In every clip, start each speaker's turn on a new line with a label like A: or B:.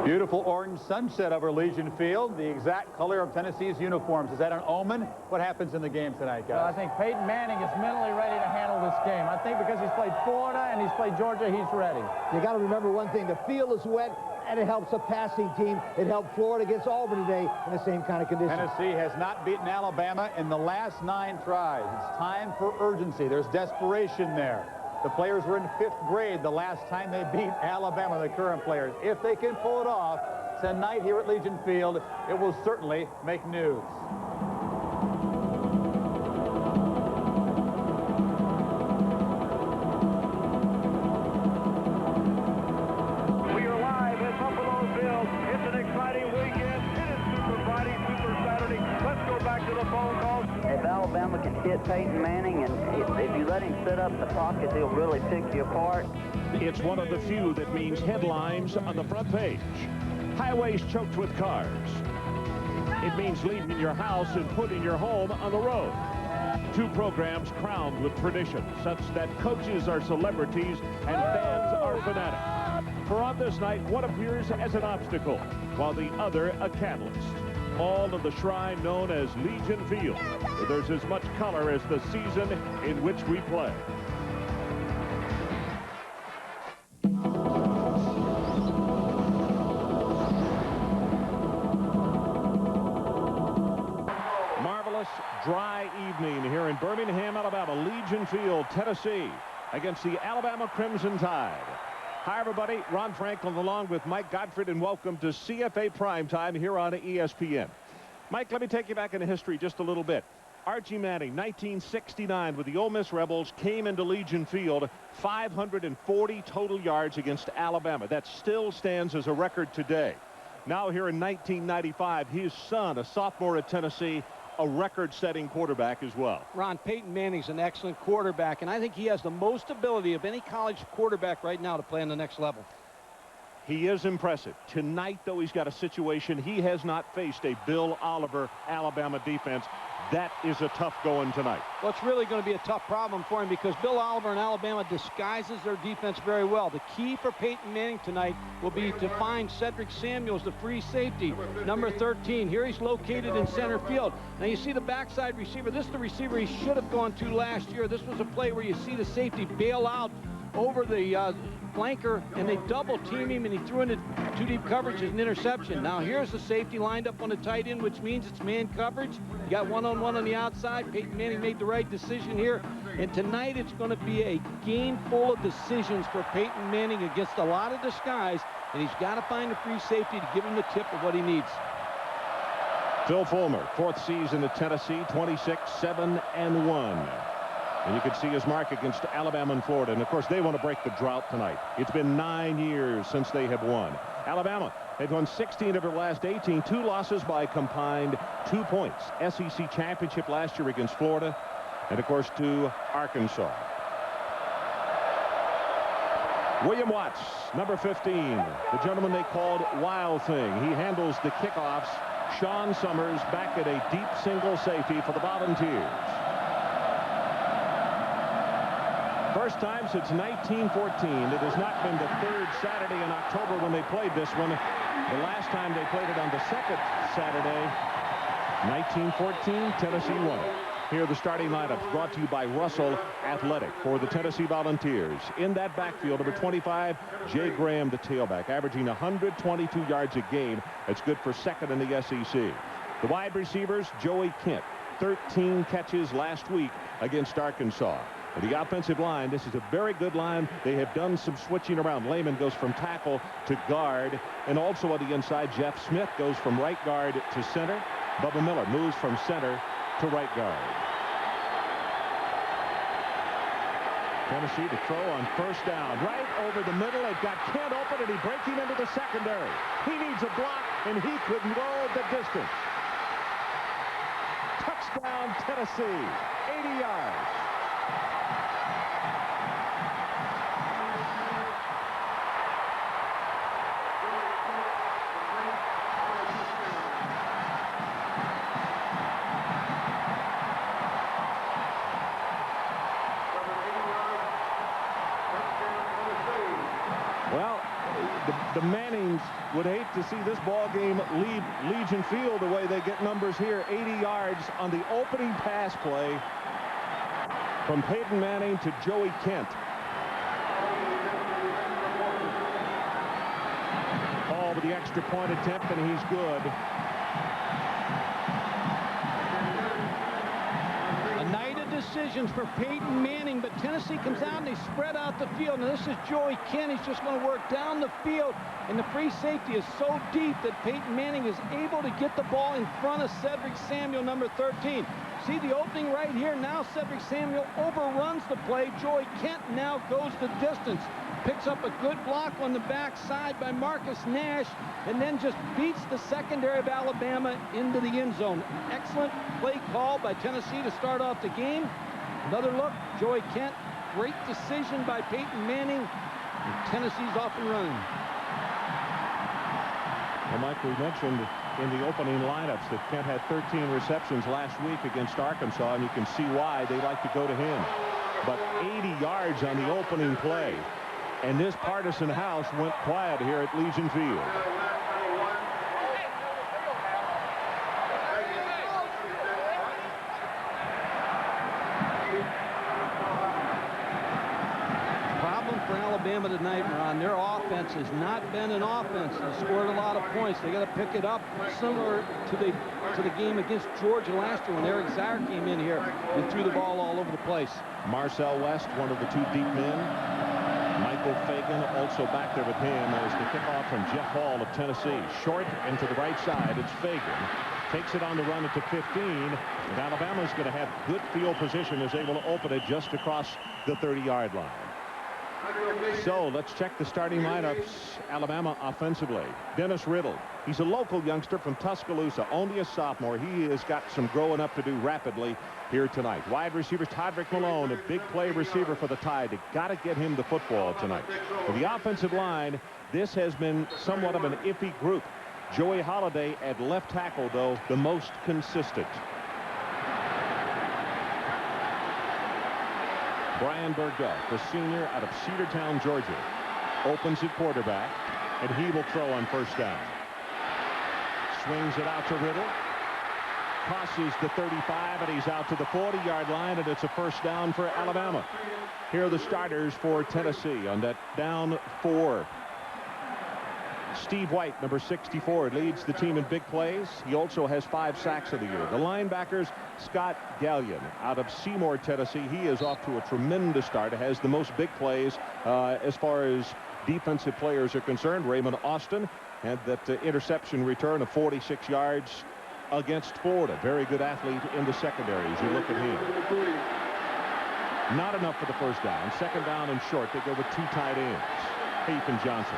A: Beautiful orange sunset over Legion Field, the exact color of Tennessee's uniforms. Is that an omen? What happens in the game tonight, guys?
B: Well, I think Peyton Manning is mentally ready to handle this game. I think because he's played Florida and he's played Georgia, he's ready.
C: You got to remember one thing. The field is wet, and it helps a passing team. It helped Florida against Auburn today in the same kind of conditions.
A: Tennessee has not beaten Alabama in the last 9 tries. It's time for urgency. There's desperation there. The players were in 5th grade the last time they beat Alabama, the current players. If they can pull it off tonight here at Legion Field, it will certainly make news.
D: We are live at Buffalo Bill. It's an exciting weekend. It is Super Friday, Super Saturday. Let's go back to the phone calls.
E: If Alabama can hit Peyton Manning, and if you let him set up the pocket, he'll really pick you apart.
F: It's one of the few that means headlines on the front page. Highways choked with cars. It means leaving your house and putting your home on the road. 2 programs crowned with tradition, such that coaches are celebrities and fans are fanatics. For on this night, one appears as an obstacle, while the other a catalyst. All of the shrine known as Legion Field, where there's as much color as the season in which we play. Marvelous dry evening here in Birmingham, Alabama. Legion Field, Tennessee, against the Alabama Crimson Tide. Hi, everybody. Ron Franklin along with Mike Gottfried, and welcome to CFA Primetime here on ESPN. Mike, let me take you back into history just a little bit. Archie Manning, 1969, with the Ole Miss Rebels, came into Legion Field, 540 total yards against Alabama. That still stands as a record today. Now here in 1995, his son, a sophomore at Tennessee, a record-setting quarterback as well.
G: Ron, Peyton Manning's an excellent quarterback, and I think he has the most ability of any college quarterback right now to play on the next level.
F: He is impressive. Tonight, though, he's got a situation. He has not faced a Bill Oliver Alabama defense. That is a tough going tonight.
G: Well, it's really going to be a tough problem for him because Bill Oliver and Alabama disguises their defense very well. The key for Peyton Manning tonight will be to find Cedric Samuels, the free safety, number 13. Here he's located in center field. Now you see the backside receiver. This is the receiver he should have gone to last year. This was a play where you see the safety bail out over the flanker, and they double team him, and he threw into 2 deep coverage as an interception. Now here's the safety lined up on the tight end, which means it's man coverage. You got one-on-one on the outside. Peyton Manning made the right decision here, and tonight it's going to be a game full of decisions for Peyton Manning against a lot of disguise, and he's got to find a free safety to give him the tip of what he needs.
F: Phil Fulmer, 4th season at Tennessee, 26-7-1. And you can see his mark against Alabama and Florida. And, of course, they want to break the drought tonight. It's been 9 years since they have won. Alabama, they've won 16 of their last 18. 2 losses by combined 2 points. SEC championship last year against Florida. And, of course, to Arkansas. William Watts, number 15. The gentleman they called Wild Thing. He handles the kickoffs. Sean Summers back at a deep single safety for the Volunteers. First time since 1914. It has not been the 3rd Saturday in October when they played this one. The last time they played it on the 2nd Saturday, 1914, Tennessee won it. Here are the starting lineups brought to you by Russell Athletic for the Tennessee Volunteers. In that backfield, number 25, Jay Graham, the tailback, averaging 122 yards a game. That's good for 2nd in the SEC. The wide receivers, Joey Kent, 13 catches last week against Arkansas. The offensive line, this is a very good line. They have done some switching around. Lehman goes from tackle to guard. And also on the inside, Jeff Smith goes from right guard to center. Bubba Miller moves from center to right guard. Tennessee to throw on 1st down. Right over the middle. They've got Kent open, and he breaks him into the secondary. He needs a block, and he couldn't go the distance. Touchdown, Tennessee. 80 yards. The Mannings would hate to see this ball game leave Legion Field the way they get numbers here. 80 yards on the opening pass play from Peyton Manning to Joey Kent. Hall with the extra point attempt, and he's good.
G: A night of decisions for Peyton Manning, but Tennessee comes out and they spread out the field. Now this is Joey Kent. He's just going to work down the field, and the free safety is so deep that Peyton Manning is able to get the ball in front of Cedric Samuel, number 13. See the opening right here. Now Cedric Samuel overruns the play. Joey Kent now goes the distance. Picks up a good block on the backside by Marcus Nash, and then just beats the secondary of Alabama into the end zone. Excellent play call by Tennessee to start off the game. Another look, Joey Kent. Great decision by Peyton Manning. And Tennessee's off and running.
F: Well, Mike, we mentioned in the opening lineups that Kent had 13 receptions last week against Arkansas, and you can see why they like to go to him. But 80 yards on the opening play. And this partisan house went quiet here at Legion Field.
G: Problem for Alabama tonight, Ron. Their offense has not been an offense. They scored a lot of points. They got to pick it up, similar to the game against Georgia last year when Eric Zaire came in here and threw the ball all over the place.
F: Marcel West, one of the two deep men. Michael Fagan also back there with him as the kickoff from Jeff Hall of Tennessee. Short and to the right side. It's Fagan. Takes it on the run at the 15. And Alabama's going to have good field position, is able to open it just across the 30-yard line. So let's check the starting lineups. Alabama offensively. Dennis Riddle. He's a local youngster from Tuscaloosa, only a sophomore. He has got some growing up to do rapidly here tonight. Wide receiver Todrick Malone, a big play receiver for the Tide. They got to get him the football tonight. For the offensive line, this has been somewhat of an iffy group. Joey Holiday at left tackle, though, the most consistent. Brian Burgdorf, the senior out of Cedartown, Georgia, opens at quarterback, and he will throw on first down. Swings it out to Riddle. Crosses the 35, and he's out to the 40-yard line, and it's a first down for Alabama. Here are the starters for Tennessee on that down 4. Steve White, number 64, leads the team in big plays. He also has 5 sacks of the year. The linebackers, Scott Gallion out of Seymour, Tennessee. He is off to a tremendous start. Has the most big plays as far as defensive players are concerned. Raymond Austin had that interception return of 46 yards against Florida. Very good athlete in the secondary as you look at him. Not enough for the first down. Second down and short. They go with 2 tight ends, Heath and Johnson.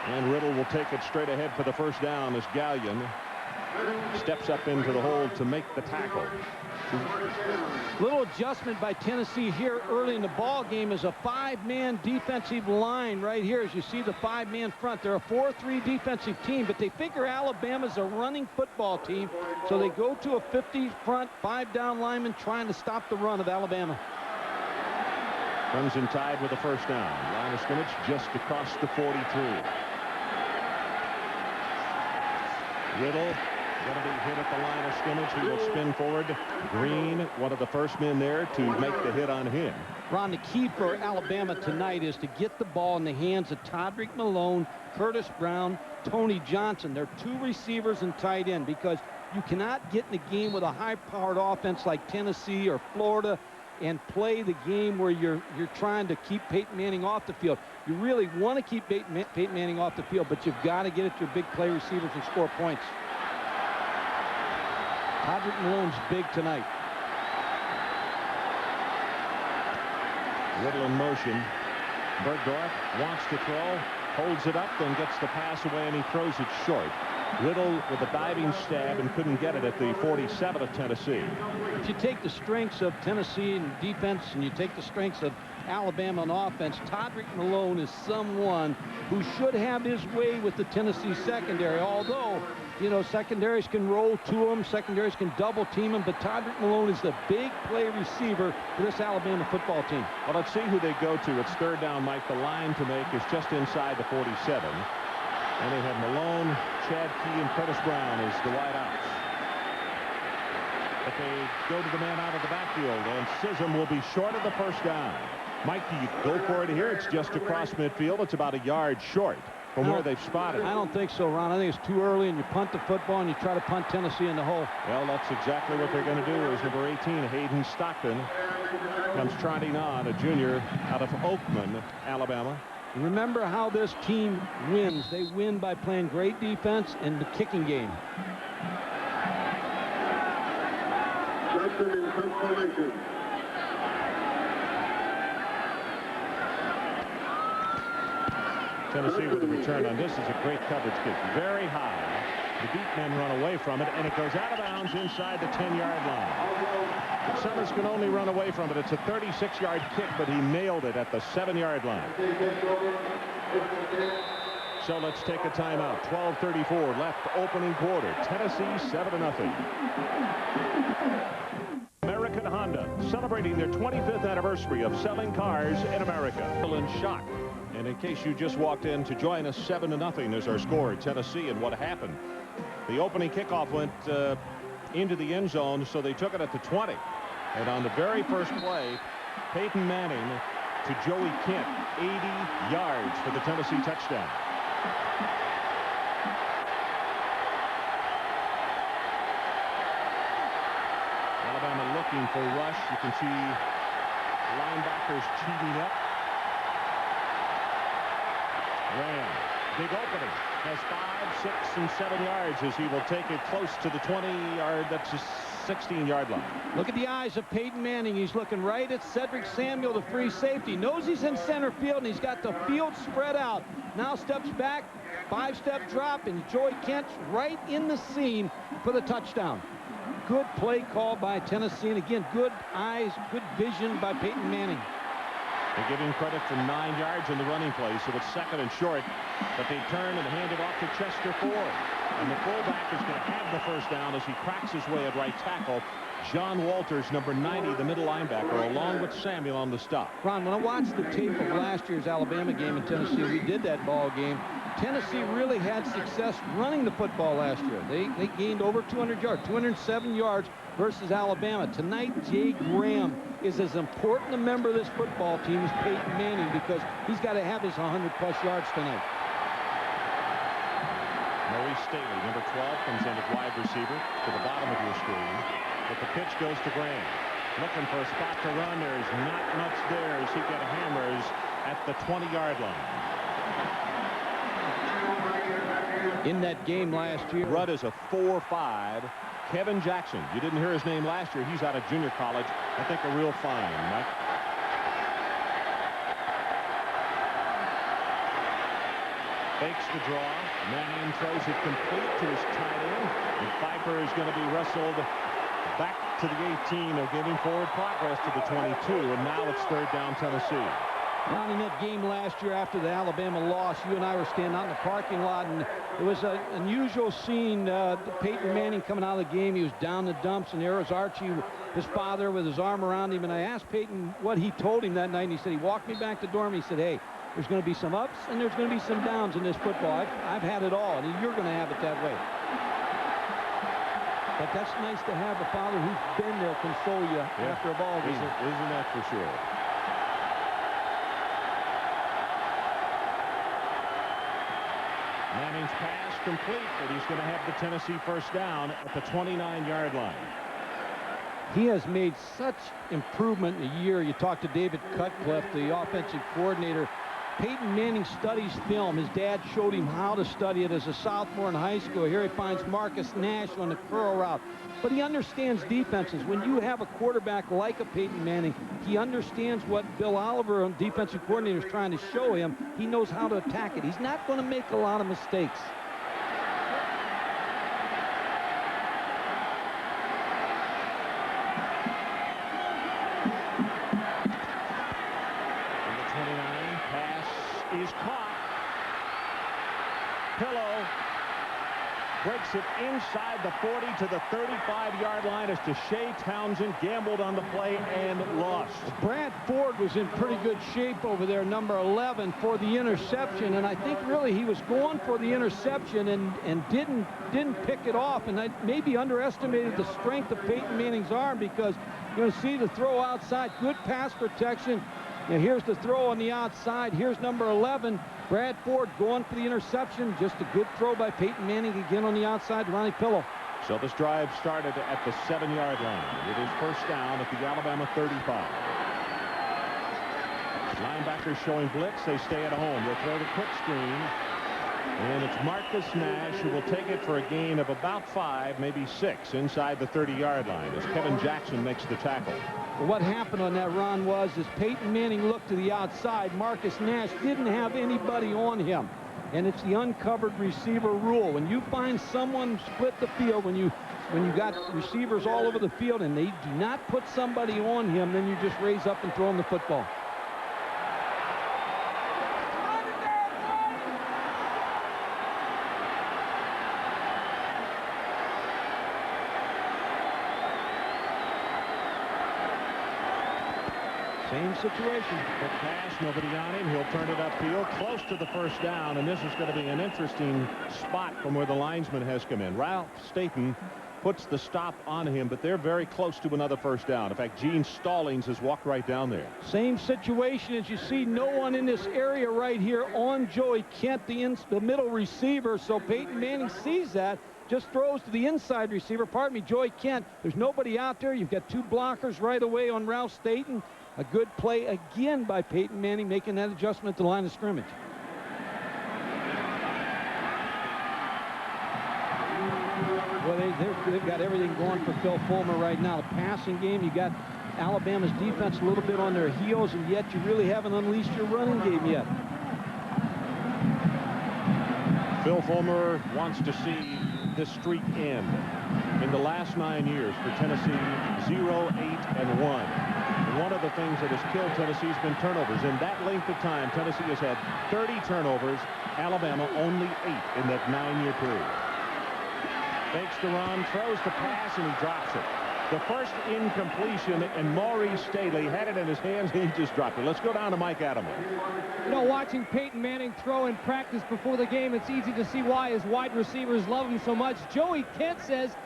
F: And Riddle will take it straight ahead for the first down as Gallion steps up into the hole to make the tackle.
G: Little adjustment by Tennessee here early in the ball game is a 5-man defensive line right here. As you see the 5-man front, they're a 4-3 defensive team, but they figure Alabama's a running football team, so they go to a 50 front, 5-down lineman trying to stop the run of Alabama.
F: Crimson Tide with a first down. Line of scrimmage just across the 43. Riddle going to be hit at the line of scrimmage. He will spin forward. Green, one of the first men there to make the hit on him.
G: Ron, the key for Alabama tonight is to get the ball in the hands of Todrick Malone, Curtis Brown, Tony Johnson. They're 2 receivers and tight end, because you cannot get in the game with a high-powered offense like Tennessee or Florida and play the game where you're trying to keep Peyton Manning off the field. You really want to keep Peyton Manning off the field, but you've got to get at your big play receivers and score points. Todrick Malone's big tonight.
F: Riddle in motion. Burgdorf wants to throw, holds it up, then gets the pass away, and he throws it short. Riddle with a diving stab and couldn't get it at the 47 of Tennessee.
G: If you take the strengths of Tennessee in defense and you take the strengths of Alabama on offense, Todrick Malone is someone who should have his way with the Tennessee secondary, although You know, secondaries can roll to him. Secondaries can double team him. But Todrick Malone is the big play receiver for this Alabama football team.
F: Well, let's see who they go to. It's third down, Mike. The line to make is just inside the 47. And they have Malone, Chad Key, and Curtis Brown as the wideouts. But they go to the man out of the backfield, and Sism will be short of the first down. Mike, do you go for it here? It's just across midfield. It's about a yard short from where they've spotted.
G: I don't think so, Ron. I think it's too early, and you punt the football, and you try to punt Tennessee in the hole.
F: Well, that's exactly what they're going to do. As number 18, Hayden Stockton, comes trotting on, a junior out of Oakman, Alabama.
G: Remember how this team wins. They win by playing great defense and the kicking game.
F: Tennessee with a return on this is a great coverage kick. Very high. The deep men run away from it, and it goes out of bounds inside the 10-yard line. Summers can only run away from it. It's a 36-yard kick, but he nailed it at the 7-yard line. So let's take a timeout. 12:34 left, opening quarter. Tennessee 7-0. American Honda celebrating their 25th anniversary of selling cars in America. In shock. And in case you just walked in to join us, 7-0 is our score at Tennessee. And what happened? The opening kickoff went into the end zone, so they took it at the 20. And on the very first play, Peyton Manning to Joey Kent, 80 yards for the Tennessee touchdown. Alabama looking for rush. You can see linebackers cheating up. Ram, big opening, has 5, 6, and 7 yards as he will take it close to the 20-yard, that's a 16-yard line.
G: Look at the eyes of Peyton Manning. He's looking right at Cedric Samuel, the free safety. Knows he's in center field, and he's got the field spread out. Now steps back, 5-step drop, and Joey Kent's right in the seam for the touchdown. Good play call by Tennessee, and again, good eyes, good vision by Peyton Manning.
F: They give him credit for 9 yards in the running play, so it's second and short. But they turn and hand it off to Chester Ford. And the fullback is going to have the first down as he cracks his way at right tackle. John Walters, number 90, the middle linebacker, along with Samuel on the stop.
G: Ron, when I watched the tape of last year's Alabama game in Tennessee, we did that ball game. Tennessee really had success running the football last year. They gained over 200 yards, 207 yards versus Alabama. Tonight, Jay Graham is as important a member of this football team as Peyton Manning because he's got to have his 100-plus yards tonight.
F: Maurice Staley, number 12, comes in at wide receiver to the bottom of your screen. But the pitch goes to Graham. Looking for a spot to run. There's not much there as he hammers at the 20-yard line.
G: In that game last year,
F: Rudd is a 4.5. Kevin Jackson, you didn't hear his name last year. He's out of junior college. I think a real find, Mike. Fakes the draw. Manning throws it complete to his tight end. And Pfeiffer is going to be wrestled back to the 18. They're giving forward progress to the 22. And now it's third down Tennessee.
G: Ron, in that game last year after the Alabama loss, you and I were standing out in the parking lot, and it was an unusual scene. Peyton Manning coming out of the game. He was down the dumps, and there was Archie, his father, with his arm around him. And I asked Peyton what he told him that night, and he said he walked me back to the dorm. He said, hey, there's going to be some ups and there's going to be some downs in this football. I've had it all, and you're going to have it that way. But that's nice to have a father who's been there console you after a ball game.
F: Isn't that for sure? Manning's pass complete, but he's going to have the Tennessee first down at the 29-yard line.
G: He has made such improvement in a year. You talk to David Cutcliffe, the offensive coordinator. Peyton Manning studies film. His dad showed him how to study it as a sophomore in high school. Here he finds Marcus Nash on the curl route. But he understands defenses. When you have a quarterback like a Peyton Manning, he understands what Bill Oliver, a defensive coordinator, is trying to show him. He knows how to attack it. He's not going to make a lot of mistakes.
F: Is caught. Pillow breaks it inside the 40 to the 35-yard line as Shea Townsend gambled on the play and lost.
G: Brad Ford was in pretty good shape over there, number 11, for the interception, and I think really he was going for the interception and didn't pick it off, and I maybe underestimated the strength of Peyton Manning's arm, because you're going to see the throw outside, good pass protection. Now here's the throw on the outside. Here's number 11, Brad Ford, going for the interception. Just a good throw by Peyton Manning again on the outside. Ronnie Pillow.
F: So this drive started at the 7-yard line. It is first down at the Alabama 35. Linebackers showing blitz. They stay at home. They'll throw the quick screen. And it's Marcus Nash who will take it for a gain of about 5, maybe 6, inside the 30-yard line as Kevin Jackson makes the tackle.
G: Well, what happened on that run was, as Peyton Manning looked to the outside, Marcus Nash didn't have anybody on him. And it's the uncovered receiver rule. When you find someone split the field, when you got receivers all over the field and they do not put somebody on him, then you just raise up and throw him the football. Same situation.
F: Quick pass, nobody on him. He'll turn it upfield, close to the first down, and this is going to be an interesting spot from where the linesman has come in. Ralph Staten puts the stop on him, but they're very close to another first down. In fact, Gene Stallings has walked right down there.
G: Same situation as you see. No one in this area right here on Joey Kent, the middle receiver. So Peyton Manning sees that, just throws to the inside receiver. Pardon me, Joey Kent. There's nobody out there. You've got two blockers right away on Ralph Staten. A good play again by Peyton Manning, making that adjustment at the line of scrimmage. Well, they've got everything going for Phil Fulmer right now. The passing game, you got Alabama's defense a little bit on their heels, and yet you really haven't unleashed your running game yet.
F: Phil Fulmer wants to see this streak end. In the last 9 years for Tennessee, 0-8-1. One of the things that has killed Tennessee has been turnovers. In that length of time, Tennessee has had 30 turnovers. Alabama only 8 in that 9-year period. Fakes the run, throws the pass, and he drops it. The first incompletion, and Maurice Staley had it in his hands, and he just dropped it. Let's go down to Mike Adams.
H: You know, watching Peyton Manning throw in practice before the game, it's easy to see why his wide receivers love him so much. Joey Kent says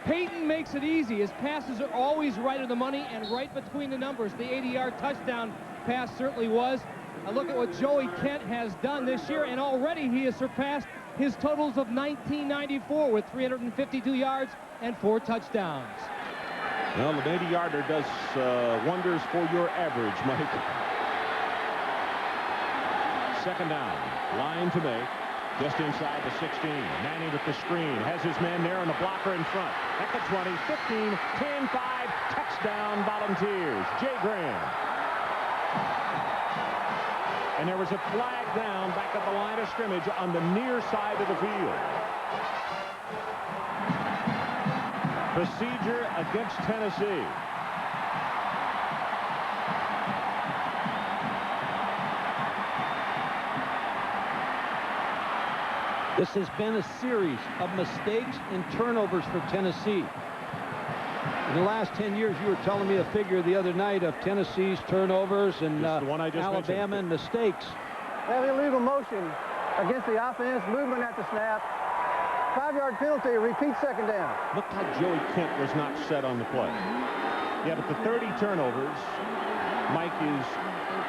H: Peyton makes it easy. His passes are always right on the money and right between the numbers. The 80-yard touchdown pass certainly was. Now look at what Joey Kent has done this year, and already he has surpassed his totals of 1994 with 352 yards and 4 touchdowns.
F: Well, an 80-yarder does wonders for your average, Mike. Second down, line to make. Just inside the 16. Manning with the screen. Has his man there and the blocker in front. At the 20, 15, 10, 5. Touchdown Volunteers. Jay Graham. And there was a flag down back at the line of scrimmage on the near side of the field. Procedure against Tennessee.
G: This has been a series of mistakes and turnovers for Tennessee. In the last 10 years, you were telling me a figure the other night of Tennessee's turnovers and Alabama and mistakes.
I: Have illegal motion against the offense, movement at the snap. 5-yard penalty, repeat second down.
F: Looked like Joey Kent was not set on the play. Yeah, but the 30 turnovers, Mike,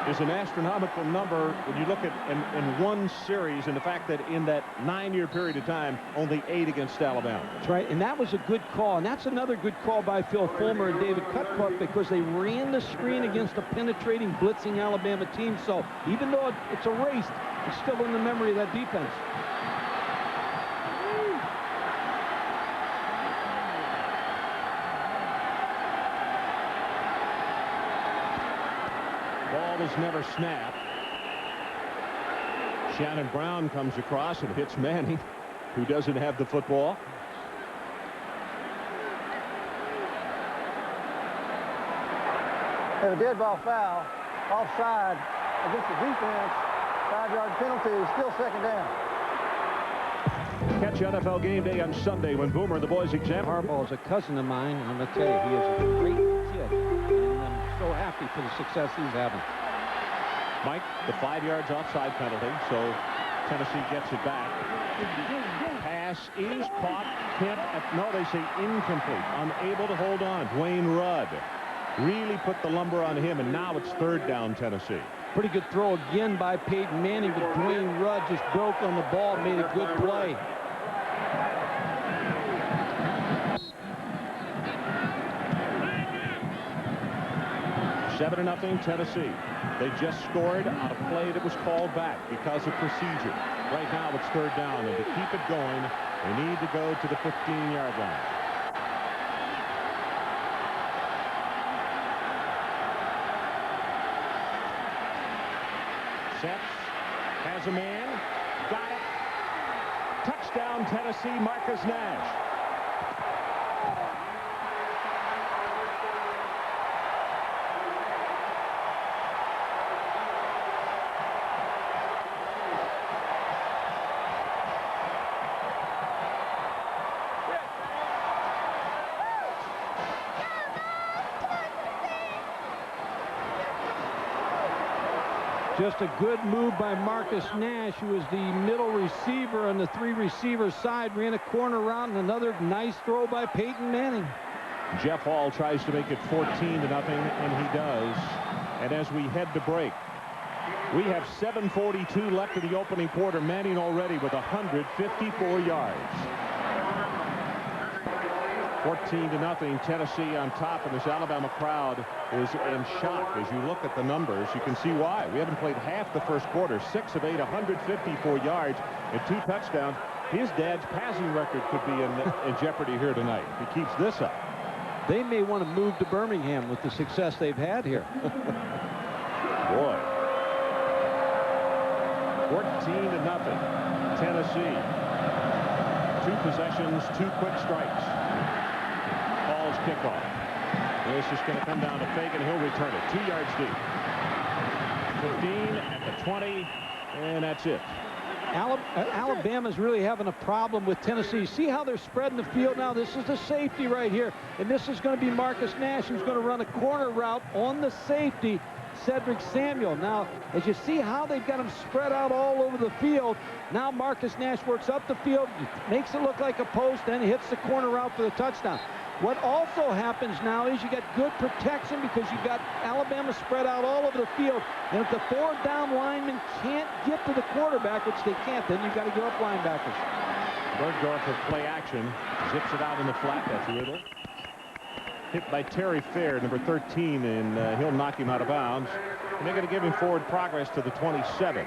F: is an astronomical number when you look at in one series, and the fact that in that 9-year period of time, only 8 against Alabama.
G: That's right, and that was a good call, and that's another good call by Phil Fulmer and David Cutcliffe, because they ran the screen against a penetrating, blitzing Alabama team. So even though it's erased, it's still in the memory of that defense.
F: Ball was never snapped. Shannon Brown comes across and hits Manning, who doesn't have the football.
I: A dead ball foul, offside against the defense. 5-yard penalty, still second down.
F: watch NFL Game Day on Sunday when Boomer and the boys examine.
G: Harbaugh is a cousin of mine, and I'm going to tell you, he is a great kid, and I'm so happy for the success he's having.
F: Mike, the 5 yards offside penalty, so Tennessee gets it back. Pass is caught. No, they say incomplete. Unable to hold on. Dwayne Rudd really put the lumber on him, and now it's 3rd down, Tennessee.
G: Pretty good throw again by Peyton Manning, but Dwayne Rudd just broke on the ball, made a good play.
F: Seven to 0 Tennessee. They just scored on a play that was called back because of procedure. Right now it's 3rd down, and to keep it going, they need to go to the 15-yard line. Sets, has a man, got it. Touchdown Tennessee, Marcus Nash.
G: Just a good move by Marcus Nash, who is the middle receiver on the 3 receiver side. Ran a corner route, and another nice throw by Peyton Manning.
F: Jeff Hall tries to make it 14 to 0, and he does. And as we head to break, we have 7:42 left in the opening quarter. Manning already with 154 yards. 14 to 0, Tennessee on top, and this Alabama crowd is in shock. As you look at the numbers, you can see why. We haven't played half the first quarter. 6 of 8, 154 yards and 2 touchdowns. His dad's passing record could be in jeopardy here tonight if he keeps this up.
G: They may want to move to Birmingham with the success they've had here.
F: Boy. 14 to 0, Tennessee. 2 possessions, 2 quick strikes. Ball's kickoff. This is going to come down to Fagan. He'll return it 2 yards deep. 15 at the 20, and that's it.
G: Alabama's really having a problem with Tennessee. See how they're spreading the field now? This is the safety right here, and this is going to be Marcus Nash, who's going to run a corner route on the safety, Cedric Samuel. Now, as you see how they've got him spread out all over the field, now Marcus Nash works up the field, makes it look like a post, then hits the corner route for the touchdown. What also happens now is you get good protection because you've got Alabama spread out all over the field. And if the 4 down linemen can't get to the quarterback, which they can't, then you've got to give up linebackers.
F: Bergdorf with play action. Zips it out in the flat. That's Riddle. Hit by Terry Fair, number 13, and he'll knock him out of bounds. And they're going to give him forward progress to the 27.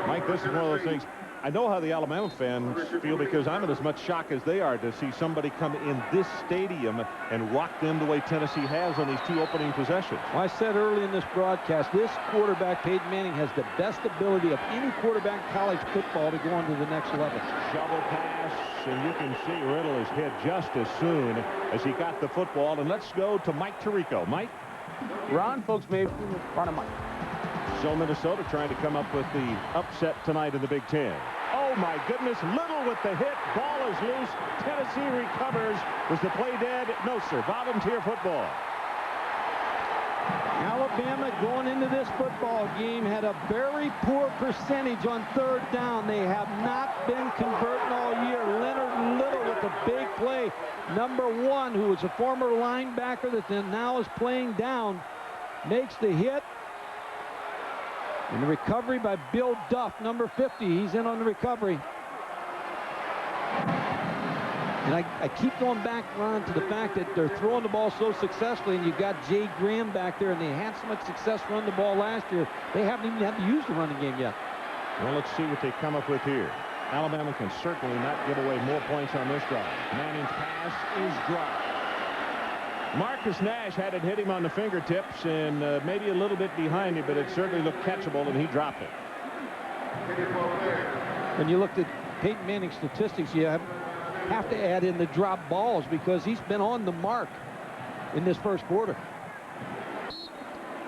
F: Mike, this is one of those things. I know how the Alabama fans feel because I'm in as much shock as they are to see somebody come in this stadium and rock them the way Tennessee has on these 2 opening possessions.
G: Well, I said early in this broadcast, this quarterback, Peyton Manning, has the best ability of any quarterback in college football to go on to the next level.
F: Shovel pass, and you can see Riddle is hit just as soon as he got the football. And let's go to Mike Tirico. Mike?
B: Ron, folks, maybe in front of Mike.
F: So Minnesota trying to come up with the upset tonight in the Big Ten. Oh my goodness, Little with the hit. Ball is loose. Tennessee recovers. Was the play dead? No, sir. Volunteer football.
G: Alabama going into this football game had a very poor percentage on 3rd down. They have not been converting all year. Leonard Little with a big play. Number 1, who is a former linebacker that now is playing down, makes the hit. And the recovery by Bill Duff, number 50. He's in on the recovery. And I keep going back, Ron, to the fact that they're throwing the ball so successfully, and you've got Jay Graham back there, and they had so much success running the ball last year. They haven't even had to use the running game yet.
F: Well, let's see what they come up with here. Alabama can certainly not give away more points on this drive. Manning's pass is dropped. Marcus Nash had it hit him on the fingertips and maybe a little bit behind him, but it certainly looked catchable, and he dropped it.
G: When you looked at Peyton Manning's statistics, you have to add in the drop balls because he's been on the mark in this first quarter.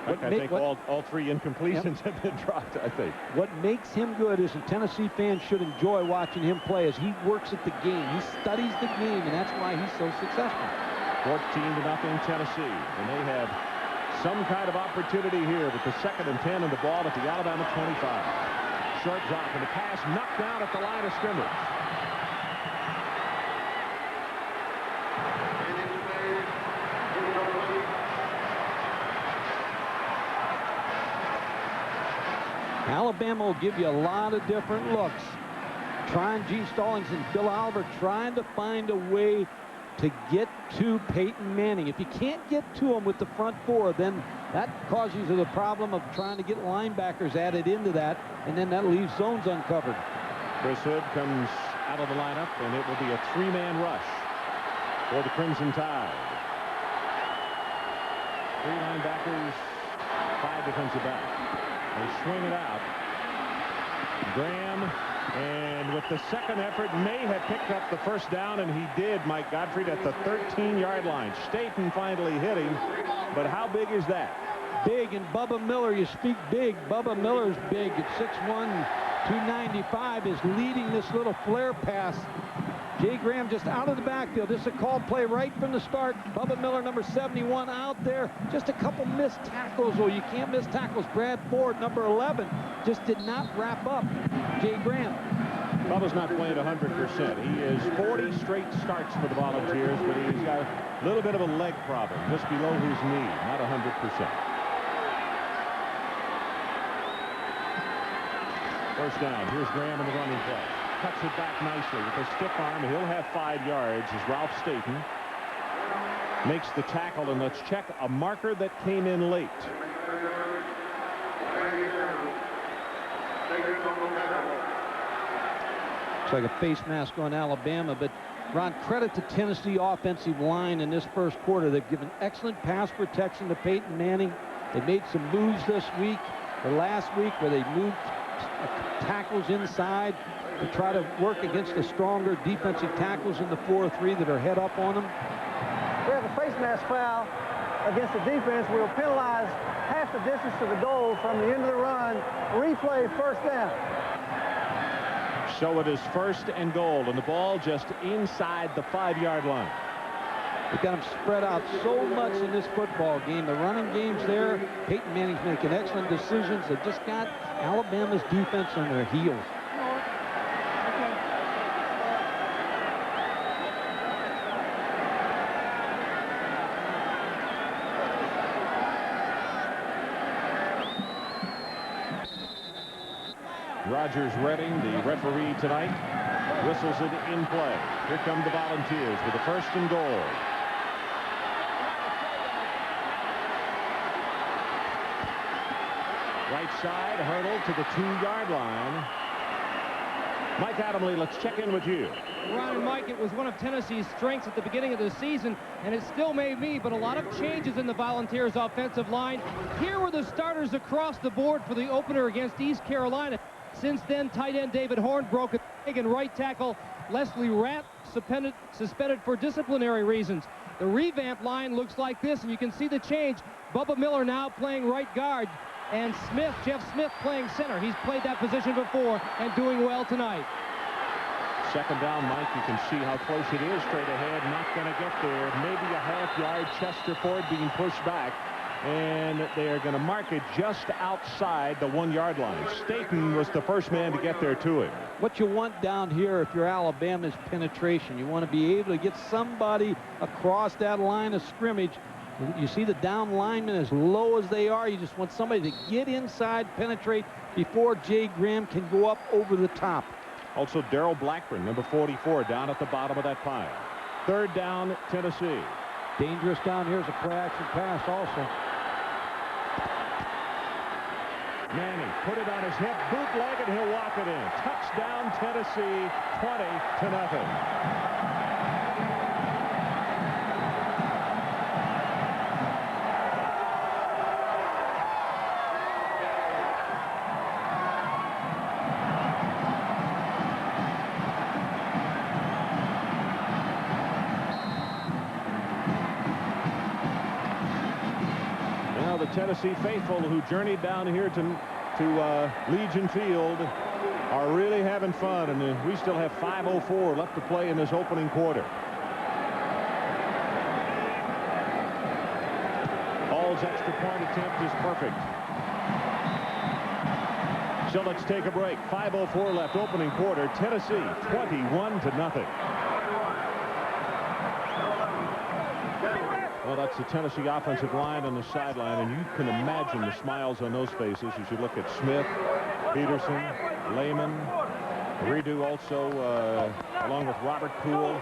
F: I think all three incompletions have been dropped, I think.
G: What makes him good is, and Tennessee fans should enjoy watching him play, is he works at the game. He studies the game, and that's why he's so successful.
F: 14-0 Tennessee, and they have some kind of opportunity here with the 2nd and 10 and the ball at the Alabama 25. Short drop and the pass knocked down at the line of scrimmage.
G: Alabama will give you a lot of different looks. G. Stallings and Bill Oliver trying to find a way to get to Peyton Manning. If you can't get to him with the front four, then that causes you the problem of trying to get linebackers added into that, and then that leaves zones uncovered.
F: Chris Hood comes out of the lineup, and it will be a 3-man rush for the Crimson Tide. 3 linebackers, 5 defensive backs. They swing it out. Graham, and with the second effort, may have picked up the first down, and he did, Mike Gottfried, at the 13-yard line. Staten finally hit him, but how big is that?
G: Big, and Bubba Miller, you speak big. Bubba Miller's big at 6'1", 295, is leading this little flare pass. Jay Graham just out of the backfield. This is a called play right from the start. Bubba Miller, number 71, out there. Just a couple missed tackles. Oh, you can't miss tackles. Brad Ford, number 11, just did not wrap up Jay Graham.
F: Bubba's not playing 100%. He is 40 straight starts for the Volunteers, but he's got a little bit of a leg problem just below his knee, not 100%. First down. Here's Graham in the running play. Cuts it back nicely with a stiff arm. He'll have 5 yards as Ralph Staten makes the tackle. And let's check a marker that came in late.
G: It's like a face mask on Alabama, but Ron, credit to Tennessee offensive line in this first quarter. They've given excellent pass protection to Peyton Manning. They made some moves this week or last week where they moved tackles inside to try to work against the stronger defensive tackles in the 4-3 that are head up on them.
I: We have a face mask foul against the defense. We'll penalize half the distance to the goal from the end of the run. Replay, first down.
F: So it is 1st and goal, and the ball just inside the 5-yard line.
G: They've got them spread out so much in this football game. The running game's there. Peyton Manning's making excellent decisions. They've just got Alabama's defense on their heels.
F: Rogers Redding, the referee tonight, whistles it in play. Here come the Volunteers with a 1st and goal. Right side, hurdle to the 2-yard line. Mike Adamle, let's check in with you.
H: Ron and Mike, it was one of Tennessee's strengths at the beginning of the season, and it still may be, but a lot of changes in the Volunteers' offensive line. Here were the starters across the board for the opener against East Carolina. Since then, tight end David Horn broke a leg, and right tackle Leslie Ratt suspended for disciplinary reasons. The revamped line looks like this, and you can see the change. Bubba Miller now playing right guard, and Jeff Smith playing center. He's played that position before and doing well tonight.
F: 2nd down, Mike. You can see how close it is straight ahead. Not going to get there. Maybe a half-yard. Chester Ford being pushed back. And they are going to mark it just outside the 1-yard line. Staten was the first man to get there to him.
G: What you want down here if you're Alabama is penetration. You want to be able to get somebody across that line of scrimmage. You see the down linemen as low as they are. You just want somebody to get inside, penetrate before Jay Graham can go up over the top.
F: Also, Darrell Blackburn, number 44, down at the bottom of that pile. 3rd down, Tennessee.
G: Dangerous down here is a play-action pass also.
F: Manning put it on his hip, bootleg, and he'll walk it in. Touchdown, Tennessee, 20-0. the Tennessee faithful who journeyed down here to Legion Field are really having fun, and we still have 5:04 left to play in this opening quarter. Hall's extra point attempt is perfect. So let's take a break. 5:04 left, opening quarter. Tennessee 21-0. Well, that's the Tennessee offensive line on the sideline, and you can imagine the smiles on those faces as you look at Smith, Peterson, Lehman, Redo also, along with Robert Poole.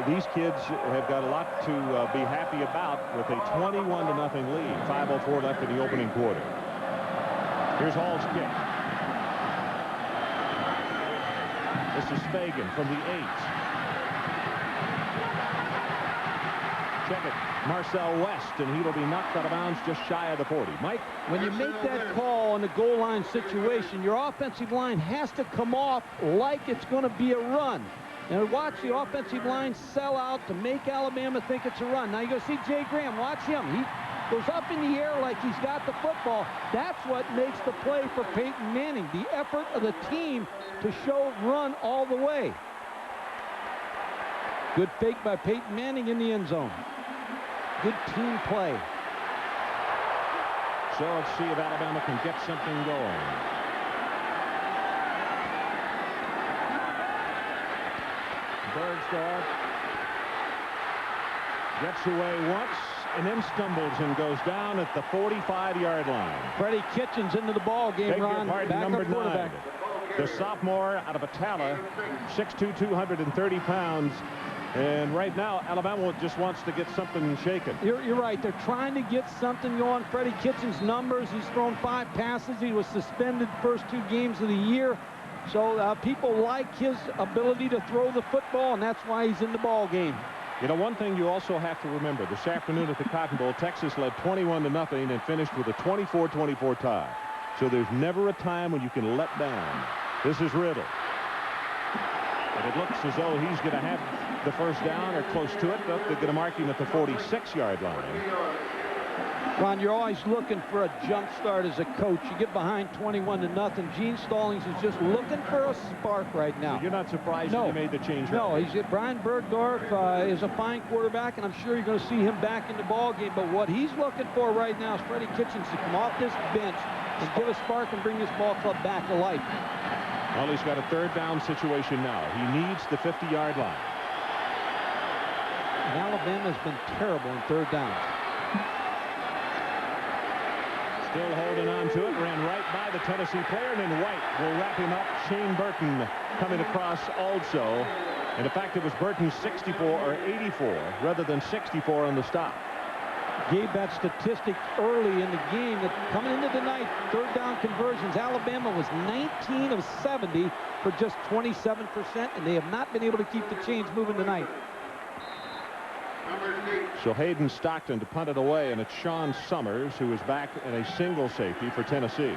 F: These kids have got a lot to be happy about with a 21-0 lead. 5:04 left in the opening quarter. Here's Hall's kick. This is Fagan from the 8. Check it. Marcel West, and he'll be knocked out of bounds just shy of the 40. Mike?
G: When you make that call on the goal line situation, your offensive line has to come off like it's going to be a run. And watch the offensive line sell out to make Alabama think it's a run. Now you're going to see Jay Graham. Watch him. He goes up in the air like he's got the football. That's what makes the play for Peyton Manning. The effort of the team to show run all the way. Good fake by Peyton Manning in the end zone. Good team play.
F: So let's see if Alabama can get something going. Bergstad gets away once and then stumbles and goes down at the 45-yard line.
G: Freddie Kitchens into the ball game, Ron.
F: Number 9. The sophomore out of Atala, 6'2", 230 pounds. And right now, Alabama just wants to get something shaken.
G: You're right. They're trying to get something going. Freddie Kitchens' numbers, he's thrown 5 passes. He was suspended first 2 games of the year. So people like his ability to throw the football, and that's why he's in the ball game.
F: You know, one thing you also have to remember, this afternoon at the Cotton Bowl, Texas led 21-0 and finished with a 24-24 tie. So there's never a time when you can let down. This is Riddle. And it looks as though he's going to have the first down or close to it. They're going to mark him at the 46-yard line.
G: Ron, you're always looking for a jump start as a coach. You get behind 21-0. Gene Stallings is just looking for a spark right now.
F: You're not surprised that he made the change?
G: No, Brian Bergdorf is a fine quarterback, and I'm sure you're going to see him back in the ball game. But what he's looking for right now is Freddie Kitchens to come off this bench and give a spark and bring this ball club back to life.
F: Well, he's got a 3rd down situation now. He needs the 50-yard line.
G: And Alabama's been terrible in 3rd downs.
F: Still holding on to it. Ran right by the Tennessee player, and then White will wrap him up. Shane Burton coming across also. And in fact, it was Burton's 64 or 84 rather than 64 on the stop.
G: Gave that statistic early in the game that coming into the night, 3rd down conversions, Alabama was 19 of 70 for just 27%, and they have not been able to keep the chains moving tonight.
F: So Hayden Stockton to punt it away, and it's Sean Summers who is back in a single safety for Tennessee.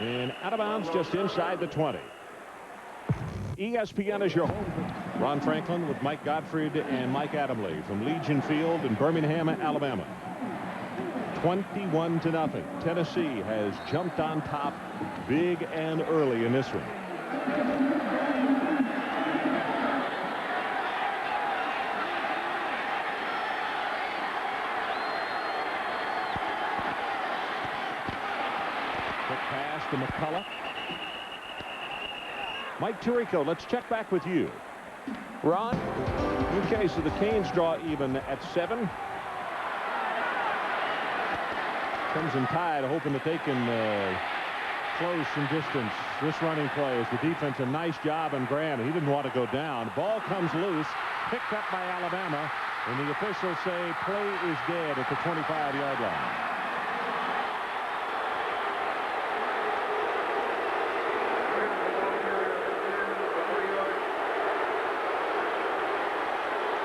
F: And out of bounds just inside the 20. ESPN is your home. Ron Franklin with Mike Gottfried and Mike Adamle from Legion Field in Birmingham, Alabama. 21-0. Tennessee has jumped on top big and early in this one. Quick pass to McCullough. Mike Tirico, let's check back with you. Ron, okay, so the Canes draw even at 7. Crimson Tide hoping that they can close some distance. This running play is the defense a nice job on Graham. He didn't want to go down. Ball comes loose, picked up by Alabama, and the officials say play is dead at the 25-yard line.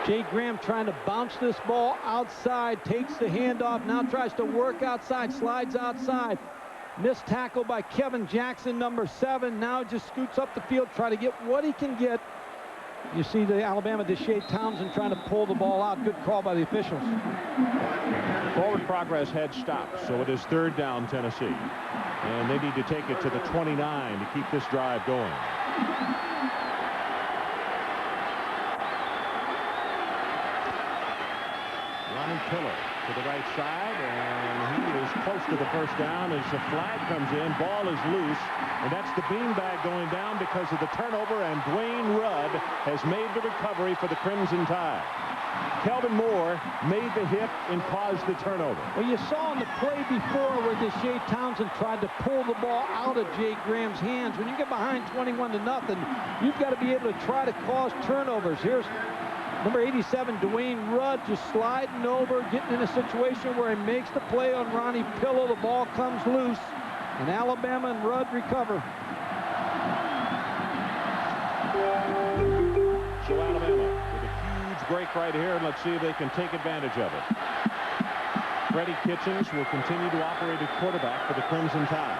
G: Jay Graham trying to bounce this ball outside, takes the handoff, now tries to work outside, slides outside. Missed tackle by Kevin Jackson, number 7. Now just scoots up the field, try to get what he can get. You see the Alabama Deshae Townsend trying to pull the ball out. Good call by the officials.
F: Forward progress had stopped, so it is 3rd down Tennessee. And they need to take it to the 29 to keep this drive going. Ronnie Pillar to the right side, and he is close to the first down as the flag comes in. Ball is loose, and that's the beanbag going down because of the turnover, and Dwayne Rudd has made the recovery for the Crimson Tide. Kelvin Moore made the hit and caused the turnover.
G: Well, you saw in the play before where Deshae Townsend tried to pull the ball out of Jay Graham's hands. When you get behind 21-0, you've got to be able to try to cause turnovers. Here's number 87, Dwayne Rudd, just sliding over, getting in a situation where he makes the play on Ronnie Pillow. The ball comes loose, and Alabama and Rudd recover.
F: So Alabama with a huge break right here, and let's see if they can take advantage of it. Freddie Kitchens will continue to operate at quarterback for the Crimson Tide.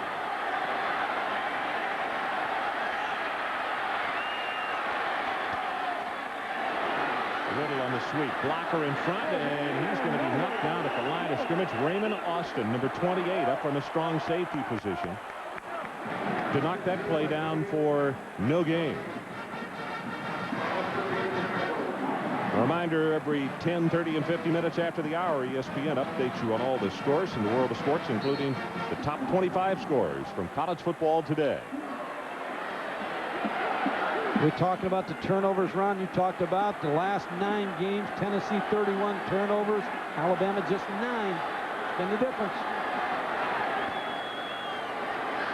F: Little on the sweep. Blocker in front, and he's going to be knocked down at the line of scrimmage. Raymond Austin, number 28, up on the strong safety position to knock that play down for no gain. A reminder, every 10, 30, and 50 minutes after the hour, ESPN updates you on all the scores in the world of sports, including the top 25 scores from college football today.
G: We're talking about the turnovers, Ron. You talked about the last 9 games. Tennessee 31 turnovers. Alabama just 9. It's been the difference.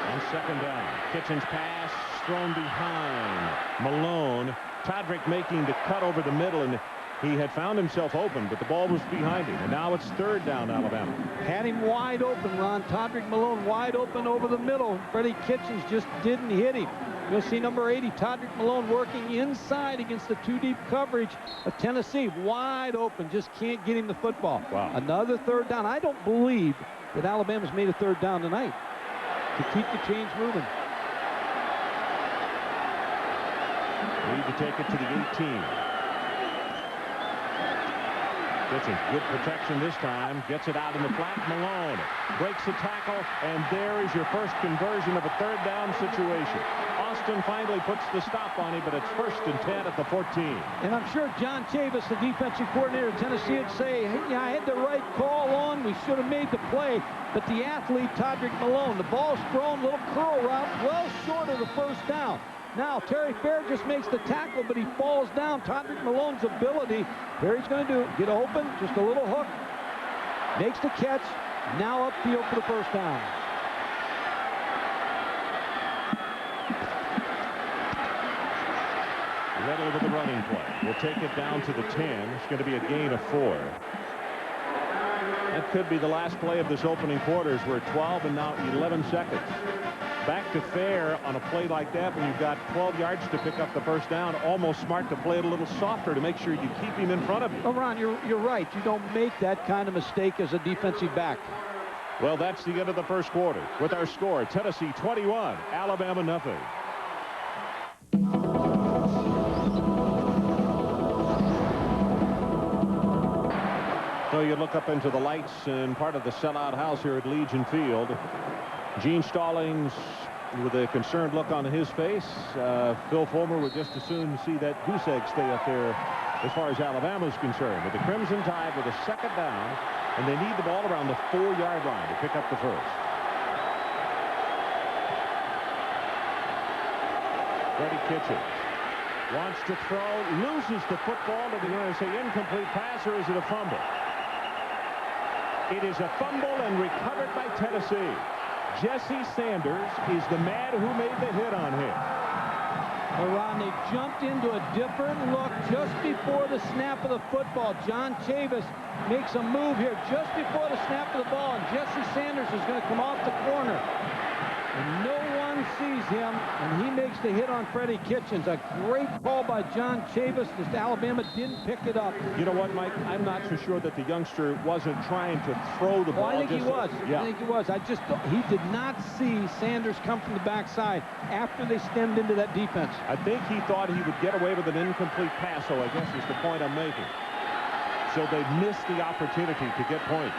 F: On 2nd down, Kitchens pass thrown behind Malone. Todrick making the cut over the middle, and he had found himself open, but the ball was behind him. And now it's 3rd down, Alabama.
G: Had him wide open, Ron. Todrick Malone wide open over the middle. Freddie Kitchens just didn't hit him. You'll see number 80, Todrick Malone, working inside against the 2-deep coverage of Tennessee. Wide open, just can't get him the football.
F: Wow.
G: Another 3rd down. I don't believe that Alabama's made a 3rd down tonight to keep the chains moving.
F: Need to take it to the 18. Kitchens, good protection this time. Gets it out in the flat. Malone breaks the tackle, and there is your first conversion of a 3rd down situation. Austin finally puts the stop on him, but it's 1st and 10 at the 14.
G: And I'm sure John Chavis, the defensive coordinator of Tennessee, would say, hey, yeah, I had the right call on. We should have made the play. But the athlete, Todrick Malone, the ball's thrown, little curl route, well short of the 1st down. Now, Terry Fair just makes the tackle, but he falls down. Todrick Malone's ability, Terry's going to do, get open, just a little hook, makes the catch, now upfield for the 1st down.
F: Riddle with the running play. We'll take it down to the 10. It's going to be a gain of 4. That could be the last play of this opening quarters. We're at 12 and now 11 seconds. Back to Fair on a play like that when you've got 12 yards to pick up the 1st down. Almost smart to play it a little softer to make sure you keep him in front of you.
G: Oh, Ron, you're right. You don't make that kind of mistake as a defensive back.
F: Well, that's the end of the 1st quarter. With our score, Tennessee 21, Alabama nothing. So you look up into the lights in part of the sellout house here at Legion Field. Gene Stallings with a concerned look on his face. Phil Fulmer would just as soon see that goose egg stay up there as far as Alabama is concerned. But the Crimson Tide with a 2nd down, and they need the ball around the 4-yard line to pick up the 1st. Freddie Kitchens wants to throw, loses the football. Are they going to say incomplete pass, or is it a fumble? It is a fumble and recovered by Tennessee. Jesse Sanders is the man who made the hit on him.
G: Well, Ron, they jumped into a different look just before the snap of the football. John Chavis makes a move here just before the snap of the ball, and Jesse Sanders is going to come off the corner. And no one Barton sees him, and he makes the hit on Freddie Kitchens. A great call by John Chavis. Just Alabama didn't pick it up.
F: You know what, Mike? I'm not so sure that the youngster wasn't trying to throw the ball.
G: I think he was.
F: Yeah.
G: I think he was. He did not see Sanders come from the backside after they stemmed into that defense.
F: I think he thought he would get away with an incomplete pass, so I guess is the point I'm making. So they missed the opportunity to get points.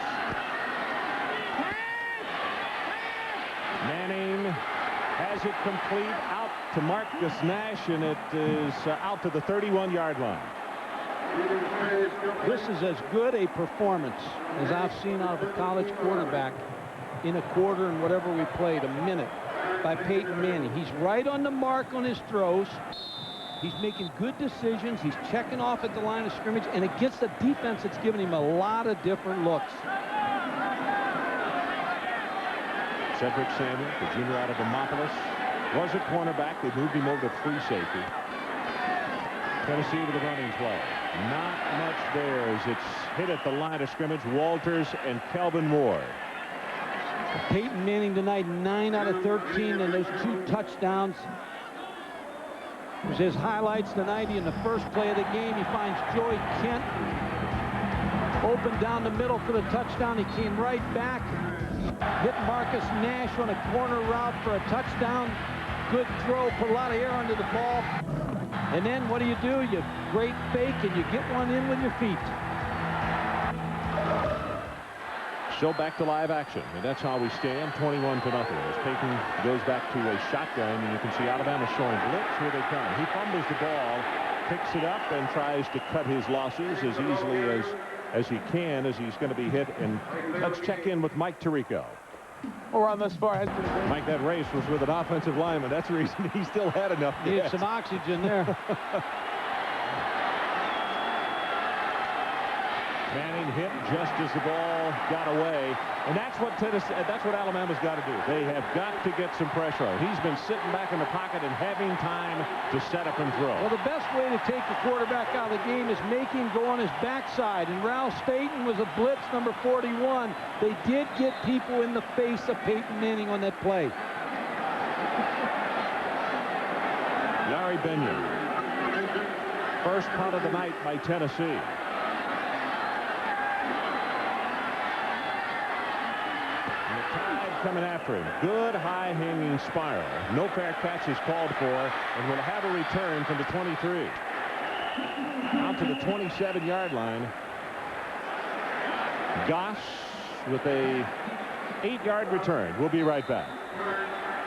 F: Manning has it complete out to Marcus Nash, and it is out to the 31-yard line.
G: This is as good a performance as I've seen out of a college quarterback in a quarter and whatever we played, a minute, by Peyton Manning. He's right on the mark on his throws. He's making good decisions. He's checking off at the line of scrimmage, and against a defense that's given him a lot of different looks.
F: Cedric Samuel, the junior out of Demopolis, was a cornerback. They moved him over to free safety. Tennessee with a running play. Not much there as it's hit at the line of scrimmage. Walters and Kelvin Ward.
G: Peyton Manning tonight, 9 out of 13, and those 2 touchdowns. It was his highlights tonight. In the first play of the game, he finds Joey Kent open down the middle for the touchdown. He came right back, hit Marcus Nash on a corner route for a touchdown. Good throw, put a lot of air under the ball. And then what do? You great fake, and you get one in with your feet.
F: So back to live action, and that's how we stand, 21-0. As Peyton goes back to a shotgun, and you can see Alabama showing blitz. Here they come. He fumbles the ball, picks it up, and tries to cut his losses as easily as he can, as he's going to be hit. And let's check in with Mike Tirico.
B: Well, Ron, thus far has been great.
F: Mike, that race was with an offensive lineman. That's the reason he still had enough.
G: Needed some oxygen there.
F: Manning hit just as the ball got away, and that's what Alabama's got to do. They have got to get some pressure on. He's been sitting back in the pocket and having time to set up and throw.
G: Well, the best way to take the quarterback out of the game is make him go on his backside, and Ralph Staten was a blitz number 41. They did get people in the face of Peyton Manning on that play.
F: Larry Benyon. First punt of the night by Tennessee. Coming after him. Good high-hanging spiral. No fair catch is called for, and will have a return from the 23. Out to the 27-yard line. Goss with a 8-yard return. We'll be right back.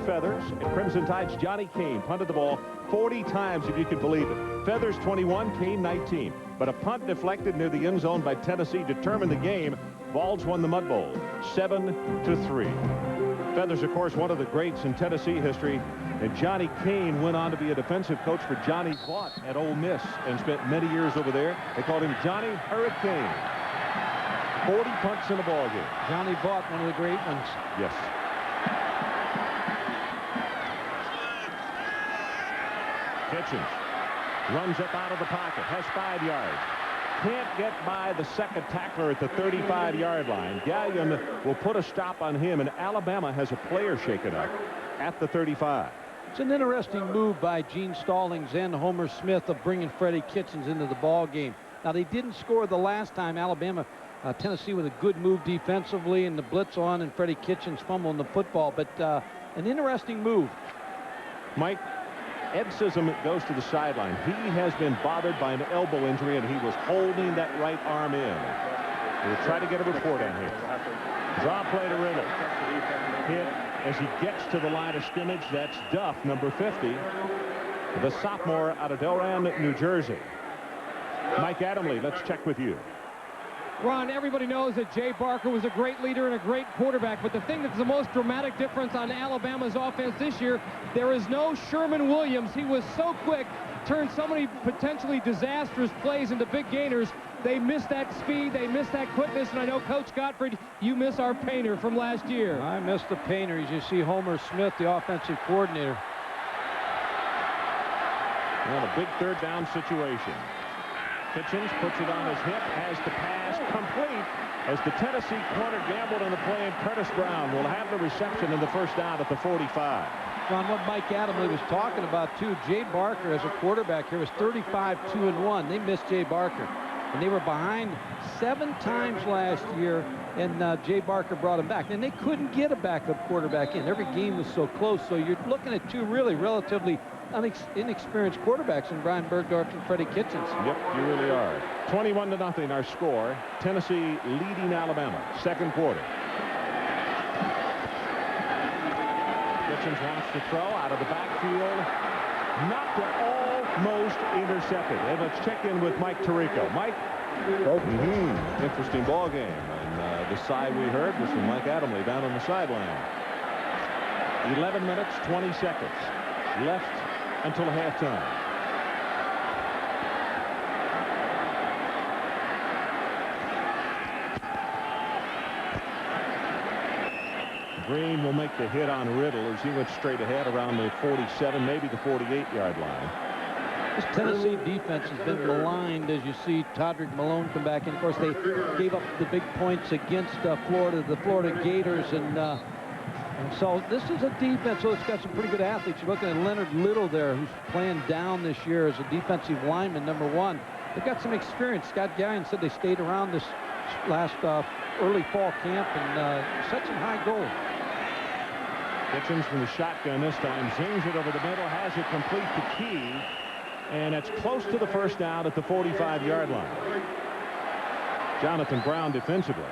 F: Feathers and Crimson Tide's Johnny Kane punted the ball 40 times, if you can believe it. Feathers 21, Kane 19. But a punt deflected near the end zone by Tennessee determined the game. Vols won the Mud Bowl 7-3. Feathers, of course, one of the greats in Tennessee history, and Johnny Kane went on to be a defensive coach for Johnny Vaught at Ole Miss and spent many years over there. They called him Johnny Hurricane. 40 punts in a ball game.
G: Johnny Vaught, one of the great ones.
F: Yes. Kitchens runs up out of the pocket, has 5 yards. Can't get by the second tackler at the 35-yard line. Gallion will put a stop on him, and Alabama has a player shaken up at the 35.
G: It's an interesting move by Gene Stallings and Homer Smith of bringing Freddie Kitchens into the ball game. Now, they didn't score the last time. Tennessee with a good move defensively, and the blitz on, and Freddie Kitchens fumbling the football. But an interesting move.
F: Mike, Ed Sissom goes to the sideline. He has been bothered by an elbow injury, and he was holding that right arm in. We'll try to get a report on here. Draw play to Riddle. Hit as he gets to the line of scrimmage. That's Duff, number 50, the sophomore out of Delran, New Jersey. Mike Adamle, let's check with you.
H: Ron, everybody knows that Jay Barker was a great leader and a great quarterback, but the thing that's the most dramatic difference on Alabama's offense this year, there is no Sherman Williams. He was so quick, turned so many potentially disastrous plays into big gainers. They missed that speed, they missed that quickness, and I know Coach Gottfried, you miss our painter from last year.
G: I miss the painter. As you see Homer Smith, the offensive coordinator.
F: Well, a big third down situation. Kitchens puts it on his hip, has the pass complete as the Tennessee corner gambled on the play, and Curtis Brown will have the reception in the first down at the 45.
G: Ron, what Mike Adamle was talking about, too. Jay Barker, as a quarterback here, was 35-2-1. They missed Jay Barker. And they were behind 7 times last year, and Jay Barker brought him back. And they couldn't get a backup quarterback in. Every game was so close. So you're looking at 2 really relatively inexperienced quarterbacks in Brian Bergdorf and Freddie Kitchens.
F: Yep, you really are. 21-0 our score. Tennessee leading Alabama. Second quarter. Kitchens wants to throw out of the backfield. Knocked it, almost intercepted. And let's check in with Mike Tirico. Mike? Interesting ball game. And the sigh we heard was from Mike Adamle down on the sideline. 11 minutes, 20 seconds left until halftime. Green will make the hit on Riddle as he went straight ahead around the 47, maybe the 48-yard line.
G: This Tennessee defense has been maligned, as you see Todrick Malone come back. And, of course, they gave up the big points against Florida, the Florida Gators. And so this is a defense that's got some pretty good athletes. You're looking at Leonard Little there, who's playing down this year as a defensive lineman, #1. They've got some experience. Scott Gallion said they stayed around this last early fall camp and set some high goals.
F: Kitchens from the shotgun this time, zings it over the middle, has it complete to Key, and it's close to the first down at the 45-yard line. Jonathan Brown defensively.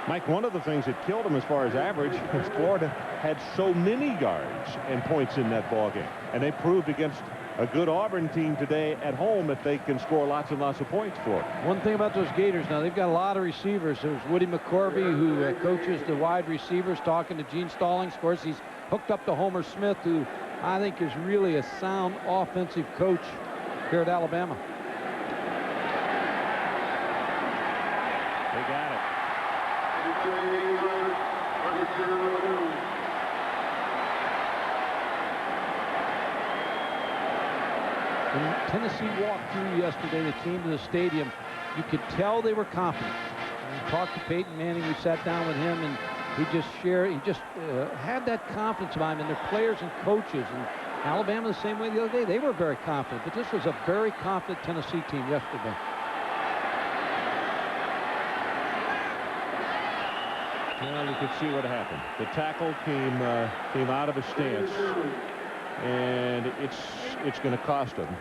F: Mike, one of the things that killed him as far as average is Florida had so many yards and points in that ball game, and they proved against a good Auburn team today at home that they can score lots and lots of points for.
G: One thing about those Gators now, they've got a lot of receivers. There's Woody McCorvey, who coaches the wide receivers, talking to Gene Stallings. Of course, he's hooked up to Homer Smith, who I think is really a sound offensive coach here at Alabama.
F: They got it.
G: When Tennessee walked through yesterday, they came to the stadium, you could tell they were confident. We talked to Peyton Manning, we sat down with him, and he just had that confidence about him and their players and coaches. And Alabama the same way the other day. They were very confident, but this was a very confident Tennessee team yesterday.
F: Well, you could see what happened. The tackle came out of his stance, and it's going to cost him.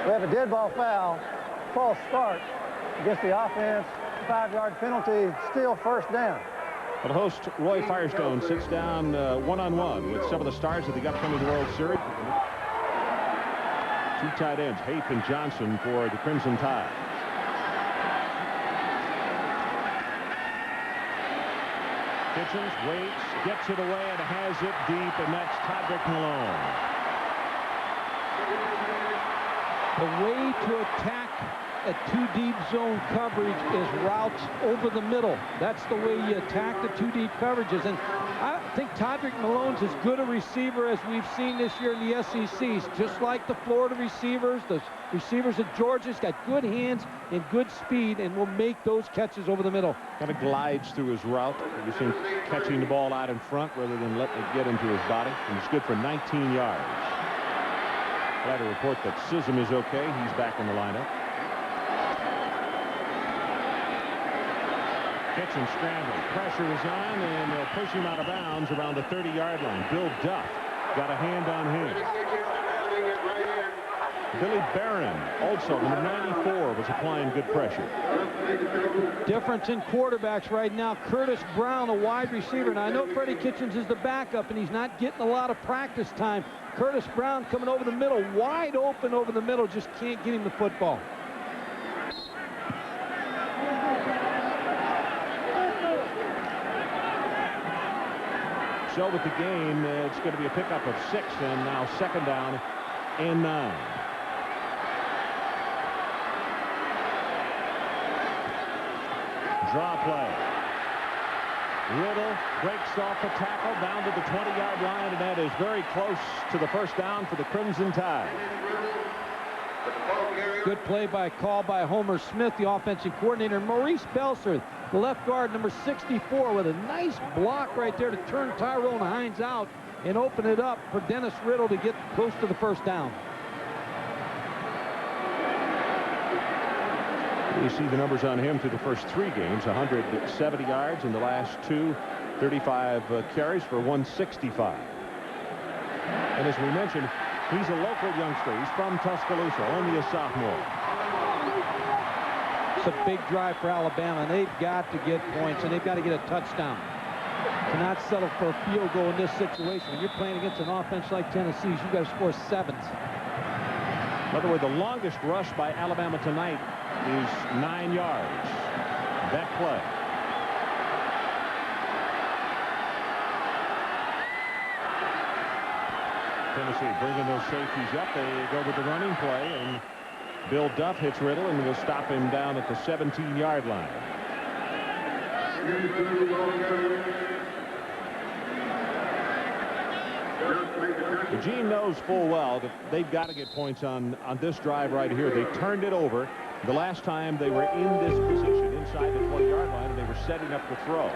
I: We have a dead ball foul, false start against the offense, 5-yard penalty, still first down.
F: Well, host Roy Firestone sits down one-on-one with some of the stars of the upcoming World Series. 2 tight ends, Hape and Johnson for the Crimson Tide. Kitchens waits, gets it away, and has it deep, and that's Todrick Malone.
G: The way to attack a 2-deep zone coverage is routes over the middle. That's the way you attack the 2-deep coverages. And I think Todrick Malone's as good a receiver as we've seen this year in the SECs. Just like the Florida receivers, the receivers at Georgia's got good hands and good speed and will make those catches over the middle.
F: Kind of glides through his route. You see him catching the ball out in front rather than letting it get into his body. And he's good for 19 yards. Glad to report that Sism is okay. He's back in the lineup. Kitchens scrambling. Pressure is on, and they'll push him out of bounds around the 30-yard line. Bill Duff got a hand on him. Billy Barron, also number 94, was applying good pressure.
G: Difference in quarterbacks right now. Curtis Brown, a wide receiver. Now, I know Freddie Kitchens is the backup, and he's not getting a lot of practice time. Curtis Brown coming over the middle, wide open over the middle, just can't get him the football.
F: So with the game, it's going to be a pickup of 6, and now second down and 9. Draw play. Riddle breaks off the tackle down to the 20-yard line, and that is very close to the first down for the Crimson Tide.
G: Good play by Homer Smith, the offensive coordinator. Maurice Belser, the left guard, number 64, with a nice block right there to turn Tyrone Hines out and open it up for Dennis Riddle to get close to the first down.
F: You see the numbers on him through the first 3 games: 170 yards in the last 2, 35 carries for 165. And as we mentioned, he's a local youngster. He's from Tuscaloosa, only a sophomore.
G: It's a big drive for Alabama, and they've got to get points, and they've got to get a touchdown. Cannot settle for a field goal in this situation. When you're playing against an offense like Tennessee's, you've got to score 7s.
F: By the way, the longest rush by Alabama tonight is 9 yards. That play. Tennessee bringing those safeties up. They go with the running play, and Bill Duff hits Riddle and will stop him down at the 17-yard line. Eugene knows full well that they've got to get points on this drive right here. They turned it over the last time they were in this position inside the 20-yard line, and they were setting up the throw.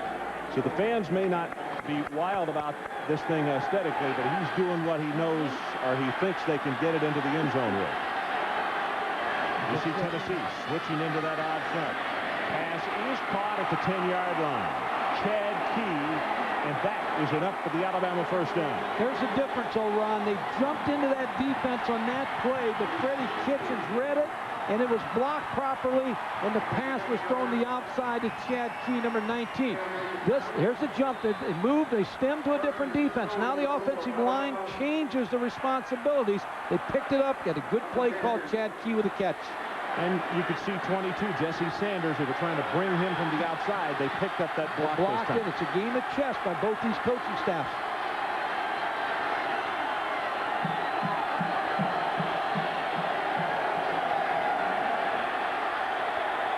F: So the fans may not be wild about this thing aesthetically, but he's doing what he knows, or he thinks they can get it into the end zone with. You see Tennessee switching into that odd front. Pass is caught at the 10-yard line. Chad Key, and that is enough for the Alabama first down.
G: There's a difference, Ron. They jumped into that defense on that play, but Freddie Kitchens read it, and it was blocked properly, and the pass was thrown the outside to Chad Key, number 19. Here's the jump. They moved. They stemmed to a different defense. Now the offensive line changes the responsibilities. They picked it up, got a good play called. Chad Key with a catch.
F: And you could see 22, Jesse Sanders, who were trying to bring him from the outside. They picked up that block this time.
G: It's a game of chess by both these coaching staffs.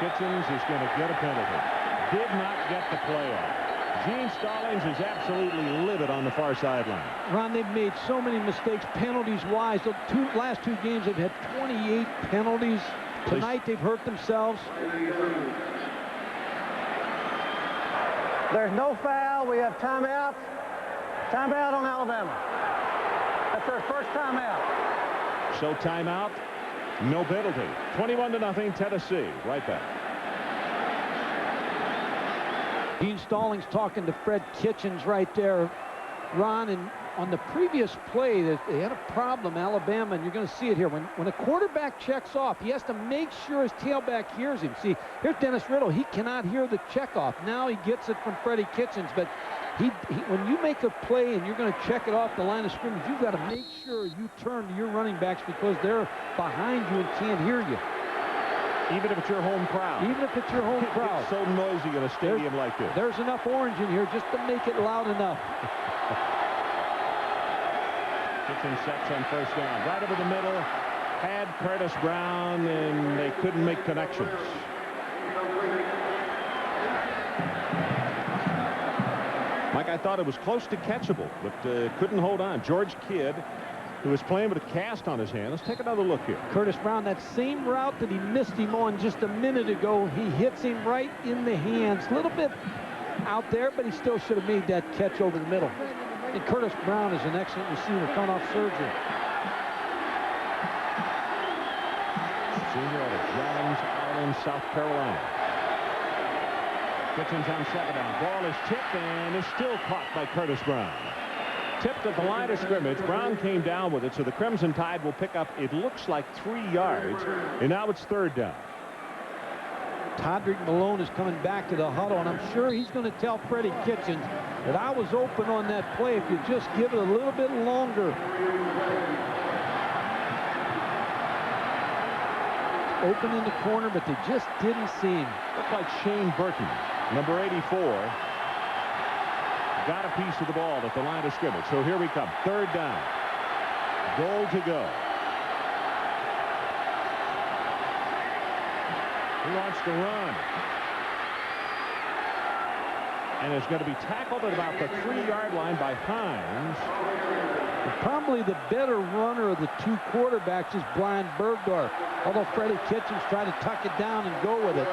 F: Kitchens is going to get a penalty. Did not get the play off. Gene Stallings is absolutely livid on the far sideline.
G: Ron, they've made so many mistakes penalties-wise. The last two games, they've had 28 penalties. Tonight, they've hurt themselves.
I: There's no foul. We have timeout. Timeout on Alabama. That's their first timeout.
F: So timeout, no penalty. 21-0 Tennessee. Right back.
G: Gene Stallings talking to Fred Kitchens right there, Ron, and on the previous play, they had a problem, Alabama, and you're going to see it here. When a quarterback checks off, he has to make sure his tailback hears him. See, here's Dennis Riddle. He cannot hear the checkoff. Now he gets it from Freddie Kitchens, but when you make a play and you're going to check it off the line of scrimmage, you've got to make sure you turn to your running backs because they're behind you and can't hear you.
F: Even if it's your home crowd.
G: Even if it's your home crowd.
F: It's so noisy in a stadium like this.
G: There's enough orange in here just to make it loud enough.
F: Kitchens sets on first down. Right over the middle. Had Curtis Brown, and they couldn't make connections. Mike, I thought it was close to catchable, but couldn't hold on. George Kidd, who was playing with a cast on his hand. Let's take another look here.
G: Curtis Brown, that same route that he missed him on just a minute ago, he hits him right in the hands. A little bit out there, but he still should have made that catch over the middle. And Curtis Brown is an excellent receiver coming off surgery.
F: Senior out of Johns Island, South Carolina. Kitchens on second down. Ball is tipped and is still caught by Curtis Brown. Tipped at the line of scrimmage. Brown came down with it, so the Crimson Tide will pick up, it looks like, 3 yards, and now it's third down.
G: Todrick Malone is coming back to the huddle, and I'm sure he's going to tell Freddie Kitchens that I was open on that play if you just give it a little bit longer. Open in the corner, but they just didn't see him.
F: Looked like Shane Burton, number 84, got a piece of the ball at the line of scrimmage. So here we come. Third down. Goal to go. He wants to run. And it's going to be tackled at about the 3-yard line by Hines.
G: And probably the better runner of the two quarterbacks is Brian Bergdorf, although Freddie Kitchens tried to tuck it down and go with it.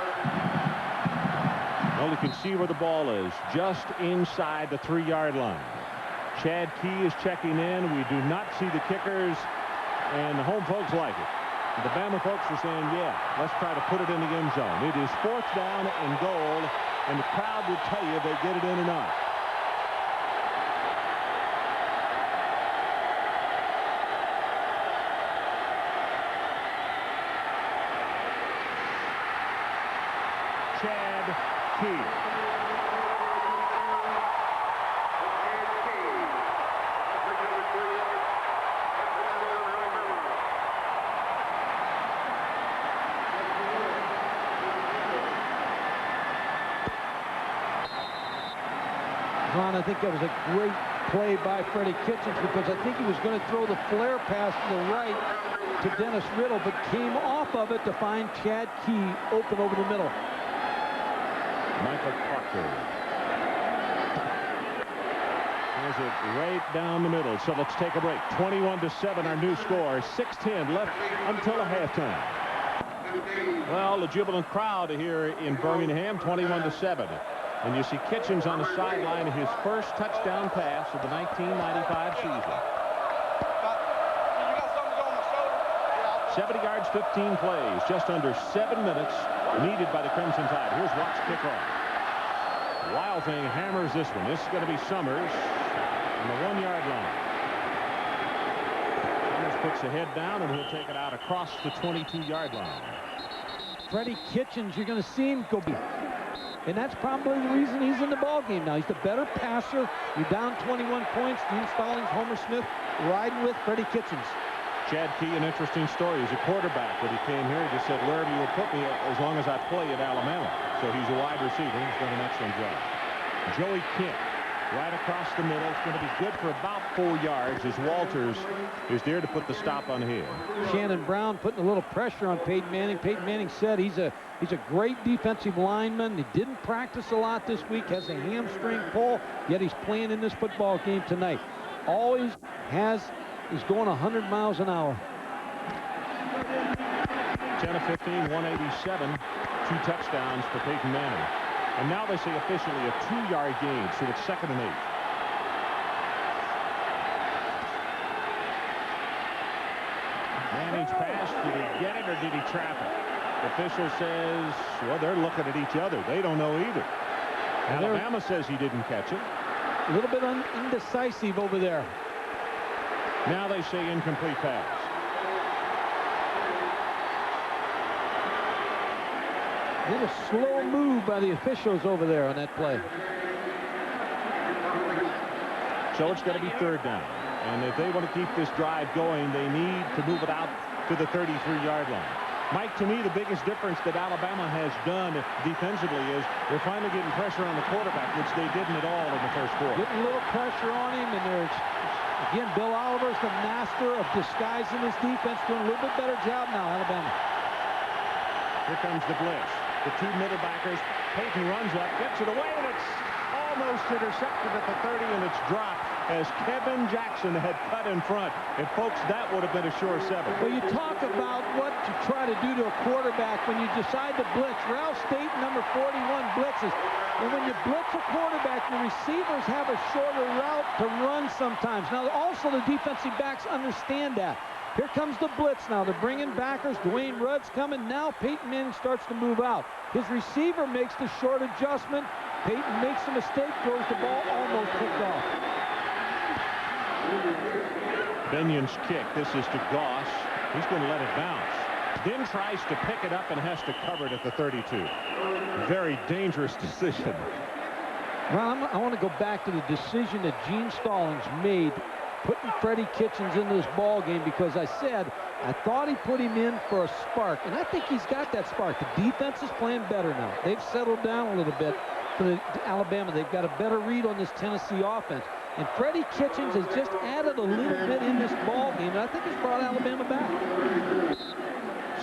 F: Well, you can see where the ball is, just inside the 3-yard line. Chad Key is checking in. We do not see the kickers, and the home folks like it. The Bama folks are saying, yeah, let's try to put it in the end zone. It is 4th down and goal, and the crowd will tell you if they get it in or not. Chad Key.
G: Ron, I think that was a great play by Freddie Kitchens because I think he was going to throw the flare pass to the right to Dennis Riddle, but came off of it to find Chad Key open over the middle.
F: Michael Parker. There's it right down the middle. So let's take a break. 21-7 our new score. 6:10 left until halftime. Well, the jubilant crowd here in Birmingham, 21-7. And you see Kitchens on the sideline, his first touchdown pass of the 1995 season. 70 yards, 15 plays, just under 7 minutes needed by the Crimson Tide. Here's Watt's kickoff. Wild Thing hammers this one. This is going to be Summers on the 1-yard line. Summers puts the head down, and he'll take it out across the 22-yard line.
G: Freddie Kitchens, you're going to see him go. And that's probably the reason he's in the ball game now. He's the better passer. You're down 21 points. Gene Stallings, Homer Smith riding with Freddie Kitchens.
F: Chad Key, an interesting story. He's a quarterback. When he came here, he just said, wherever you will put me as long as I play at Alabama. So he's a wide receiver. He's done an excellent job. Joey Kent, right across the middle. It's going to be good for about 4 yards as Walters is there to put the stop on him.
G: Shannon Brown putting a little pressure on Peyton Manning. Peyton Manning said he's a great defensive lineman. He didn't practice a lot this week, has a hamstring pull, yet he's playing in this football game tonight. Always is going 100 miles an hour.
F: 10 of 15, 187, 2 touchdowns for Peyton Manning. And now they say officially a 2-yard gain, so it's 2nd and 8. Manning's pass, did he get it or did he trap it? The official says, well, they're looking at each other. They don't know either. Alabama says he didn't catch it.
G: A little bit indecisive over there.
F: Now they say incomplete pass.
G: A little slow move by the officials over there on that play.
F: So it's going to be 3rd down. And if they want to keep this drive going, they need to move it out to the 33-yard line. Mike, to me, the biggest difference that Alabama has done defensively is they're finally getting pressure on the quarterback, which they didn't at all in the first quarter.
G: Getting a little pressure on him, and there's, again, Bill Oliver's the master of disguising his defense, doing a little bit better job now, Alabama.
F: Here comes the blitz. The 2 middle backers. Peyton runs up, gets it away, and it's almost intercepted at the 30, and it's dropped as Kevin Jackson had cut in front. And, folks, that would have been a sure 7.
G: Well, you talk about what to try to do to a quarterback when you decide to blitz. Ralph State, number 41, blitzes. And when you blitz a quarterback, the receivers have a shorter route to run sometimes. Now, also the defensive backs understand that. Here comes the blitz now. They're bringing backers. Dwayne Rudd's coming. Now Peyton Manning starts to move out. His receiver makes the short adjustment. Peyton makes a mistake, throws the ball, almost picked off.
F: Benion's kick. This is to Goss. He's going to let it bounce. Then tries to pick it up and has to cover it at the 32. Very dangerous decision.
G: Well, I want to go back to the decision that Gene Stallings made putting Freddie Kitchens into this ball game, because I said I thought he put him in for a spark, and I think he's got that spark. The defense is playing better now. They've settled down a little bit for Alabama. They've got a better read on this Tennessee offense. And Freddie Kitchens has just added a little bit in this ball game, and I think he's brought Alabama back.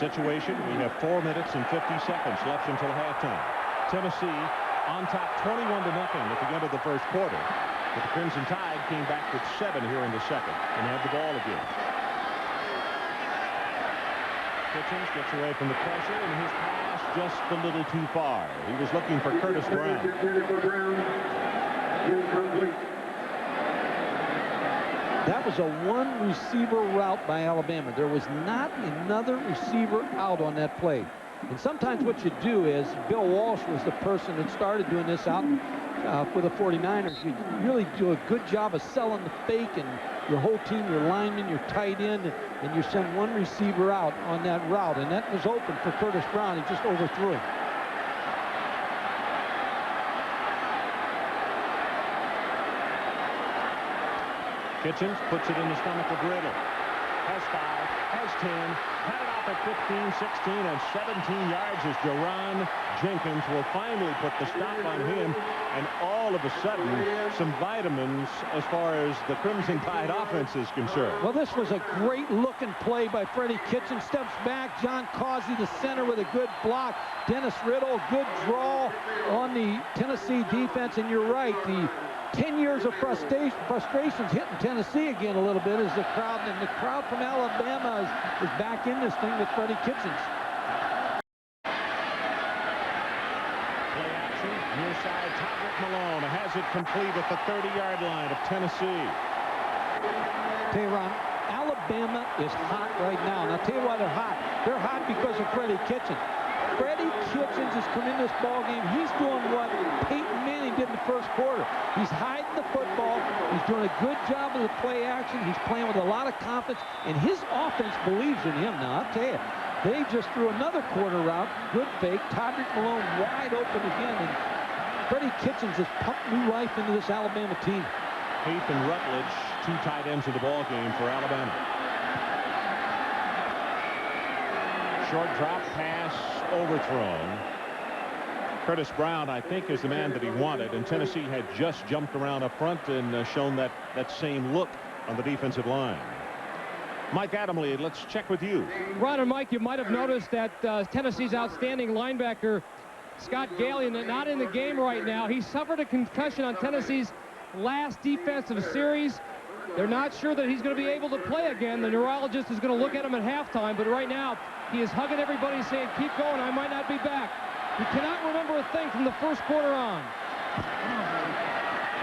F: Situation, we have 4 minutes and 50 seconds left until halftime. Tennessee on top 21-0 at the end of the first quarter. But the Crimson Tide came back with 7 here in the second and had the ball again. Kitchens gets away from the pressure, and his pass just a little too far. He was looking for Curtis Brown.
G: That was a one-receiver route by Alabama. There was not another receiver out on that play. And sometimes what you do is, Bill Walsh was the person that started doing this out for the 49ers. You really do a good job of selling the fake, and your whole team, your linemen, your tight end, and you send one receiver out on that route. And that was open for Curtis Brown. He just overthrew him.
F: Kitchens puts it in the stomach of Riddle. Has 5, has 10, had it off at 15, 16, and 17 yards as Jerron Jenkins will finally put the stop on him. And all of a sudden, some vitamins as far as the Crimson Tide offense is concerned.
G: Well, this was a great-looking play by Freddie Kitchens. Steps back. John Causey, the center, with a good block. Dennis Riddle, good draw on the Tennessee defense. And you're right, the 10 years of frustrations hitting Tennessee again a little bit as the crowd, and the crowd from Alabama is back in this thing with Freddie Kitchens.
F: Play action, near side, Todrick Malone has it complete at the 30-yard line of Tennessee.
G: Tell you, Ron, Alabama is hot right now. And I'll tell you why they're hot. They're hot because of Freddie Kitchens. Freddie Kitchens has come in this ball game. He's doing what Peyton Manning did in the first quarter. He's hiding the football. He's doing a good job of the play action. He's playing with a lot of confidence, and his offense believes in him now. I'll tell you, they just threw another quarter route. Good fake. Todrick Malone wide open again, and Freddie Kitchens has pumped new life into this Alabama team.
F: Heath and Rutledge, 2 tight ends of the ball game for Alabama. Short drop pass overthrown. Curtis Brown, I think, is the man that he wanted, and Tennessee had just jumped around up front and shown that same look on the defensive line. Mike Adamle, let's check with you.
H: Ron and Mike, you might have noticed that Tennessee's outstanding linebacker, Scott Gallion, not in the game right now. He suffered a concussion on Tennessee's last defensive series. They're not sure that he's going to be able to play again. The neurologist is going to look at him at halftime, but right now he is hugging everybody saying, keep going, I might not be back. He cannot remember a thing from the first quarter on.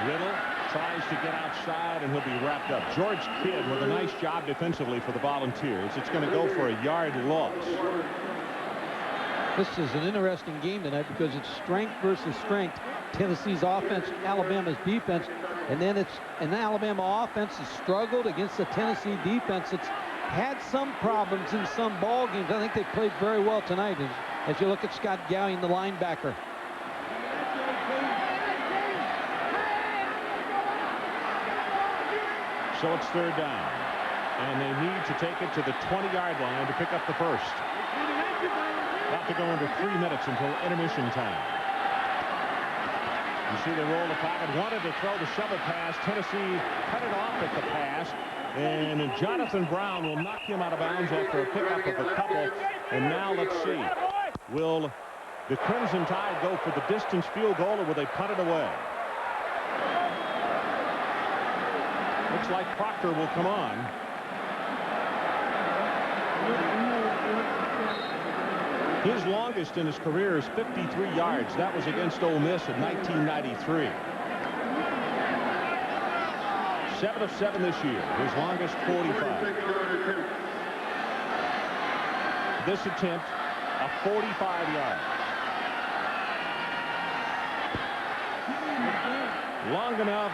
F: Riddle tries to get outside, and he'll be wrapped up. George Kidd with a nice job defensively for the Volunteers. It's going to go for a yard loss.
G: This is an interesting game tonight because it's strength versus strength. Tennessee's offense, Alabama's defense, and then it's an Alabama offense has struggled against the Tennessee defense. It's had some problems in some ball games. I think they played very well tonight as you look at Scott Gallion, the linebacker.
F: So it's 3rd down, and they need to take it to the 20-yard line to pick up the first. About to go under 3 minutes until intermission time. You see they roll the pocket, wanted to throw the shovel pass. Tennessee cut it off at the pass, and Jonathan Brown will knock him out of bounds after a pickup of a couple. And now let's see, will the Crimson Tide go for the distance field goal, or will they punt it away? Looks like Proctor will come on. His longest in his career is 53 yards. That was against Ole Miss in 1993. 7 of 7 this year. His longest 45. This attempt, a 45-yard. Long enough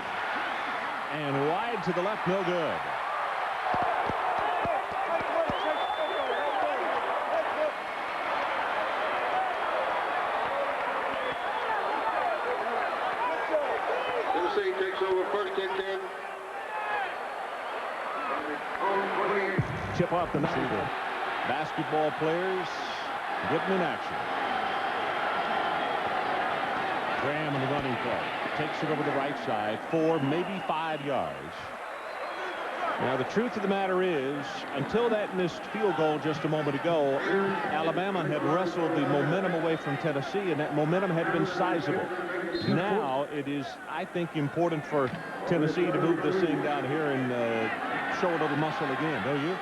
F: and wide to the left, no good.
J: Tennessee takes over 1st and 10.
F: Tip off the receiver. Basketball players getting in action. Graham in the running play. Takes it over the right side. 4, maybe 5 yards. Now, the truth of the matter is, until that missed field goal just a moment ago, Alabama had wrestled the momentum away from Tennessee, and that momentum had been sizable. Now it is, I think, important for Tennessee to move this thing down here and show a little muscle again, don't you?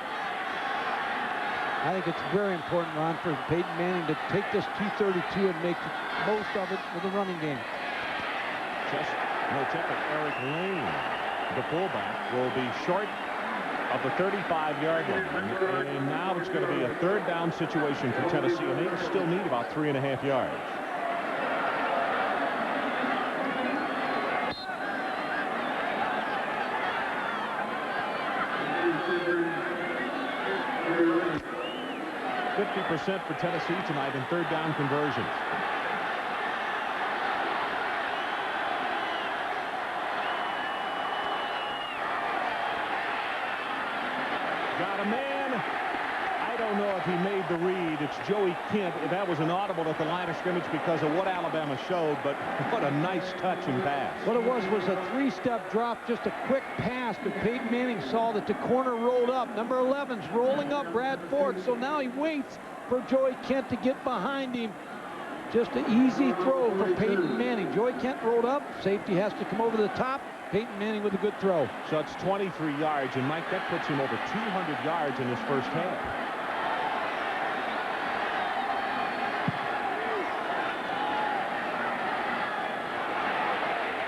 G: I think it's very important, Ron, for Peyton Manning to take this 232 and make the most of it with the running game.
F: Just no check of Eric Lane. The fullback will be short of the 35-yard line. And now it's going to be a third down situation for Tennessee, and they still need about 3.5 yards. %50 for Tennessee tonight in third down conversions. Got a man. I don't know if he made the read. It's Joey Kent. That was an audible at the line of scrimmage because of what Alabama showed, but what a nice touch and pass.
G: What it was a three-step drop, just a quick pass, but Peyton Manning saw that the corner rolled up. Number 11's rolling up Brad Ford, so now he waits for Joey Kent to get behind him. Just an easy throw for Peyton Manning. Joey Kent rolled up. Safety has to come over the top. Peyton Manning with a good throw.
F: So it's 23 yards, and Mike, that puts him over 200 yards in his first half.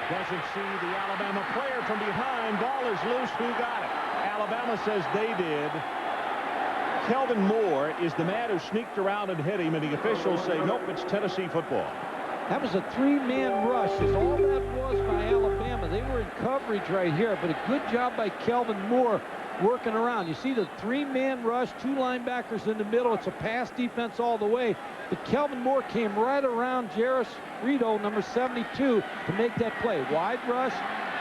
F: Doesn't see the Alabama player from behind. Ball is loose. Who got it? Alabama says they did. Kelvin Moore is the man who sneaked around and hit him, and the officials say, nope, it's Tennessee football.
G: That was a three-man rush, is all that was by Alabama. They were in coverage right here, but a good job by Kelvin Moore working around. You see the three-man rush, two linebackers in the middle. It's a pass defense all the way. But Kelvin Moore came right around Jarris Rito, number 72, to make that play. Wide rush,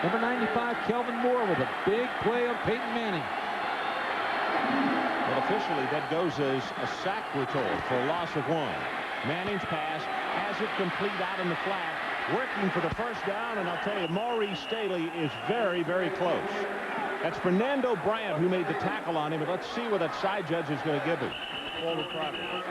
G: number 95, Kelvin Moore with a big play on Peyton Manning.
F: Well, officially, that goes as a sack, we're told, for a loss of 1. Manning's pass has it complete out in the flat, working for the first down, and I'll tell you, Maurice Staley is very, very close. That's Fernando Bryant who made the tackle on him, and let's see what that side judge is going to give him. Forward progress.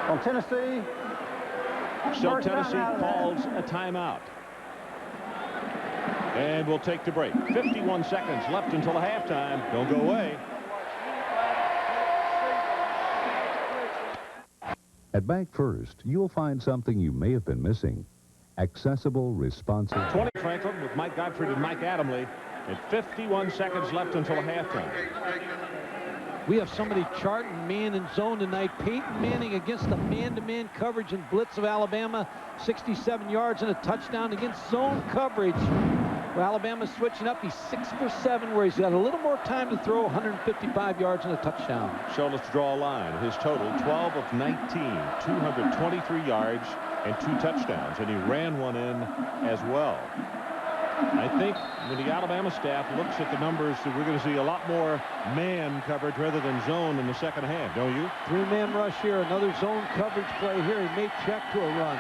I: On Tennessee.
F: So Tennessee calls a timeout. And we'll take the break. 51 seconds left until the halftime. Don't go away.
K: At Bank First, you'll find something you may have been missing. Accessible, responsive.
F: 20 Franklin with Mike Gottfried and Mike Adamle. And 51 seconds left until halftime.
G: We have somebody charting man and zone tonight. Peyton Manning against the man-to-man coverage and blitz of Alabama. 67 yards and a touchdown against zone coverage. Well, Alabama's switching up. He's 6 for 7, where he's got a little more time to throw. 155 yards and a touchdown.
F: So let's draw a line. His total, 12 of 19, 223 yards and 2 touchdowns. And he ran one in as well. I think when the Alabama staff looks at the numbers, that we're going to see a lot more man coverage rather than zone in the second half, don't you?
G: Three-man rush here. Another zone coverage play here. He may check to a run.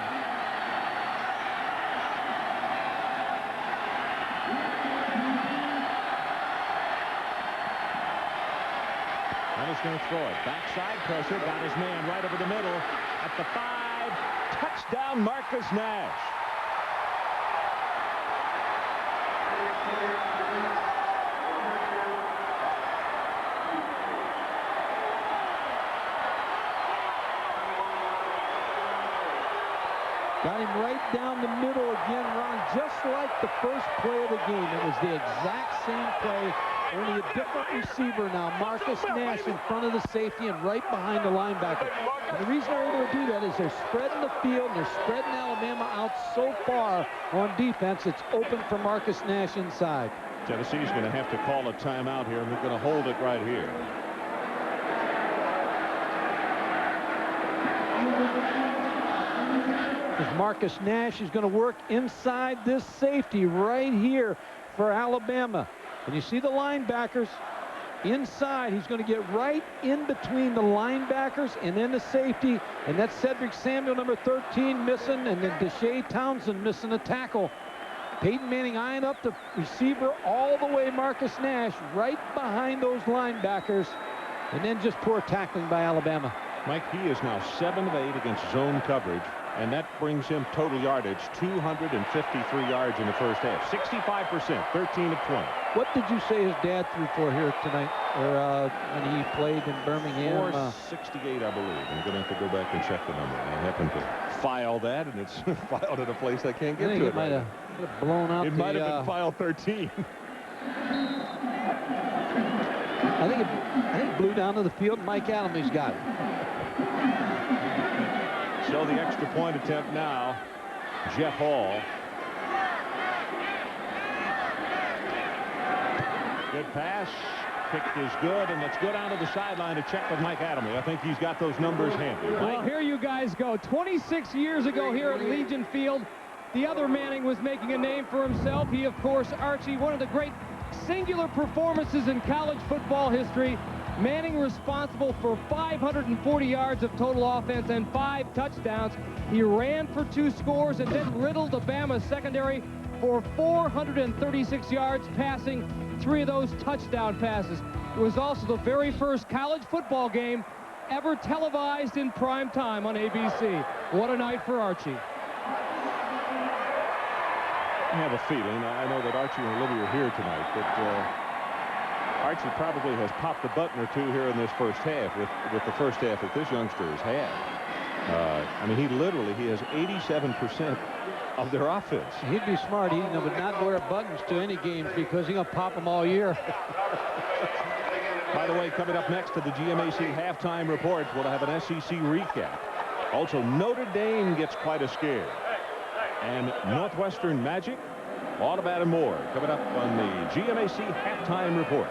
F: And he's going to throw it. Backside pressure. Got his man right over the middle. At the 5. Touchdown, Marcus Nash.
G: Got him right down the middle again, Ron, just like the first play of the game. It was the exact same play, only a different receiver now. Marcus Nash in front of the safety and right behind the linebacker. And the reason they're able to do that is they're spreading the field, and they're spreading Alabama out so far on defense, it's open for Marcus Nash inside.
F: Tennessee's going to have to call a timeout here, and they're going to hold it right here.
G: As Marcus Nash is going to work inside this safety right here for Alabama. And you see the linebackers inside. He's going to get right in between the linebackers and then the safety. And that's Cedric Samuel, number 13, missing. And then Deshae Townsend missing a tackle. Peyton Manning eyeing up the receiver all the way, Marcus Nash, right behind those linebackers. And then just poor tackling by Alabama.
F: Mike, he is now 7 of 8 against zone coverage, and that brings him total yardage 253 yards in the first half. 65%, 13 of 20.
G: What did you say his dad threw for here tonight, or when he played in Birmingham?
F: 468, I believe. I'm going to have to go back and check the number. I happen to file that, and it's filed at a place I can't get to.
G: It might have blown out.
F: It might have been file 13.
G: I think it blew down to the field. Mike Adams got it.
F: So the extra point attempt now. Jeff Hall. Good pass. Kick is good, and let's go down to the sideline to check with Mike Adams. I think he's got those numbers handy.
H: Well, here you guys go. 26 years ago here at Legion Field, the other Manning was making a name for himself. He, of course, Archie, one of the great singular performances in college football history. Manning responsible for 540 yards of total offense and 5 touchdowns. He ran for 2 scores and then riddled the Bama secondary for 436 yards passing, 3 of those touchdown passes. It was also the very first college football game ever televised in prime time on ABC. What a night for Archie.
F: I have a feeling, I know that Archie and Olivia are here tonight, but Archie probably has popped a button or 2 here in this first half with the first half that this youngster has had. I mean, he has 87% of their offense.
G: He'd be smart. He would not wear buttons to any games because he's going to pop them all year.
F: By the way, coming up next to the GMAC halftime report, we'll have an SEC recap. Also, Notre Dame gets quite a scare. And Northwestern Magic, all about and more coming up on the GMAC halftime report.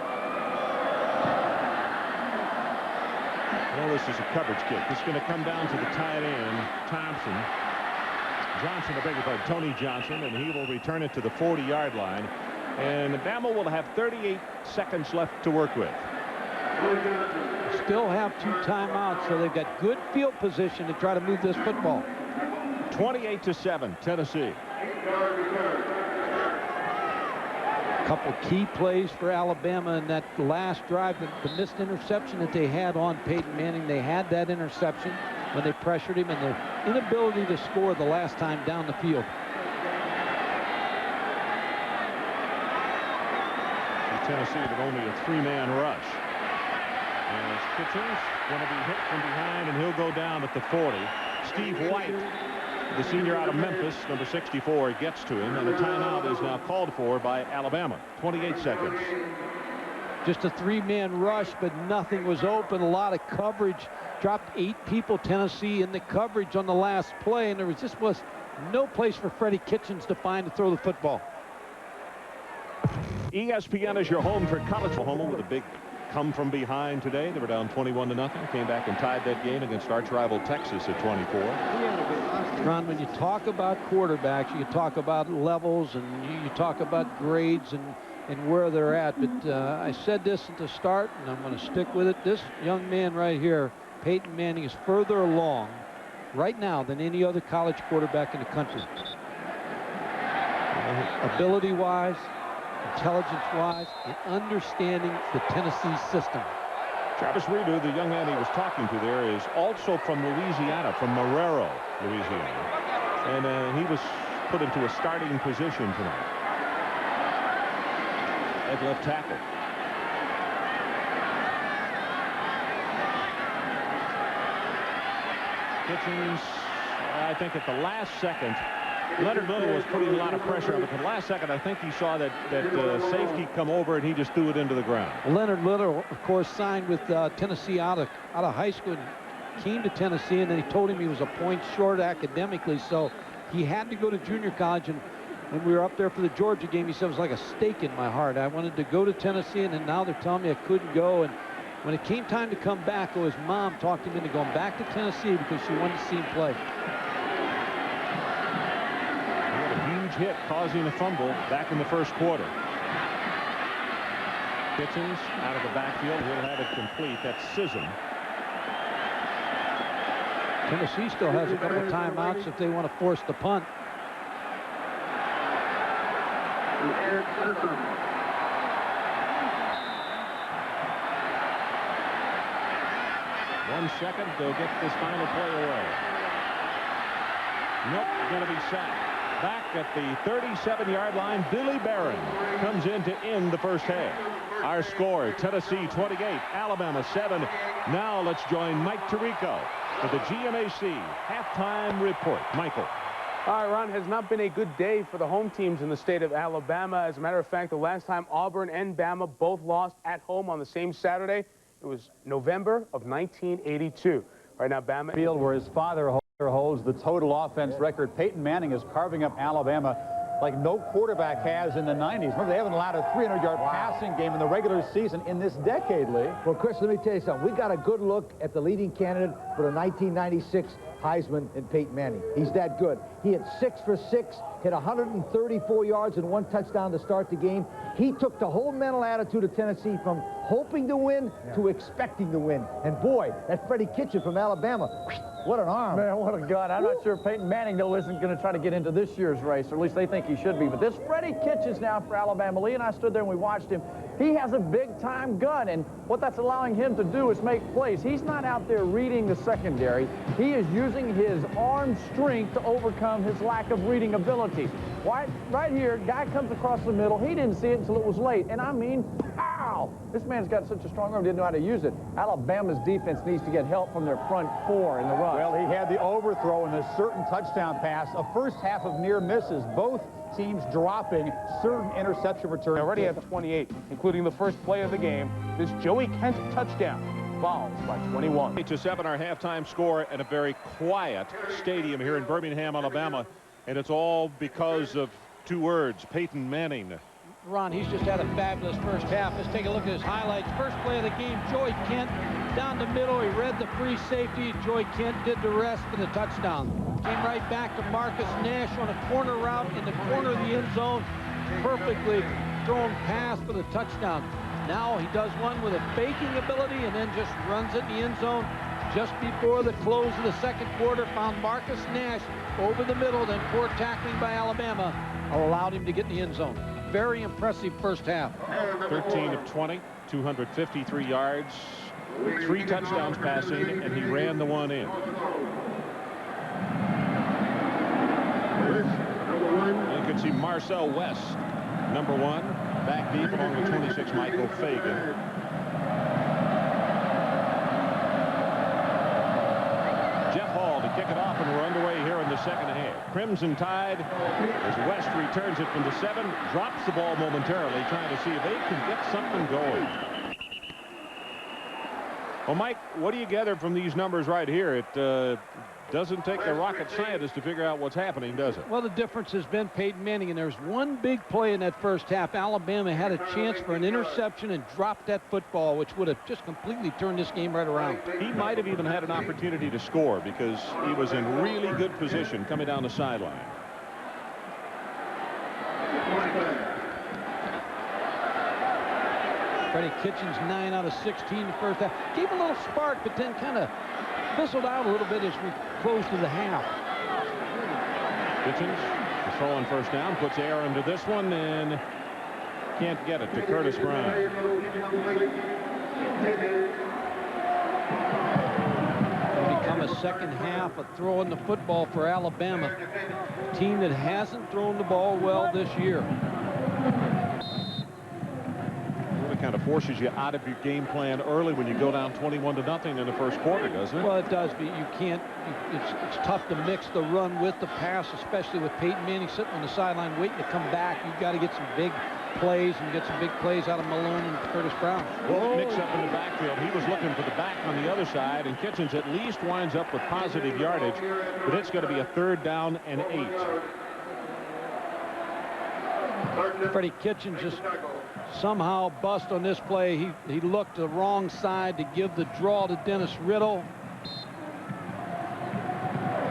F: Well, this is a coverage kick. This is going to come down to the tight end, Tony Johnson, and he will return it to the 40-yard line. And Bama will have 38 seconds left to work with.
G: Still have 2 timeouts, so they've got good field position to try to move this football.
F: 28-7, Tennessee.
G: A couple key plays for Alabama in that last drive, the missed interception that they had on Peyton Manning. They had that interception when they pressured him, and their inability to score the last time down the field.
F: Tennessee with only a 3-man rush. And Kitchens going to be hit from behind, and he'll go down at the 40. Steve White, the senior out of Memphis, number 64, gets to him, and a timeout is now called for by Alabama. 28 seconds.
G: Just a 3-man rush, but nothing was open. A lot of coverage. Dropped 8 people, Tennessee, in the coverage on the last play, and there was no place for Freddie Kitchens to find to throw the football.
F: ESPN is your home for college. Oklahoma with a big come from behind today. They were down 21-0. Came back and tied that game against arch rival Texas at 24.
G: Ron, when you talk about quarterbacks, you talk about levels and you talk about grades and where they're at. But I said this at the start, and I'm going to stick with it. This young man right here, Peyton Manning, is further along right now than any other college quarterback in the country. Ability-wise, intelligence-wise, and understanding the Tennessee system.
F: Travis Reeder, the young man he was talking to there, is also from Louisiana, from Marrero, Louisiana. And he was put into a starting position tonight at left tackle. Kitchens, I think at the last second, Leonard Little was putting a lot of pressure on, but at the last second, I think he saw that safety come over, and he just threw it into the ground.
G: Leonard Little, of course, signed with Tennessee out of high school, and came to Tennessee, and then he told him he was a point short academically, so he had to go to junior college. And when we were up there for the Georgia game, he said it was like a stake in my heart. I wanted to go to Tennessee, and then now they're telling me I couldn't go. And when it came time to come back, his mom talked him into going back to Tennessee because she wanted to see him play.
F: Hit causing a fumble back in the first quarter. Kitchens out of the backfield. He'll have it complete. That's Sisson.
G: Tennessee still has a couple timeouts if they want to force the punt.
F: One second, they'll get this final play away. Nope, going to be sacked. Back at the 37-yard line, Billy Barron comes in to end the first half. Our score, Tennessee 28, Alabama 7. Now let's join Mike Tirico for the GMAC halftime report. Michael.
L: All right, Ron, has not been a good day for the home teams in the state of Alabama. As a matter of fact, the last time Auburn and Bama both lost at home on the same Saturday, it was November of 1982. Right now, Bama
A: field where his father holds the total offense record. Peyton Manning is carving up Alabama like no quarterback has in the 90s. Remember, they haven't allowed a 300-yard passing game in the regular season in this decade, Lee.
C: Well, Chris, let me tell you something. We got a good look at the leading candidate for the 1996 Heisman in Peyton Manning. He's that good. He hit 6 for 6, hit 134 yards and 1 touchdown to start the game. He took the whole mental attitude of Tennessee from hoping to win to expecting to win. And boy, that Freddie Kitchen from Alabama, what an arm.
B: Man, what a gun. I'm not sure Peyton Manning, though, isn't going to try to get into this year's race, or at least they think he should be. But this Freddie Kitchens now for Alabama. Lee and I stood there and we watched him. He has a big-time gun, and what that's allowing him to do is make plays. He's not out there reading the secondary. He is using his arm strength to overcome his lack of reading ability. Right here, guy comes across the middle. He didn't see it until it was late, and I mean, pow! This man's got such a strong arm, didn't know how to use it. Alabama's defense needs to get help from their front four in the run.
A: Well, he had the overthrow in a certain touchdown pass, a first half of near misses, both teams dropping certain interception returns.
L: They already have 28, including the first play of the game. This Joey Kent touchdown. Vols by 21.
F: 8-7, our halftime score at a very quiet stadium here in Birmingham, Alabama. And it's all because of 2 words, Peyton Manning.
G: Ron, he's just had a fabulous first half. Let's take a look at his highlights. First play of the game, Joey Kent down the middle. He read the free safety. Joey Kent did the rest for the touchdown. Came right back to Marcus Nash on a corner route in the corner of the end zone. Perfectly thrown pass for the touchdown. Now he does one with a faking ability and then just runs it in the end zone. Just before the close of the second quarter, found Marcus Nash over the middle, then poor tackling by Alabama allowed him to get in the end zone. Very impressive first half.
F: 13 of 20, 253 yards, 3 touchdowns passing, and he ran the one in. You can see Marcel West, number 1, back deep along with 26, Michael Fagan. Jeff Hall to kick it off, and we're underway here in the second half. Crimson Tide, as West returns it from the 7, drops the ball momentarily, trying to see if they can get something going. Well, Mike, what do you gather from these numbers right here? It doesn't take a rocket scientist to figure out what's happening, does it?
G: Well, the difference has been Peyton Manning, and there's one big play in that first half. Alabama had a chance for an interception and dropped that football, which would have just completely turned this game right around.
F: He might have even had an opportunity to score because he was in really good position coming down the sideline.
G: Freddie Kitchens 9 out of 16 in the first half. Gave a little spark, but then kind of fizzled out a little bit as we closed to the half.
F: Kitchens, the throw on first down, puts air into this one and can't get it to Curtis Brown.
G: It'll become a second half of throwing the football for Alabama, a team that hasn't thrown the ball well this year.
F: Kind of forces you out of your game plan early when you go down 21-0 in the first quarter, doesn't it?
G: Well, it does, but you can't. It's tough to mix the run with the pass, especially with Peyton Manning sitting on the sideline waiting to come back. You've got to get some big plays and get some big plays out of Malone and Curtis Brown.
F: Well, mix up in the backfield. He was looking for the back on the other side, and Kitchens at least winds up with positive yardage, but it's going to be a 3rd down and 8.
G: Freddie Kitchens just somehow bust on this play. He looked the wrong side to give the draw to Dennis Riddle.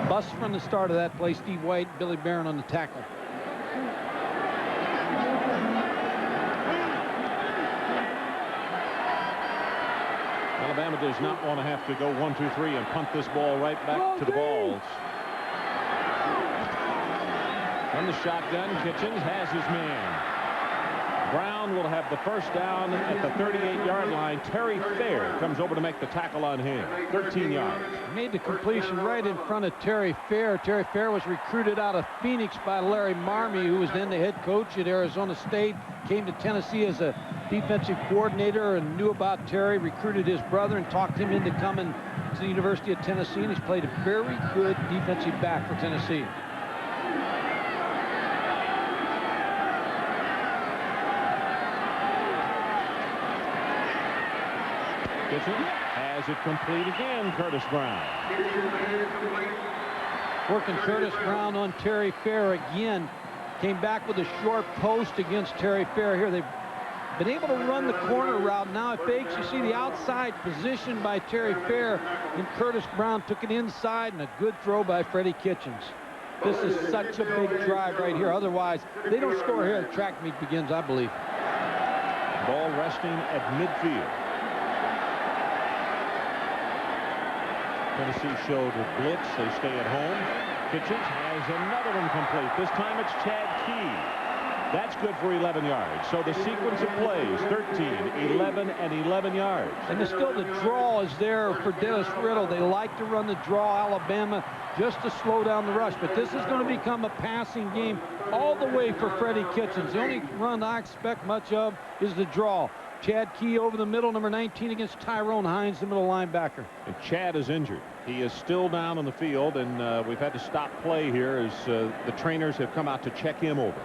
G: Bust from the start of that play. Steve White, Billy Barron on the tackle.
F: Alabama does not want to have to go 1-2-3 and punt this ball right back to the balls. From the shotgun, Kitchens has his man. Brown will have the first down at the 38-yard line. Terry Fair comes over to make the tackle on him. 13 yards.
G: Made the completion right in front of Terry Fair. Terry Fair was recruited out of Phoenix by Larry Marmee, who was then the head coach at Arizona State. Came to Tennessee as a defensive coordinator and knew about Terry, recruited his brother and talked him into coming to the University of Tennessee, and he's played a very good defensive back for Tennessee.
F: Kitchens has it complete again. Curtis Brown.
G: Working Curtis Brown on Terry Fair again. Came back with a short post against Terry Fair here. They've been able to run the corner route. Now it fakes. You see the outside position by Terry Fair, and Curtis Brown took it inside, and a good throw by Freddie Kitchens. This is such a big drive right here. Otherwise, they don't score here. The track meet begins, I believe.
F: Ball resting at midfield. Tennessee showed with blitz. They stay at home. Kitchens has another one complete. This time it's Chad Key. That's good for 11 yards. So the sequence of plays, 13, 11, and 11 yards.
G: And still the draw is there for Dennis Riddle. They like to run the draw, Alabama, just to slow down the rush. But this is going to become a passing game all the way for Freddie Kitchens. The only run I expect much of is the draw. Chad Key over the middle, number 19, against Tyrone Hines, the middle linebacker.
F: And Chad is injured. He is still down on the field, and we've had to stop play here as the trainers have come out to check him over.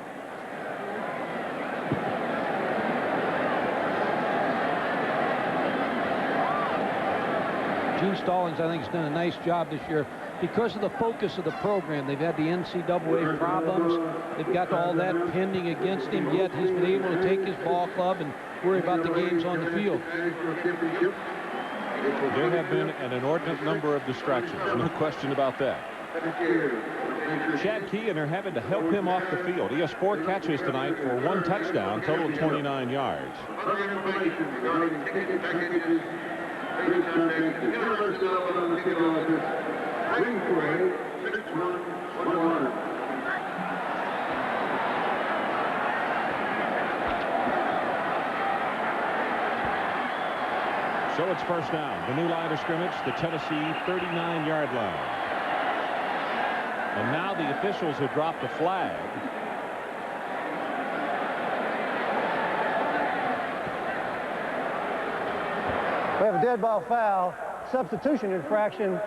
G: Gene Stallings, I think, has done a nice job this year because of the focus of the program. They've had the NCAA problems. They've got all that pending against him, yet he's been able to take his ball club and worry about the games on the field.
F: There have been an inordinate number of distractions, no question about that. Chad Key, and they're having to help him off the field. He has 4 catches tonight for 1 touchdown, total of 29 yards. So it's first down. The new line of scrimmage, the Tennessee 39-yard line. And now the officials have dropped a flag.
I: We have a dead ball foul, substitution infraction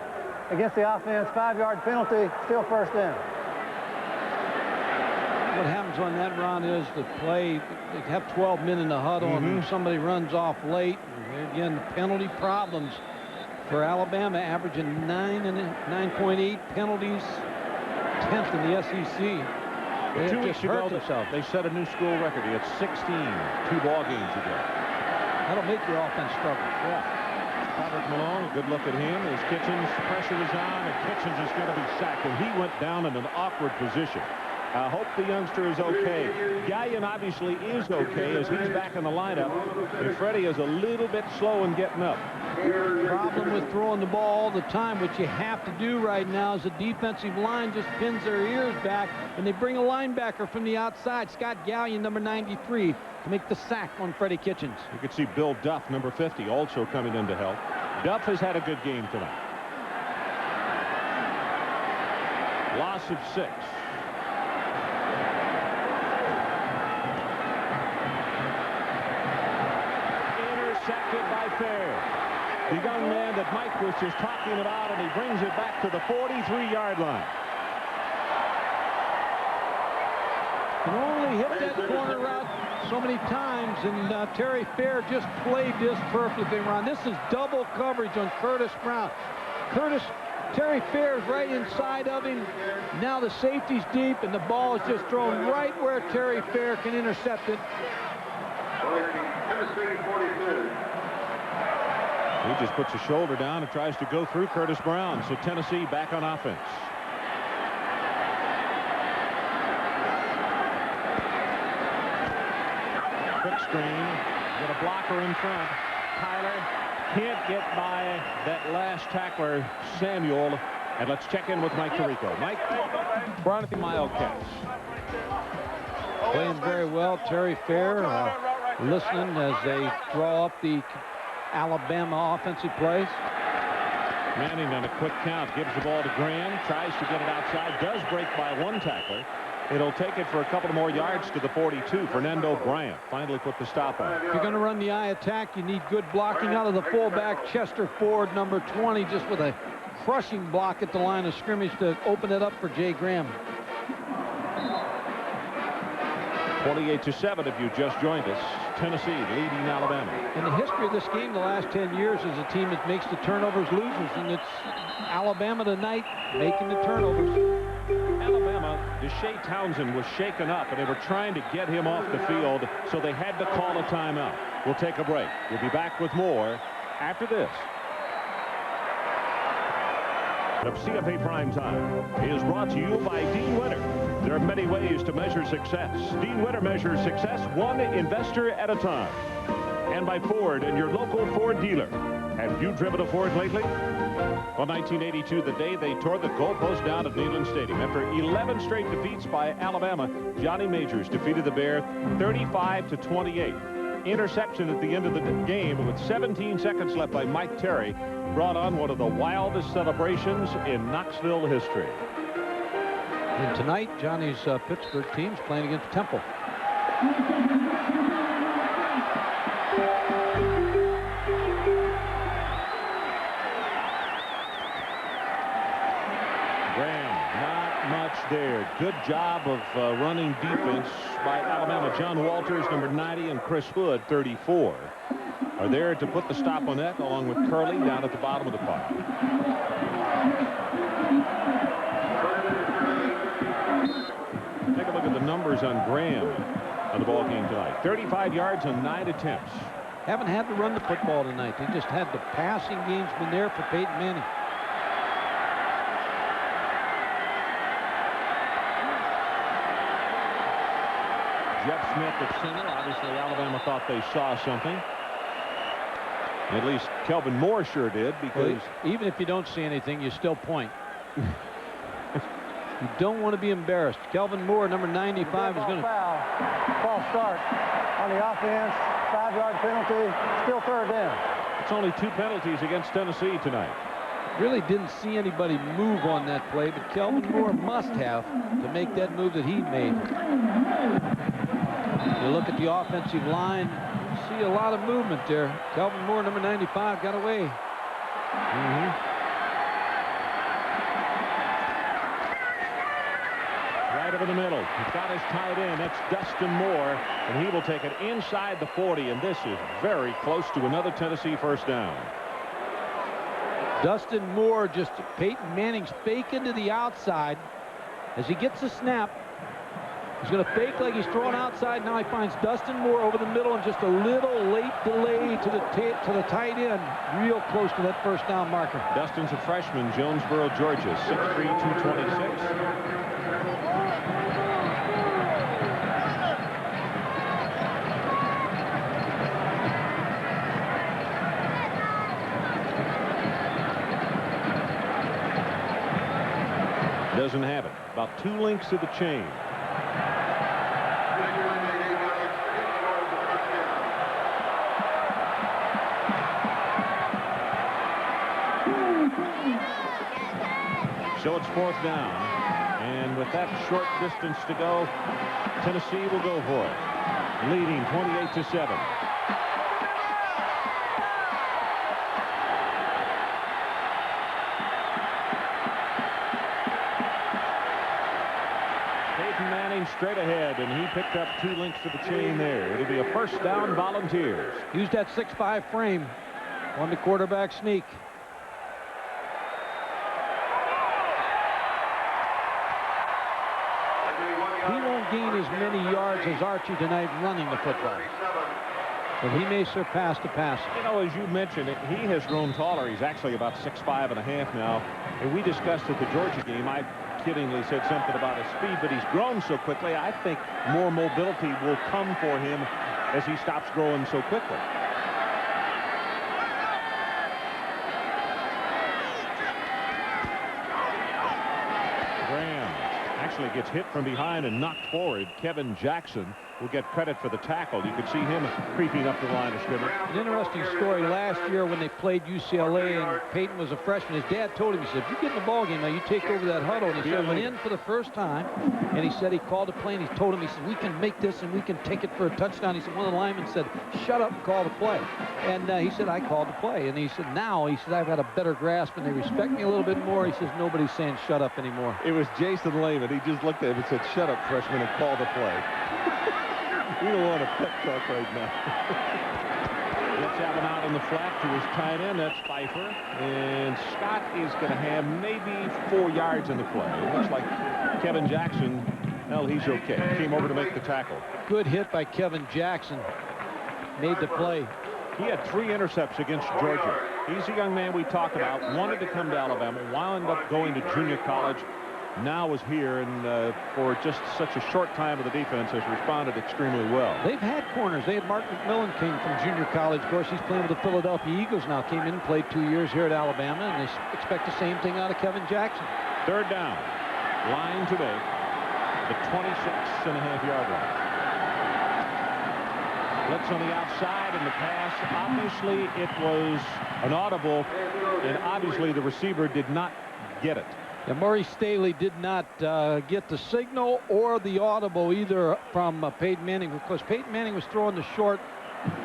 I: against the offense, 5-yard penalty, still first down.
G: What happens on that, Ron, is the play, they have 12 men in the huddle, and somebody runs off late. And again, penalty problems for Alabama, averaging 9.8 penalties, 10th in the SEC. They
F: 2 weeks ago, they set a new school record. He had 16 2 ball games ago.
G: That'll make your offense struggle.
F: Yeah. Patrick Malone, a good look at him as Kitchens, pressure is on, and Kitchens is going to be sacked, and he went down in an awkward position. I hope the youngster is okay. Gallion obviously is okay as he's back in the lineup, and Freddie is a little bit slow in getting up.
G: Problem with throwing the ball all the time. What you have to do right now is the defensive line just pins their ears back, and they bring a linebacker from the outside, Scott Gallion, number 93, to make the sack on Freddie Kitchens.
F: You can see Bill Duff, number 50, also coming in to help. Duff has had a good game tonight. Loss of 6. Intercepted by Fair. The young man that Mike was just talking about, and he brings it back to the 43-yard line.
G: Can only hit that corner route so many times, and Terry Fair just played this perfectly, Ron. This is double coverage on Curtis Brown. Terry Fair is right inside of him. Now the safety's deep, and the ball is just thrown right where Terry Fair can intercept it.
F: He just puts a shoulder down and tries to go through Curtis Brown. So Tennessee back on offense. Quick screen. Got a blocker in front. Tyler can't get by that last tackler, Samuel. And let's check in with Mike Tirico. Mike, Bronny Wildcats.
G: Playing very well. Terry Fair listening as they draw up the Alabama offensive plays.
F: Manning on a quick count, gives the ball to Graham, tries to get it outside, does break by one tackler. It'll take it for a couple of more yards to the 42. Fernando Bryant finally put the stop on it.
G: If you're going to run the eye attack, you need good blocking out of the fullback, Chester Ford, number 20, just with a crushing block at the line of scrimmage to open it up for Jay Graham.
F: 28-7 if you just joined us. Tennessee leading Alabama.
G: In the history of this game, the last 10 years is a team that makes the turnovers losers, and it's Alabama tonight making the turnovers.
F: Alabama, Deshae Townsend was shaken up, and they were trying to get him off the field, so they had to call a timeout. We'll take a break. We'll be back with more after this. Of CFA Prime Time is brought to you by Dean Witter. There are many ways to measure success. Dean Witter measures success one investor at a time. And by Ford and your local Ford dealer. Have you driven a Ford lately? Well, 1982, the day they tore the goalpost down at Neyland Stadium. After 11 straight defeats by Alabama, Johnny Majors defeated the Bears 35-28. Interception at the end of the game with 17 seconds left by Mike Terry brought on one of the wildest celebrations in Knoxville history.
G: And tonight, Johnny's Pittsburgh team's playing against Temple.
F: Graham, not much there. Good job of running defense by Alabama. John Walters, number 90, and Chris Hood, 34, are there to put the stop on that, along with Curley down at the bottom of the pile. Take a look at the numbers on Graham on the ball game tonight. 35 yards on 9 attempts.
G: Haven't had to run the football tonight. They just had the passing game's been there for Peyton Manning.
F: Jeff Smith at center. Obviously, Alabama thought they saw something. At least Kelvin Moore sure did, because
G: even if you don't see anything, you still point. You don't want to be embarrassed. Kelvin Moore, number 95, is going to
I: false start on the offense. 5-yard penalty. Still third down.
F: It's only 2 penalties against Tennessee tonight.
G: Really didn't see anybody move on that play, but Kelvin Moore must have to make that move that he made. You look at the offensive line, you see a lot of movement there. Kelvin Moore, number 95, got away.
F: Right over the middle. He's got his tight end. That's Dustin Moore, and he will take it inside the 40, and this is very close to another Tennessee first down.
G: Dustin Moore, just Peyton Manning's fake into the outside. As he gets the snap, he's going to fake like he's throwing outside. Now he finds Dustin Moore over the middle and just a little late delay to the tight end. Real close to that first down marker.
F: Dustin's a freshman, Jonesboro, Georgia, 6'3", 226. Doesn't have it. About 2 links to the chain. So it's 4th down, and with that short distance to go, Tennessee will go for it, leading 28-7. Peyton Manning straight ahead, and he picked up 2 links to the chain there. It'll be a first down, Volunteers.
G: Use that 6'5" frame on the quarterback sneak. He won't gain as many yards as Archie tonight running the football, but he may surpass the passing.
F: You know, as you mentioned, he has grown taller. He's actually about 6'5.5" now, and we discussed at the Georgia game, I kiddingly said something about his speed, but he's grown so quickly. I think more mobility will come for him as he stops growing so quickly. unfortunately gets hit from behind and knocked forward. Kevin Jackson will get credit for the tackle. You could see him creeping up the line of scrimmage.
G: An interesting story last year when they played UCLA and Peyton was a freshman. His dad told him, he said, if you get in the ball game now, you take over that huddle. And he said, went in for the first time, and he said he called a play, and he told him, he said, we can make this and we can take it for a touchdown. He said, one of the linemen said, shut up and call the play. And he said, I called the play. And he said, now, he said, I've got a better grasp and they respect me a little bit more. He says, nobody's saying shut up anymore.
F: It was Jason Lehman. He just looked at him and said, shut up, freshman, and called the play. We don't want a pep talk right now. Let's have him out in the flat to his tight end. That's Pfeiffer. And Scott is going to have maybe 4 yards in the play. It looks like Kevin Jackson, well, he's okay. Came over to make the tackle.
G: Good hit by Kevin Jackson. Made the play.
F: He had 3 intercepts against Georgia. He's a young man we talk about. Wanted to come to Alabama. Wound up going to junior college. Now is here, and for just such a short time of the defense has responded extremely well.
G: They've had corners. They had Mark McMillan came from junior college. Of course, he's playing with the Philadelphia Eagles now. Came in and played 2 years here at Alabama, and they expect the same thing out of Kevin Jackson.
F: 3rd down. Line to make the 26.5-yard line. Blitz on the outside, and the pass. Obviously, it was an audible, and obviously the receiver did not get it.
G: And Murray Staley did not get the signal or the audible either from Peyton Manning, because Peyton Manning was throwing the short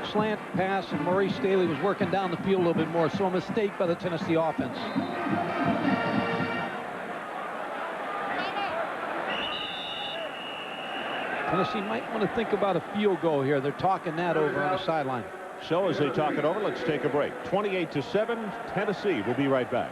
G: slant pass and Murray Staley was working down the field a little bit more. So a mistake by the Tennessee offense. Tennessee might want to think about a field goal here. They're talking that over on the sideline.
F: So as they talk it over, let's take a break. 28-7, Tennessee. We'll be right back.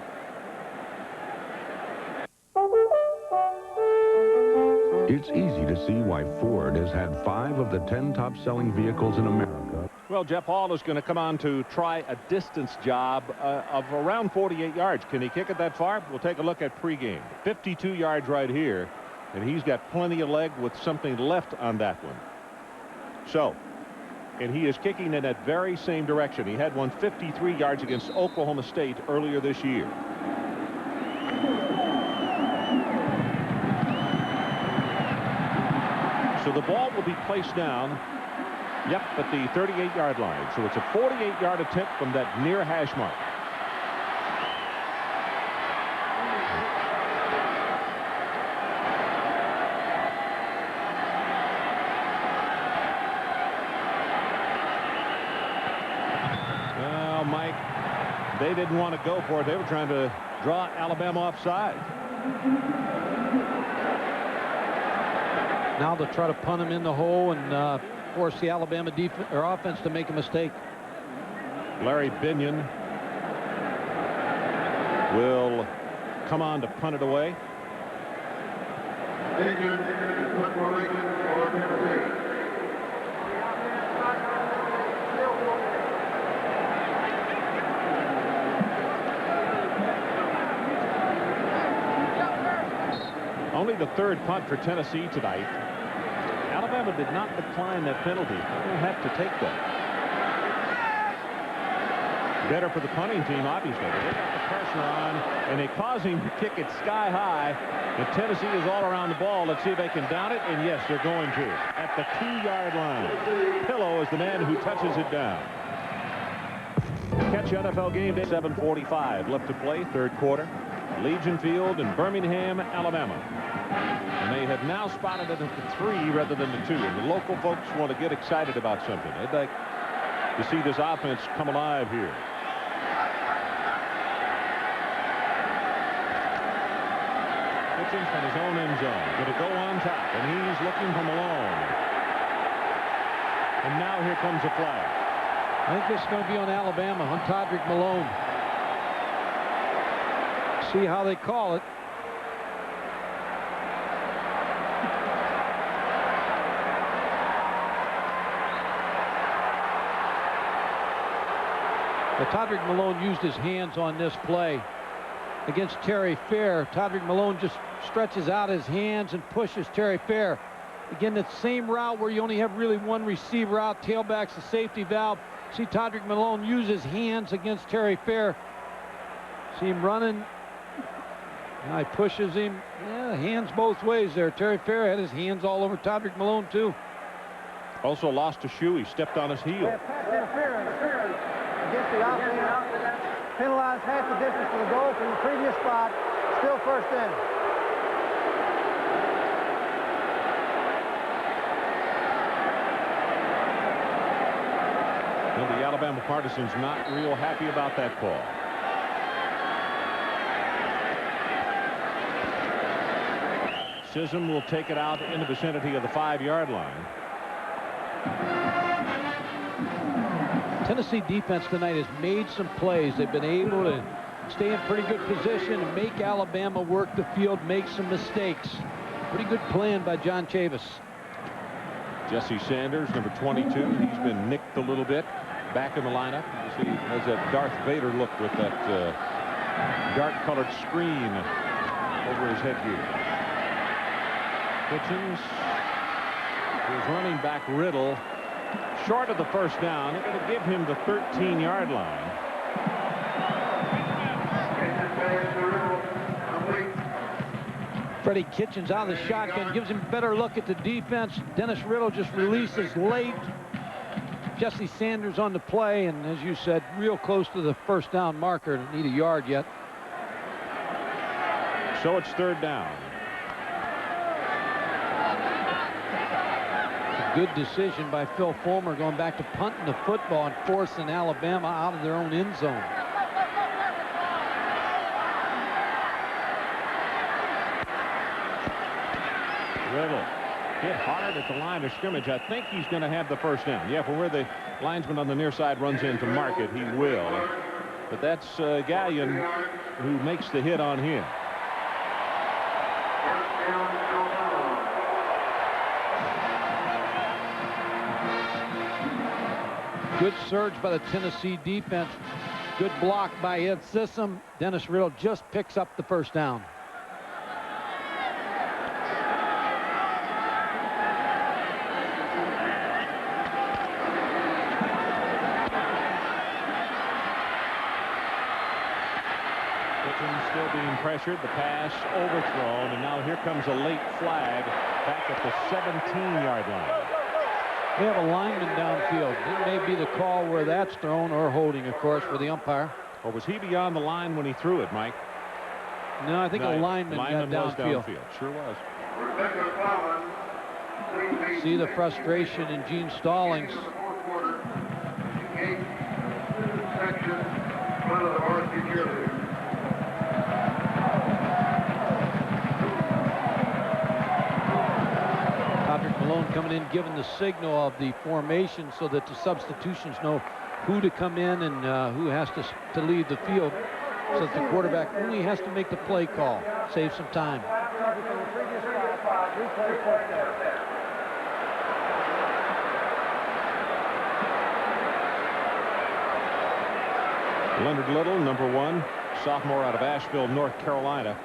K: It's easy to see why Ford has had 5 of the 10 top-selling vehicles in America.
F: Well, Jeff Hall is going to come on to try a distance job of around 48 yards. Can he kick it that far? We'll take a look at pregame. 52 yards right here, and he's got plenty of leg with something left on that one. So, and he is kicking in that very same direction. He had one 53 yards against Oklahoma State earlier this year. So the ball will be placed down, yep, at the 38-yard line. So it's a 48-yard attempt from that near hash mark. Well, Mike, they didn't want to go for it. They were trying to draw Alabama offside.
G: Now they'll try to punt him in the hole and force the Alabama defense or offense to make a mistake.
F: Larry Binion will come on to punt it away. Only the 3rd punt for Tennessee tonight. Alabama did not decline that penalty. They'll have to take that. Better for the punting team, obviously. They got the pressure on, and they cause him to kick it sky high. And Tennessee is all around the ball. Let's see if they can down it. And yes, they're going to. At the 2-yard line. Pillow is the man who touches it down. Catch NFL game day. 7:45 left to play, 3rd quarter. Legion Field in Birmingham, Alabama. And they have now spotted it at the 3 rather than the 2. And the local folks want to get excited about something. They'd like to see this offense come alive here. Pitching from his own end zone. Going to go on top. And he's looking for Malone. And now here comes a flag.
G: I think this is going to be on Alabama, on Todrick Malone. See how they call it. But Todrick Malone used his hands on this play against Terry Fair. Todrick Malone just stretches out his hands and pushes Terry Fair. Again, that same route where you only have really one receiver out, tailback's the safety valve. See Todrick Malone use his hands against Terry Fair. See him running Now he pushes him. Yeah, hands both ways there. Terry Fair had his hands all over Todrick Malone, too.
F: Also lost a shoe. He stepped on his heel.
I: Pass interference against the offense. Penalized half the distance to the goal from the previous spot. Still first in.
F: Well, the Alabama partisans not real happy about that call. Sism will take it out in the vicinity of the 5-yard line.
G: Tennessee defense tonight has made some plays. They've been able to stay in pretty good position and make Alabama work the field, make some mistakes. Pretty good plan by John Chavis.
F: Jesse Sanders, number 22. He's been nicked a little bit. Back in the lineup. You see, has that Darth Vader look with that dark-colored screen over his headgear. Kitchens is running back Riddle short of the first down. They're going to give him the 13-yard line.
G: Freddie Kitchens out of the shotgun, gives him a better look at the defense. Dennis Riddle just releases late. Jesse Sanders on the play, and as you said, real close to the first down marker. Need a yard yet.
F: So it's third down.
G: A good decision by Phil Fulmer going back to punting the football and forcing Alabama out of their own end zone.
F: Riddle hit hard at the line of scrimmage. I think he's going to have the first down. Yeah, from where the linesman on the near side runs in to mark it, he will. But that's Gallion who makes the hit on him.
G: Good surge by the Tennessee defense. Good block by Ed Sissom. Dennis Riddle just picks up the first down.
F: Still being pressured, the pass overthrown, and now here comes a late flag back at the 17-yard line.
G: They have a lineman downfield. It may be the call where that's thrown, or holding, of course, for the umpire.
F: Or was he beyond the line when he threw it, Mike?
G: No, I think a lineman got downfield.
F: Sure was.
G: See the frustration in Gene Stallings. Malone coming in, giving the signal of the formation so that the substitutions know who to come in and who has to leave the field, so that the quarterback only has to make the play call, save some time.
F: Leonard Little, number 1, sophomore out of Asheville, North Carolina.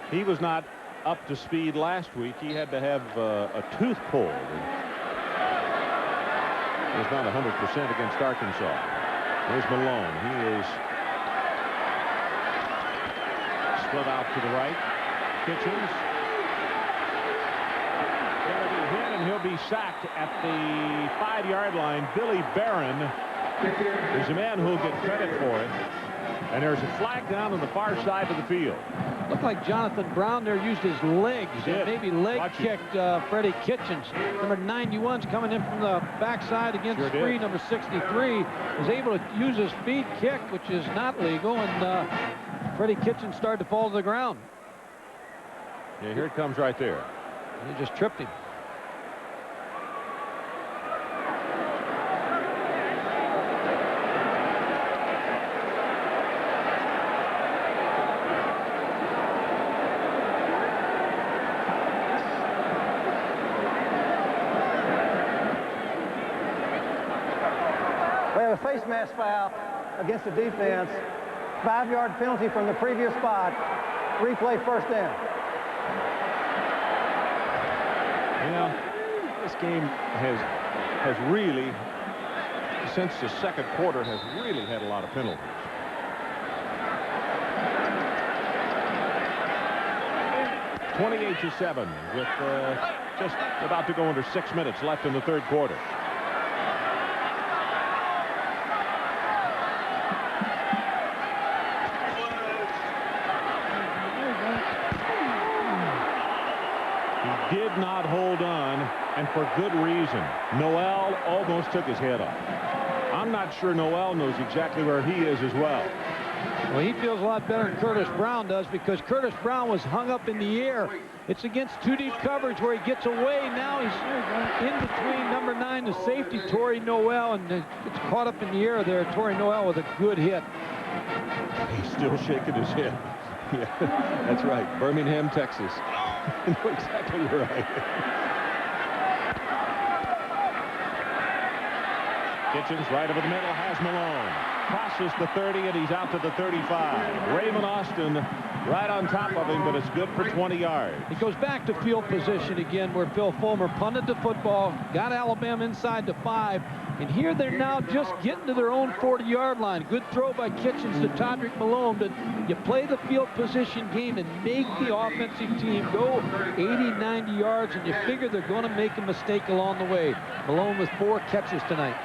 F: He was not up to speed last week. He had to have a tooth pulled. He was not 100% against Arkansas. There's Malone. He is split out to the right. Kitchens. Going to be hit, and he'll be sacked at the 5-yard line. Billy Barron is the man who'll get credit for it. And there's a flag down on the far side of the field.
G: Looked like Jonathan Brown there used his legs and maybe leg kicked Freddie Kitchens. Number 91's coming in from the backside against screen. Number 63 was able to use his feet kick, which is not legal, and Freddie Kitchens started to fall to the ground.
F: Yeah, here it comes right there.
G: He just tripped him.
I: A face mask foul against the defense. 5-yard penalty from the previous spot. Replay first down.
F: Yeah, this game has really, since the second quarter, has really had a lot of penalties. 28-7 with just about to go under 6 minutes left in the third quarter. He did not hold on, and for good reason. Noel almost took his head off. I'm not sure Noel knows exactly where he is as well.
G: Well, he feels a lot better than Curtis Brown does, because Curtis Brown was hung up in the air. It's against two deep coverage where he gets away. Now he's in between number 9, the safety, Torrey Noel, and it's caught up in the air there. Torrey Noel with a good hit.
F: He's still shaking his head. Yeah, that's right. Birmingham, Texas. You know exactly right. Kitchens right over the middle, has Malone. Crosses the 30, and he's out to the 35. Raymond Austin right on top of him, but it's good for 20 yards.
G: He goes back to field position again, where Phil Fulmer punted the football, got Alabama inside the 5, and here they're now just getting to their own 40-yard line. Good throw by Kitchens to Todrick Malone, but you play the field position game and make the offensive team go 80, 90 yards, and you figure they're going to make a mistake along the way. Malone with 4 catches tonight.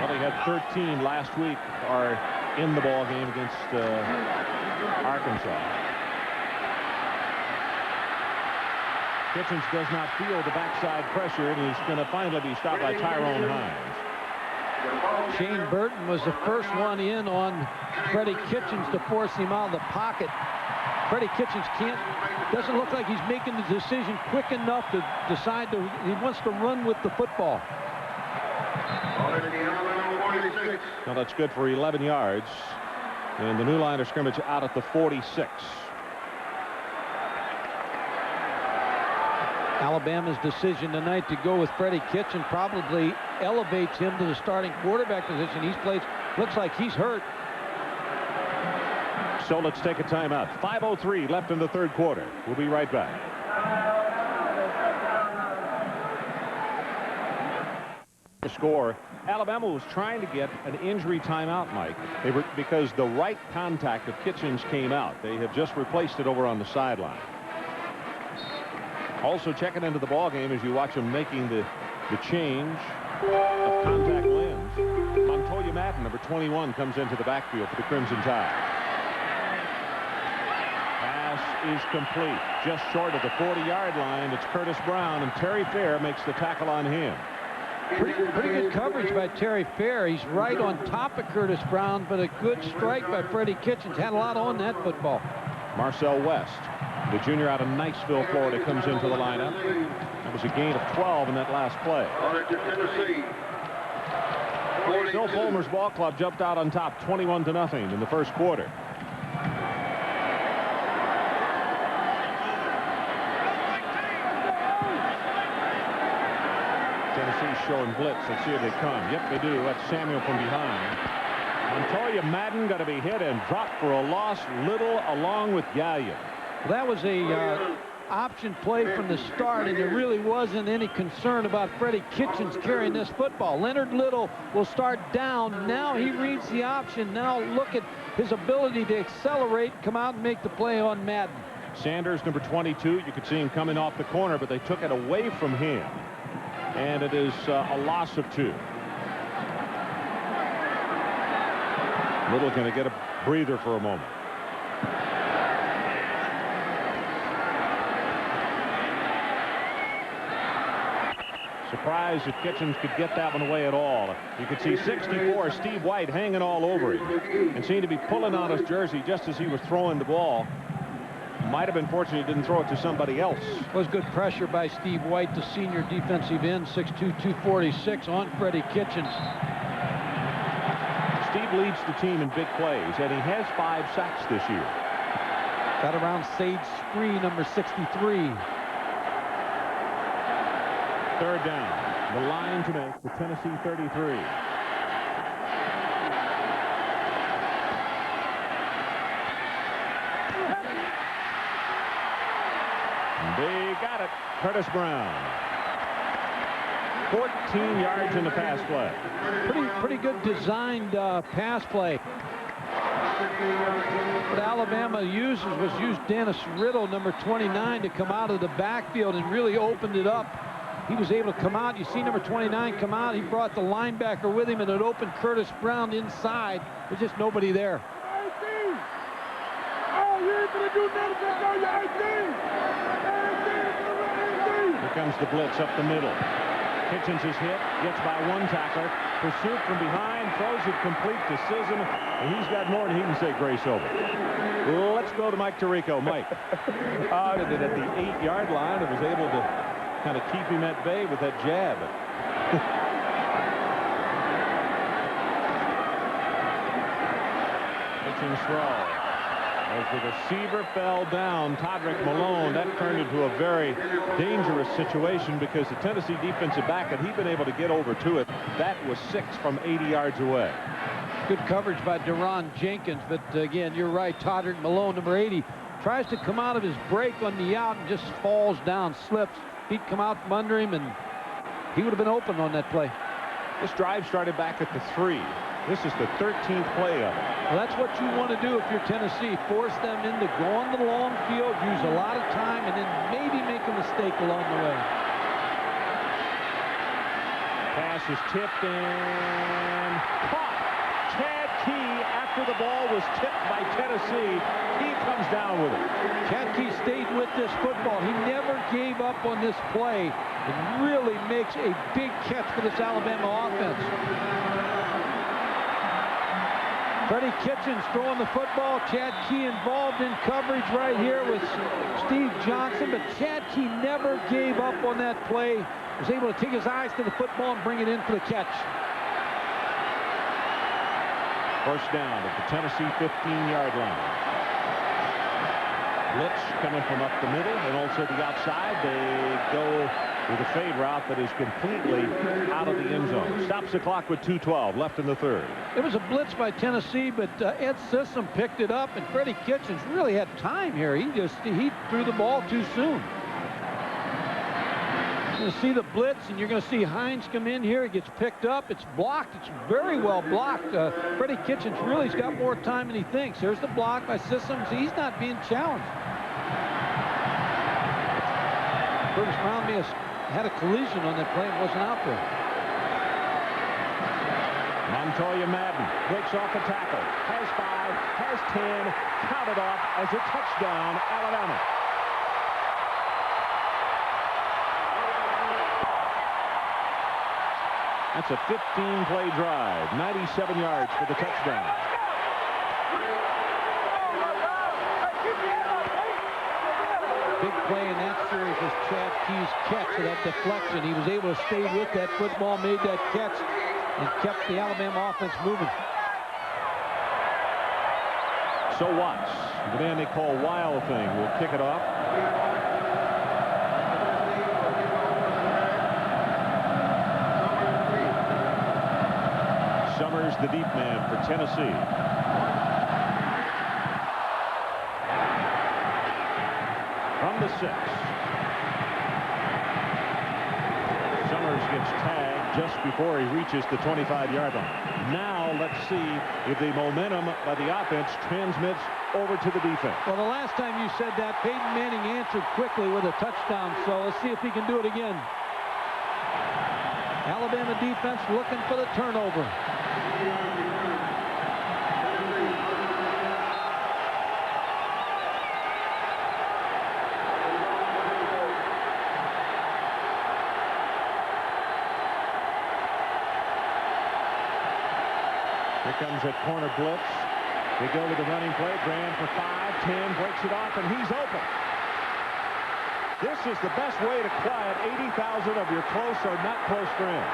F: Well, he had 13 last week, or in the ball game against Arkansas. Kitchens does not feel the backside pressure, and he's going to finally be stopped by Tyrone Hines.
G: Shane Burton was the first one in on Freddie Kitchens to force him out of the pocket. Freddie Kitchens doesn't look like he's making the decision quick enough to decide he wants to run with the football.
F: Now that's good for 11 yards, and the new line of scrimmage out at the 46.
G: Alabama's decision tonight to go with Freddie Kitchens probably elevates him to the starting quarterback position. He's played, looks like he's hurt.
F: So let's take a timeout. 5:03 left in the third quarter. We'll be right back. Score. Alabama was trying to get an injury timeout, Mike. Because the right contact of Kitchens came out. They have just replaced it over on the sideline. Also checking into the ball game as you watch him making the change of contact lens. Montoya Madden, number 21, comes into the backfield for the Crimson Tide. Pass is complete. Just short of the 40-yard line. It's Curtis Brown, and Terry Fair makes the tackle on him.
G: Pretty good coverage by Terry Fair. He's right on top of Curtis Brown, but a good strike by Freddie Kitchens. Had a lot on that football.
F: Marcel West, the junior out of Niceville, Florida, comes into the lineup. That was a gain of 12 in that last play. Phil Fulmer's ball club jumped out on top 21-0 in the first quarter. Tennessee's showing blitz. Let's see if they come. Yep, they do. That's Samuel from behind. Montoya Madden got to be hit and dropped for a loss. Little along with Gallion.
G: Well, that was a option play from the start, and there really wasn't any concern about Freddie Kitchens carrying this football. Leonard Little will start down. Now he reads the option. Now look at his ability to accelerate, come out and make the play on Madden.
F: Sanders, number 22. You could see him coming off the corner, but they took it away from him. And it is a loss of 2. Little going to get a breather for a moment. Surprised if Kitchens could get that one away at all. You could see 64, Steve White, hanging all over him and seemed to be pulling on his jersey just as he was throwing the ball. Might have been fortunate he didn't throw it to somebody else.
G: It was good pressure by Steve White, the senior defensive end, 6'2", 246 on Freddie Kitchens.
F: Steve leads the team in big plays, and he has 5 sacks this year.
G: Got around Sage Spree, number 63.
F: Third down. The line to make the Tennessee 33. They got it. Curtis Brown. 14 yards in the pass play.
G: Pretty good designed pass play. What Alabama used Dennis Riddle, number 29, to come out of the backfield and really opened it up. He was able to come out. You see number 29 come out. He brought the linebacker with him, and it opened Curtis Brown inside. There's just nobody there.
F: Here comes the blitz up the middle. Kitchens is hit, gets by one tackler. Pursuit from behind, throws it complete to Sisson, and he's got more than he can say grace over. Let's go to Mike Tirico. Mike. Did it at the 8-yard line and was able to kind of keep him at bay with that jab. Pitching throw. As the receiver fell down, Todrick Malone, that turned into a very dangerous situation because the Tennessee defensive back, had he been able to get over to it, that was 6 from 80 yards away.
G: Good coverage by Deron Jenkins, but again, you're right. Todrick Malone, number 80, tries to come out of his break on the out and just falls down, slips. He'd come out from under him, and he would have been open on that play.
F: This drive started back at the 3. This is the 13th play of it.
G: Well, that's what you want to do if you're Tennessee. Force them into go on the long field, use a lot of time, and then maybe make a mistake along the way.
F: Pass is tipped and caught. Chad Key, after the ball was tipped by Tennessee, he comes down with it.
G: Chad Key stayed with this football. He never gave up on this play. It really makes a big catch for this Alabama offense. Freddie Kitchens throwing the football. Chad Key involved in coverage right here with Steve Johnson, but Chad Key never gave up on that play. Was able to take his eyes to the football and bring it in for the catch.
F: First down at the Tennessee 15-yard line. Blitz coming from up the middle and also the outside. They go with a fade route that is completely out of the end zone. Stops the clock with 2:12 left in the third.
G: It was a blitz by Tennessee, but Ed Sissom picked it up, and Freddie Kitchens really had time here. He threw the ball too soon. You're going to see the blitz, and you're going to see Hines come in here. It gets picked up. It's blocked. It's very well blocked. Freddie Kitchens really's got more time than he thinks. Here's the block by Sissom. He's not being challenged. Curtis Brown may have had a collision on that play and wasn't out there.
F: Montoya Madden breaks off a tackle. Has 5, has 10, counted off as a touchdown, Alabama. That's a 15-play drive, 97 yards for the touchdown.
G: Big play in that series was Chad Key's catch of that deflection. He was able to stay with that football, made that catch, and kept the Alabama offense moving.
F: So Watts, the man they call Wild Thing, will kick it off. Summers, the deep man for Tennessee. From the 6. Summers gets tagged just before he reaches the 25-yard line. Now let's see if the momentum by the offense transmits over to the defense.
G: Well, the last time you said that, Peyton Manning answered quickly with a touchdown, so let's see if he can do it again. Alabama defense looking for the turnover.
F: Here comes that corner blitz. They go with the running play. Graham for 5, 10, breaks it off, and he's open. This is the best way to quiet 80,000 of your close or not close friends.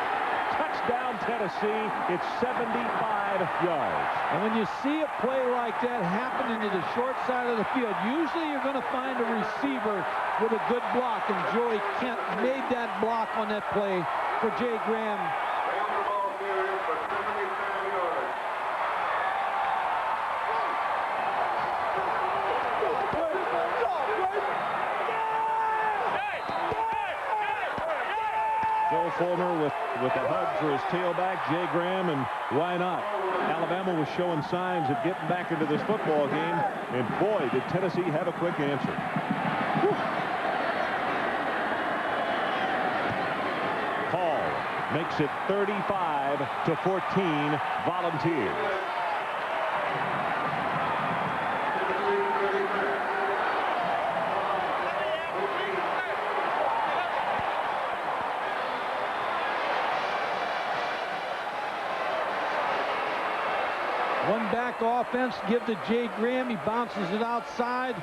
F: Touchdown, Tennessee. It's 75 yards.
G: And when you see a play like that happen into the short side of the field, usually you're going to find a receiver with a good block, and Joey Kent made that block on that play for Jay Graham.
F: Joe Fulmer with a hug for his tailback, Jay Graham, and why not? Alabama was showing signs of getting back into this football game, and boy, did Tennessee have a quick answer. Hall makes it 35-14 Volunteers.
G: One back offense, give to Jay Graham. He bounces it outside.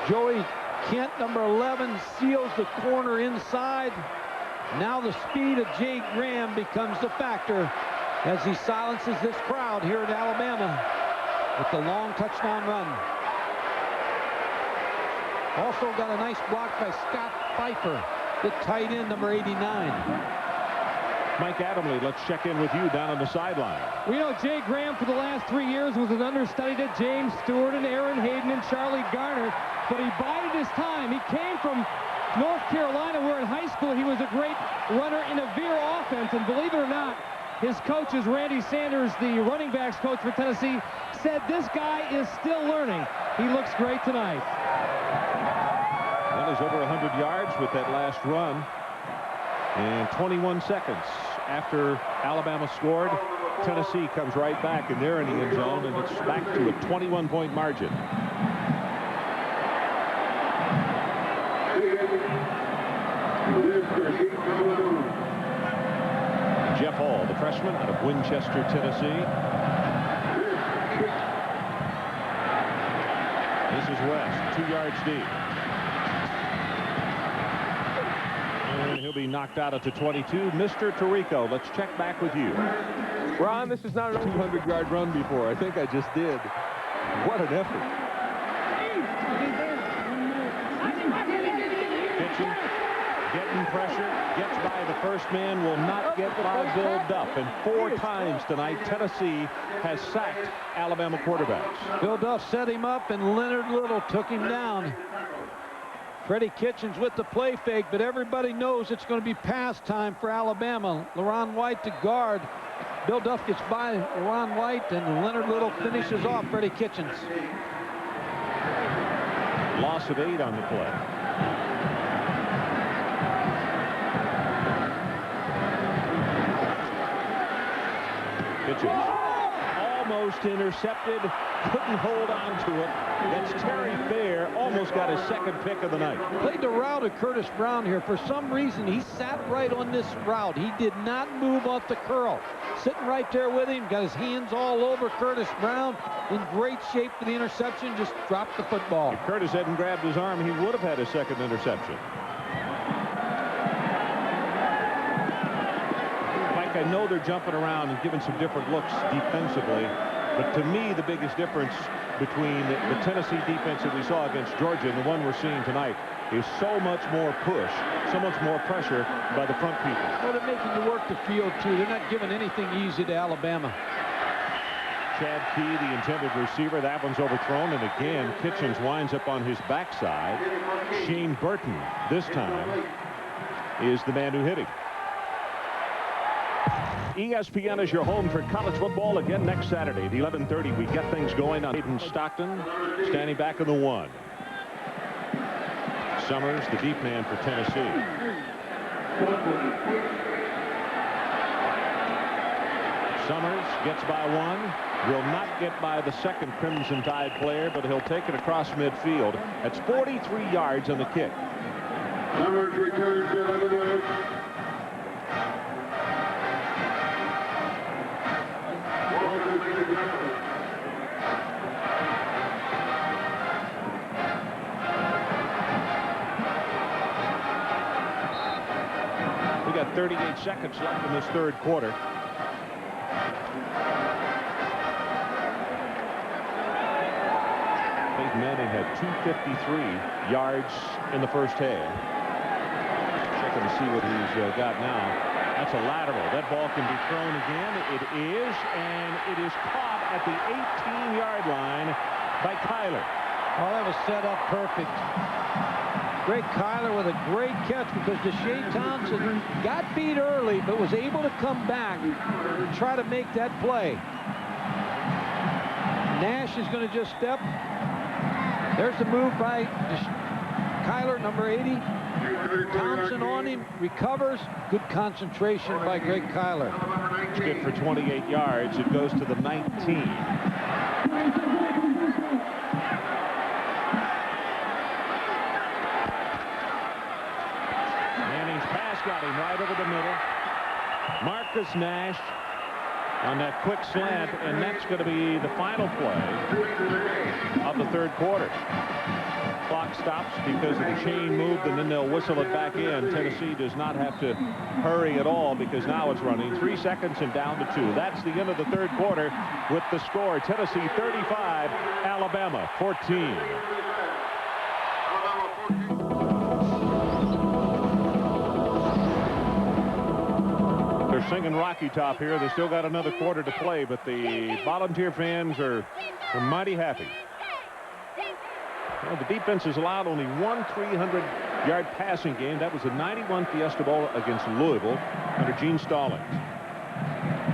G: Joey Kent, number 11, seals the corner inside. Now the speed of Jay Graham becomes the factor as he silences this crowd here at Alabama with the long touchdown run. Also got a nice block by Scott Pfeiffer, the tight end, number 89.
F: Mike Adamle, let's check in with you down on the sideline.
H: We know Jay Graham for the last 3 years was an understudy to James Stewart and Aaron Hayden and Charlie Garner, but he bided his time. He came from North Carolina, where in high school he was a great runner in a veer offense, and believe it or not, his coaches, Randy Sanders, the running backs coach for Tennessee, said this guy is still learning. He looks great tonight.
F: Well, he's over 100 yards with that last run. And 21 seconds after Alabama scored, Tennessee comes right back, and they're in the end zone, and it's back to a 21-point margin. Jeff Hall, the freshman out of Winchester, Tennessee. This is West, 2 yards deep. And he'll be knocked out at the 22. Mr. Tirico, let's check back with you.
M: Ron, this is not a 200-yard run before. I think I just did. What an effort.
F: Pitching, getting pressure, gets by the first man, will not get by Bill Duff. And 4 times tonight, Tennessee has sacked Alabama quarterbacks.
G: Bill Duff set him up, and Leonard Little took him down. Freddie Kitchens with the play fake, but everybody knows it's going to be pass time for Alabama. LaRon White to guard. Bill Duff gets by LaRon White, and Leonard Little finishes off Freddie Kitchens.
F: Loss of 8 on the play. Kitchens almost intercepted, couldn't hold on to it. That's Terry Fair, almost got his second pick of the night.
G: Played the route of Curtis Brown here. For some reason, he sat right on this route. He did not move off the curl. Sitting right there with him, got his hands all over Curtis Brown. In great shape for the interception, just dropped the football.
F: If Curtis hadn't grabbed his arm, he would have had his second interception. I know they're jumping around and giving some different looks defensively, but to me the biggest difference between the Tennessee defense that we saw against Georgia and the one we're seeing tonight is so much more push, so much more pressure by the front people.
G: Well, they're making you work the field too. They're not giving anything easy to Alabama.
F: Chad Key, the intended receiver, that one's overthrown, and again Kitchens winds up on his backside. Shane Burton this time is the man who hit him. ESPN is your home for college football again next Saturday at 11:30. We get things going on Hayden Stockton, standing back in the 1. Summers, the deep man for Tennessee. Summers gets by 1. Will not get by the second Crimson Tide player, but he'll take it across midfield. That's 43 yards on the kick.
J: Summers returns to 11 yards.
F: We got 38 seconds left in this third quarter. Peyton Manning had 253 yards in the first half. Checking to see what he's got now. That's a lateral. That ball can be thrown again. It is, and it is caught at the 18-yard line by Kyler.
G: Oh, that was set up perfect. Greg Kyler with a great catch because Deshae Thompson got beat early but was able to come back and try to make that play. Nash is going to just step. There's the move by Kyler, number 80. Thompson on him, recovers. Good concentration by Greg Kyler.
F: It's good for 28 yards. It goes to the 19. Manning's pass got him right over the middle. Marcus Nash on that quick slant, and that's going to be the final play of the third quarter. Clock stops because of the chain moved, and then they'll whistle it back in. Tennessee does not have to hurry at all because now it's running 3 seconds and down to 2. That's the end of the third quarter with the score. Tennessee 35, Alabama 14. They're singing Rocky Top here. They still got another quarter to play, but the Volunteer fans are mighty happy. Well, the defense has allowed only one 300-yard passing game. That was the 91 Fiesta Bowl against Louisville under Gene Stallings.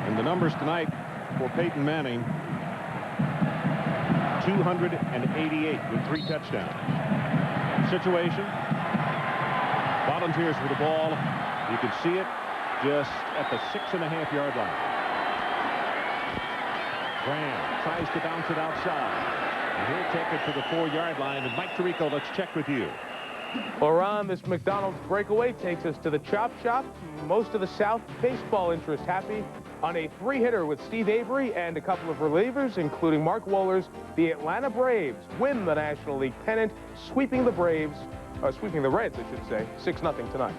F: And the numbers tonight for Peyton Manning, 288 with 3 touchdowns. Situation, Volunteers with the ball. You can see it just at the 6.5-yard line. Graham tries to bounce it outside. And he'll take it to the 4-yard line. And Mike Tirico, let's check with you.
L: Well, Ron, this McDonald's breakaway takes us to the Chop Shop. Most of the South baseball interest happy on a 3-hitter with Steve Avery and a couple of relievers, including Mark Wohlers. The Atlanta Braves win the National League pennant, sweeping the Reds, I should say, 6-0 tonight.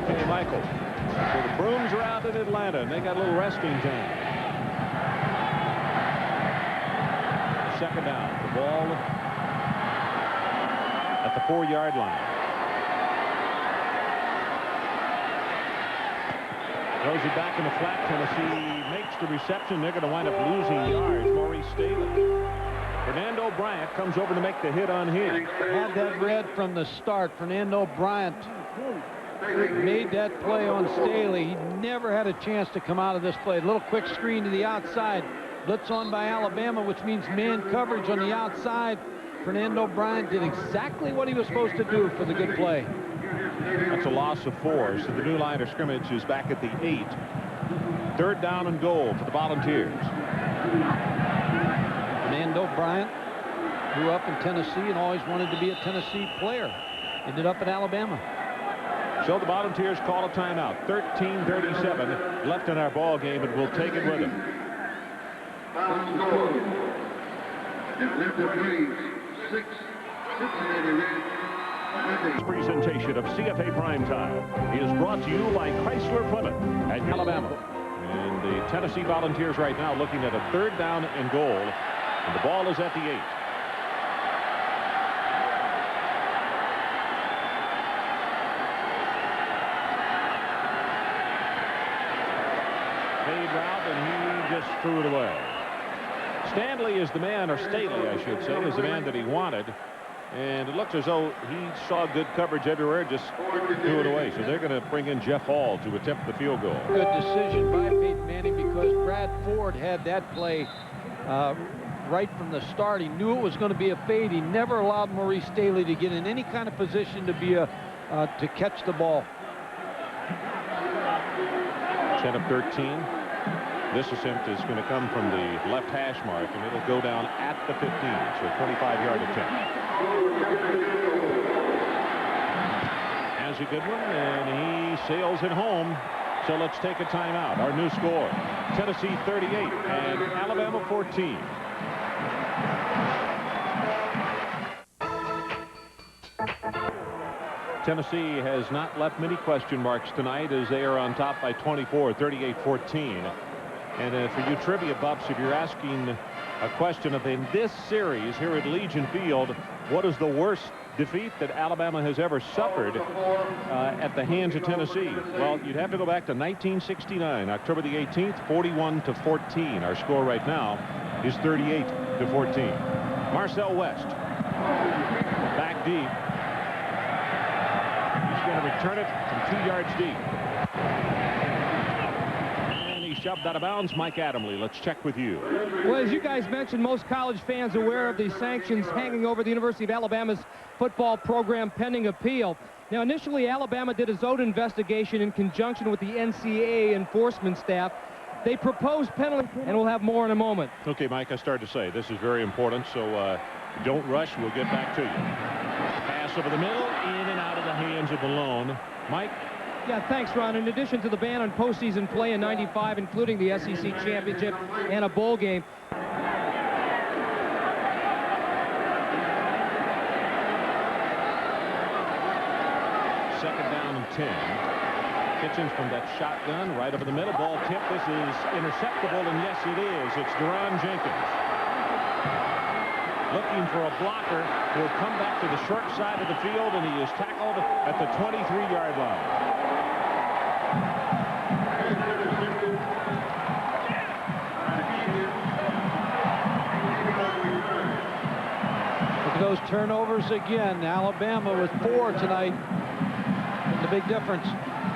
F: Hey, Michael. So the Brooms are out in Atlanta, and they got a little resting time. Second down. The ball at the 4-yard line. Throws it back in the flat. Tennessee makes the reception. They're going to wind up losing yards. Maurice Staley. Fernando Bryant comes over to make the hit on him.
G: Had that read from the start. Fernando Bryant made that play on Staley. He never had a chance to come out of this play. A little quick screen to the outside. Blitz on by Alabama, which means man coverage on the outside. Fernando Bryant did exactly what he was supposed to do for the good play.
F: That's a loss of 4. So the new line of scrimmage is back at the 8. Third down and goal for the Volunteers.
G: Fernando Bryant grew up in Tennessee and always wanted to be a Tennessee player. Ended up at Alabama.
F: So the Volunteers call a timeout. 13:37 left in our ball game, and we'll take it with them. This presentation of CFA Primetime is brought to you by Chrysler Plymouth at Alabama. And the Tennessee Volunteers right now looking at a 3rd down and goal. And the ball is at the 8. Fade route, and he just threw it away. Stanley is the man, or Staley, I should say, is the man that he wanted. And it looks as though he saw good coverage everywhere, just threw it away. So they're going to bring in Jeff Hall to attempt the field goal.
G: Good decision by Peyton Manning because Brad Ford had that play right from the start. He knew it was going to be a fade. He never allowed Maurice Staley to get in any kind of position to be to catch the ball.
F: 10 of 13. This attempt is going to come from the left hash mark, and it'll go down at the 15, so a 25-yard attempt. Has a good one, and he sails it home. So let's take a timeout. Our new score, Tennessee 38 and Alabama 14. Tennessee has not left many question marks tonight as they are on top by 24, 38-14. And for you trivia buffs, if you're asking a question of in this series here at Legion Field, what is the worst defeat that Alabama has ever suffered at the hands of Tennessee? Well, you'd have to go back to 1969, October the 18th, 41-14. Our score right now is 38-14. Marcel West back deep. He's going to return it from 2 yards deep. And he shoved out of bounds. Mike Adamle, let's check with you.
H: Well, as you guys mentioned, most college fans are aware of the sanctions hanging over the University of Alabama's football program pending appeal. Now, initially, Alabama did its own investigation in conjunction with the NCAA enforcement staff. They proposed penalty, and we'll have more in a moment.
F: Okay, Mike, I started to say this is very important, so don't rush. We'll get back to you. Pass over the middle, in and out of the hands of Malone. Mike?
H: Yeah, thanks, Ron. In addition to the ban on postseason play in '95, including the SEC championship and a bowl game,
F: Second down and 10. Kitchens from that shotgun right over the middle. Ball tip. This is interceptable, and yes, it is. It's Deron Jenkins. Looking for a blocker who will come back to the short side of the field, and he is tackled at the 23-yard line.
G: Look at those turnovers again. Alabama with 4 tonight. The big difference.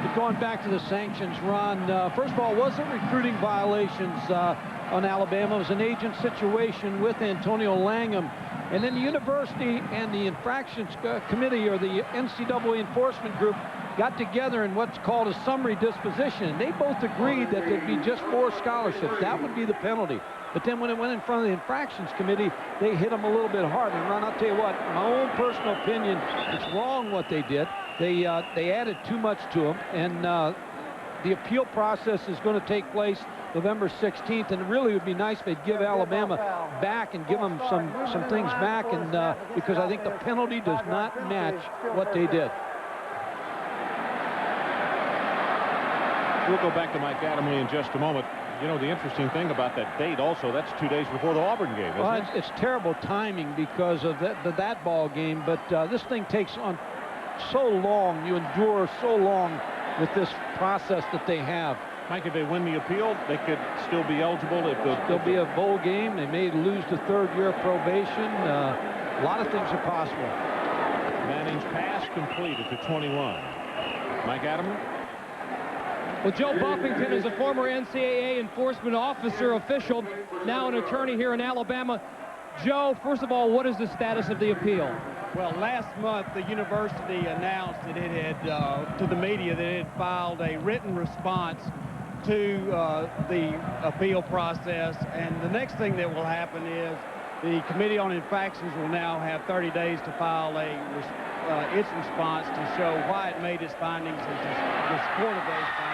G: But going back to the sanctions, Ron, first of all, wasn't recruiting violations on Alabama. It was an agent situation with Antonio Langham. And then the university and the infractions committee, or the NCAA enforcement group, got together in what's called a summary disposition. And they both agreed that there'd be just 4 scholarships. That would be the penalty. But then when it went in front of the infractions committee, they hit them a little bit hard. And Ron, I'll tell you what, my own personal opinion, it's wrong what they did. They added too much to them, and the appeal process is going to take place November 16th, and it really would be nice if they'd give Alabama back and give them some things back, and because I think the penalty does not match what they did.
F: We'll go back to Mike Adamle in just a moment. You know, the interesting thing about that date also, that's 2 days before the Auburn game, isn't it?
G: It's terrible timing because of that ball game, but this thing takes on so long. You endure so long with this process that they have.
F: Mike, if they win the appeal, they could still be eligible.
G: There'll be a bowl game. They may lose the 3rd year of probation. A lot of things are possible.
F: Manning's pass complete at the 21. Mike Adamle?
H: Well, Joe Buffington is a former NCAA enforcement officer official, now an attorney here in Alabama. Joe, first of all, what is the status of the appeal?
N: Well, last month, the university announced that it had, to the media, that it had filed a written response to the appeal process. And the next thing that will happen is the Committee on Infractions will now have 30 days to file its response to show why it made its findings and the support of those findings.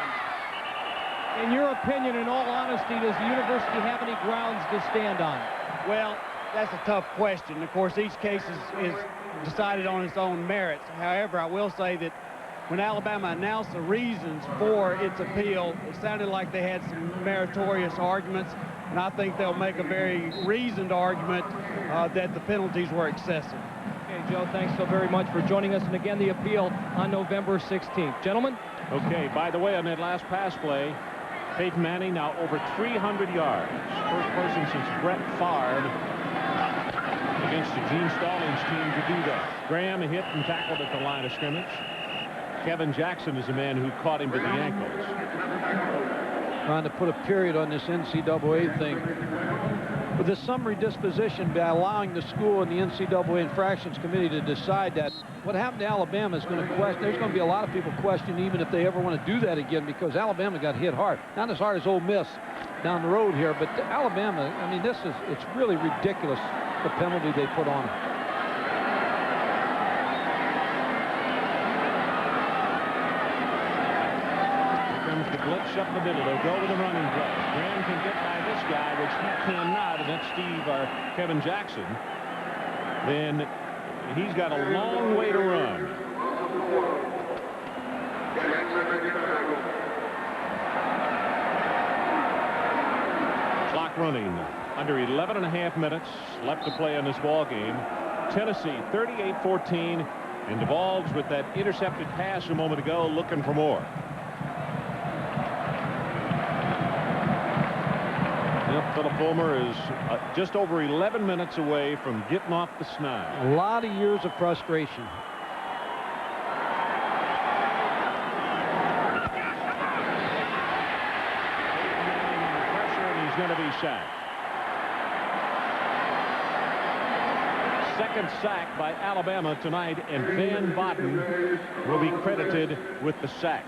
H: In your opinion, in all honesty, does the university have any grounds to stand on?
N: Well, that's a tough question. Of course, each case is decided on its own merits. However, I will say that when Alabama announced the reasons for its appeal, it sounded like they had some meritorious arguments, and I think they'll make a very reasoned argument that the penalties were excessive.
H: Okay, Joe, thanks so very much for joining us. And again, the appeal on November 16th. Gentlemen?
F: Okay, by the way, on that last pass play, Peyton Manning now over 300 yards. First person since Brett Favre against the Gene Stallings team to do that. Graham hit and tackled at the line of scrimmage. Kevin Jackson is the man who caught him to the ankles.
G: Trying to put a period on this NCAA thing. With the summary disposition, by allowing the school and the NCAA Infractions Committee to decide that, what happened to Alabama is going to question. There's going to be a lot of people questioning even if they ever want to do that again, because Alabama got hit hard. Not as hard as Ole Miss down the road here, but Alabama, I mean, it's really ridiculous, the penalty they put on it.
F: The blitz up the middle. They'll go with the running play. Graham can get by this guy, which he cannot, and that's Kevin Jackson. Then he's got a long way to run. Clock running. Under 11.5 minutes left to play in this ball game. Tennessee 38-14, and devolves with that intercepted pass a moment ago, looking for more. Philip Fulmer is just over 11 minutes away from getting off the snide.
G: A lot of years of frustration.
F: sack. Second sack by Alabama tonight, and Van Botten will be credited with the sack.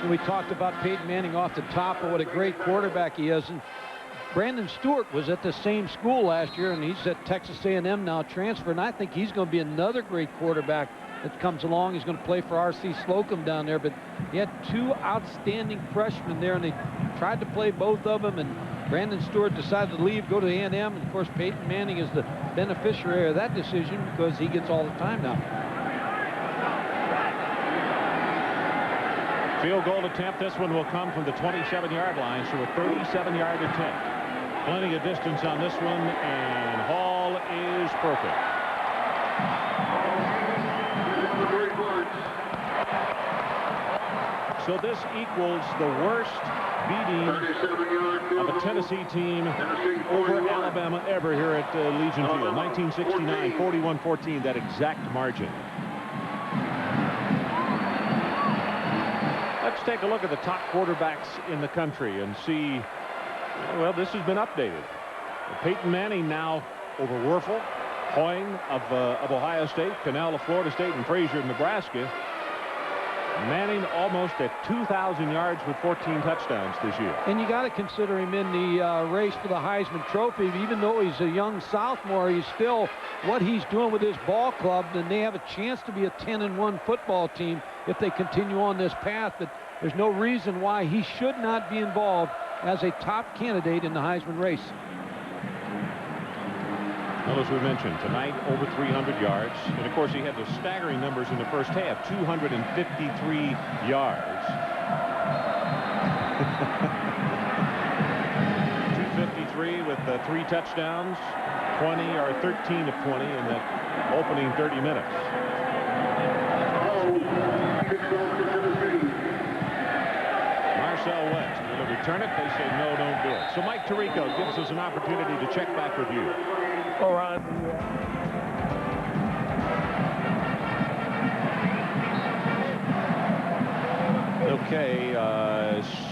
G: We talked about Peyton Manning off the top of what a great quarterback he is. And Brandon Stewart was at the same school last year, and he's at Texas A&M now, transferred. And I think he's going to be another great quarterback that comes along. He's going to play for R.C. Slocum down there. But he had two outstanding freshmen there, and they tried to play both of them. And Brandon Stewart decided to leave, go to A&M. And, of course, Peyton Manning is the beneficiary of that decision because he gets all the time now.
F: Field goal attempt. This one will come from the 27-yard line, so a 37-yard attempt. Plenty of distance on this one, and Hall is perfect. So this equals the worst beating of a Tennessee team over Alabama ever here at Legion Field. 1969, 41-14, that exact margin. Let's take a look at the top quarterbacks in the country and see, well, this has been updated. Peyton Manning now over Werfel, Hoying of Ohio State, Cannell of Florida State, and Frazier of Nebraska. Manning almost at 2,000 yards with 14 touchdowns this year.
G: And you got to consider him in the race for the Heisman Trophy. Even though he's a young sophomore, he's still what he's doing with his ball club, and they have a chance to be a 10-1 football team if they continue on this path. But there's no reason why he should not be involved as a top candidate in the Heisman race.
F: Well, as we mentioned, tonight over 300 yards. And, of course, he had those staggering numbers in the first half, 253 yards. 253 with 3 touchdowns, 20 or 13 of 20 in that opening 30 minutes. Marcel West, will he return it? They say no, don't do it. So Mike Tirico gives us an opportunity to check back with you.
B: All right.
F: Okay,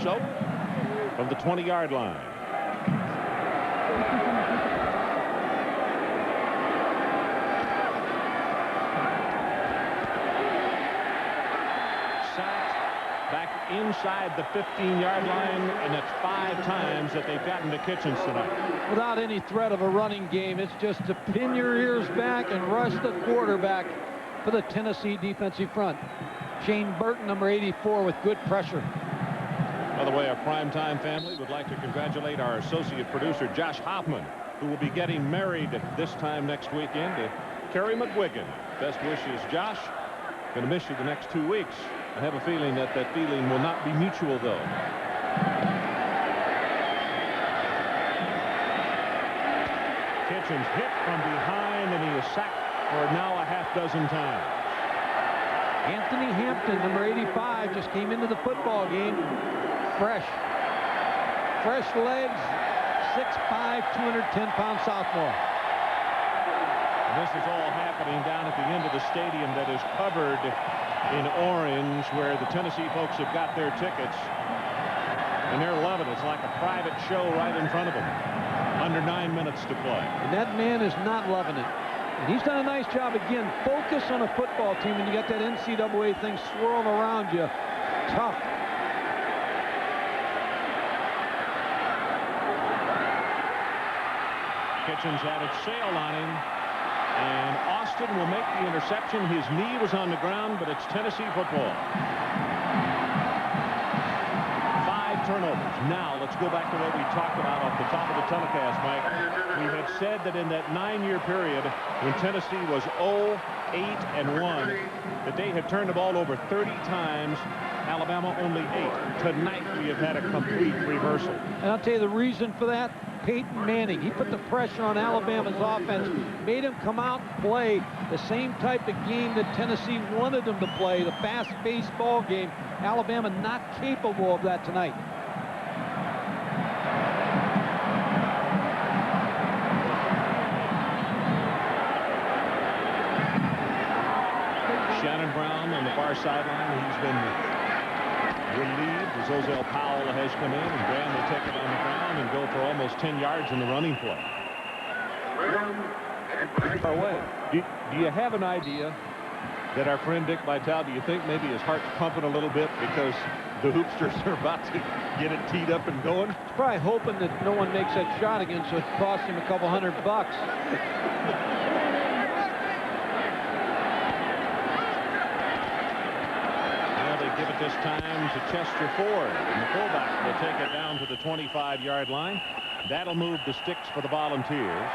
F: so from the 20-yard line. Sacked back inside the 15-yard line, and that's 5 times that they've gotten to Kitchens tonight.
G: Without any threat of a running game, it's just to pin your ears back and rush the quarterback for the Tennessee defensive front. Shane Burton, number 84, with good pressure.
F: By the way, our primetime family would like to congratulate our associate producer, Josh Hoffman, who will be getting married this time next weekend to Carrie McGuigan. Best wishes, Josh. Going to miss you the next 2 weeks. I have a feeling that feeling will not be mutual, though. Kitchens hit from behind, and he is sacked for now a half dozen times.
G: Anthony Hampton, number 85, just came into the football game fresh legs, 6'5", 210-pound sophomore.
F: And this is all happening down at the end of the stadium that is covered in orange, where the Tennessee folks have got their tickets, and they're loving it. It's like a private show right in front of them. Under 9 minutes to play.
G: And that man is not loving it. And he's done a nice job, again, focus on a football team when you got that NCAA thing swirling around you. Tough.
F: Kitchens had it sailed on him, and Austin will make the interception. His knee was on the ground, but it's Tennessee football. 5 turnovers. Now let's go back to what we talked about off the top of the telecast, Mike. We had said that in that 9-year period when Tennessee was 0-8-1, that they had turned the ball over 30 times. Alabama only 8. Tonight we have had a complete reversal.
G: And I'll tell you the reason for that. Peyton Manning, he put the pressure on Alabama's offense, made him come out and play the same type of game that Tennessee wanted him to play, the fast-paced ball game. Alabama not capable of that tonight.
F: Shannon Brown on the far sideline. He's been relieved, as Ozell Powell has come in, and Graham will take it on the ground and go for almost 10 yards in the running play. Do you have an idea that our friend Dick Vitale, do you think maybe his heart's pumping a little bit because the Hoopsters are about to get it teed up and going?
G: He's probably hoping that no one makes that shot again, so it costs him a couple $100.
F: Give it this time to Chester Ford, and the fullback will take it down to the 25-yard line. That'll move the sticks for the Volunteers.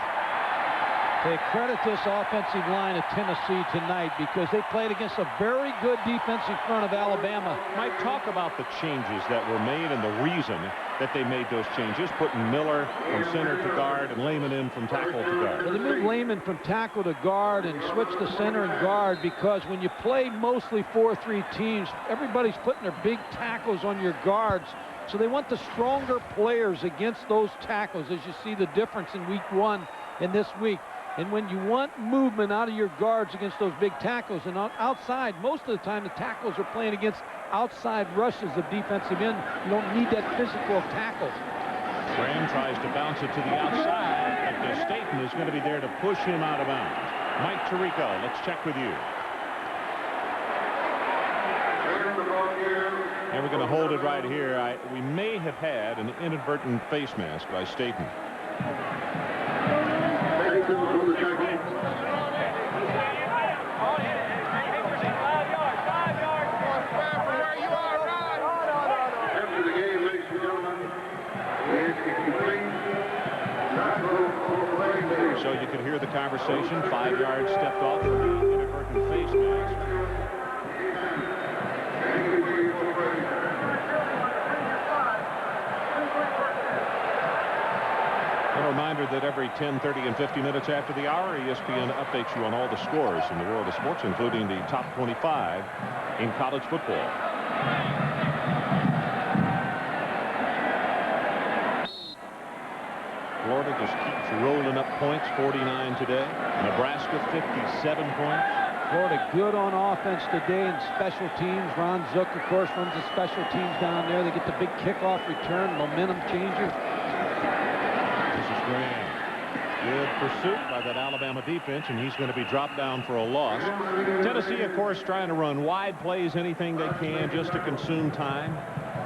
G: They credit this offensive line of Tennessee tonight because they played against a very good defensive front of Alabama.
F: Mike, talk about the changes that were made and the reason that they made those changes, putting Miller from center to guard and Lehman in from tackle to guard.
G: Well, they moved Lehman from tackle to guard and switched to center and guard because when you play mostly 4-3 teams, everybody's putting their big tackles on your guards. So they want the stronger players against those tackles, as you see the difference in week 1 and this week. And when you want movement out of your guards against those big tackles and outside, most of the time the tackles are playing against outside rushes of defensive end. You don't need that physical of tackles.
F: Graham tries to bounce it to the outside, but Staten is going to be there to push him out of bounds. Mike Tirico, let's check with you. And we're going to hold it right here. We may have had an inadvertent face mask by Staten.
J: After the game, ladies and gentlemen, we ask you to please not vote for playing.
F: So you can hear the conversation. 5 yards stepped off from the inadvertent face mask. A reminder that every 10, 30, and 50 minutes after the hour, ESPN updates you on all the scores in the world of sports, including the top 25 in college football. Florida just keeps rolling up points, 49 today. Nebraska, 57 points.
G: Florida good on offense today and special teams. Ron Zook, of course, runs the special teams down there. They get the big kickoff return, momentum changer.
F: Graham. Good pursuit by that Alabama defense, and he's going to be dropped down for a loss. Tennessee, of course, trying to run wide plays, anything they can just to consume time,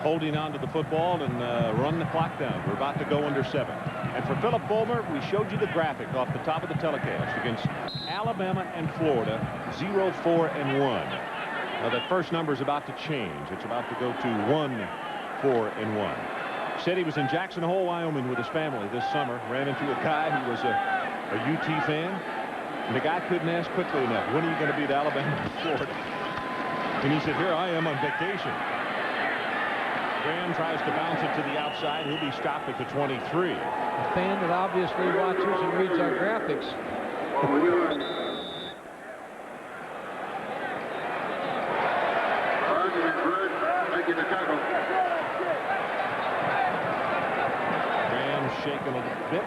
F: holding on to the football and run the clock down. We're about to go under 7. And for Philip Fulmer, we showed you the graphic off the top of the telecast against Alabama and Florida, 0-4-1. Now, that first number is about to change. It's about to go to 1-4-1. Said he was in Jackson Hole, Wyoming with his family this summer. Ran into a guy who was a UT fan. And the guy couldn't ask quickly enough, when are you going to beat Alabama and Florida? And he said, here I am on vacation. Graham tries to bounce it to the outside. He'll be stopped at the 23.
G: A fan that obviously watches and reads our graphics.
J: Making the tackle.
F: Shaken a bit.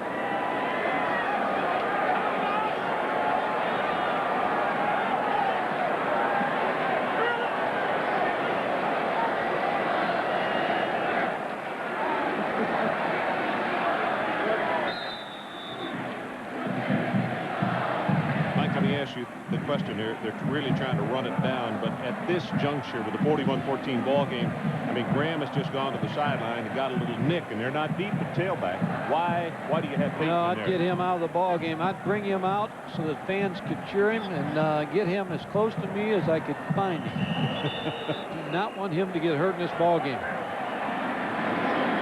F: Mike, let me ask you the question here. They're really trying to run it down, but at this juncture with the 41-14 ball game, I mean, Graham has just gone to the sideline and got a little nick, and they're not deep at tailback. Why do you have Peyton
G: No, I'd
F: there?
G: get him out of the ball game. I'd bring him out so that fans could cheer him and get him as close to me as I could find him. Do not want him to get hurt in this ball game.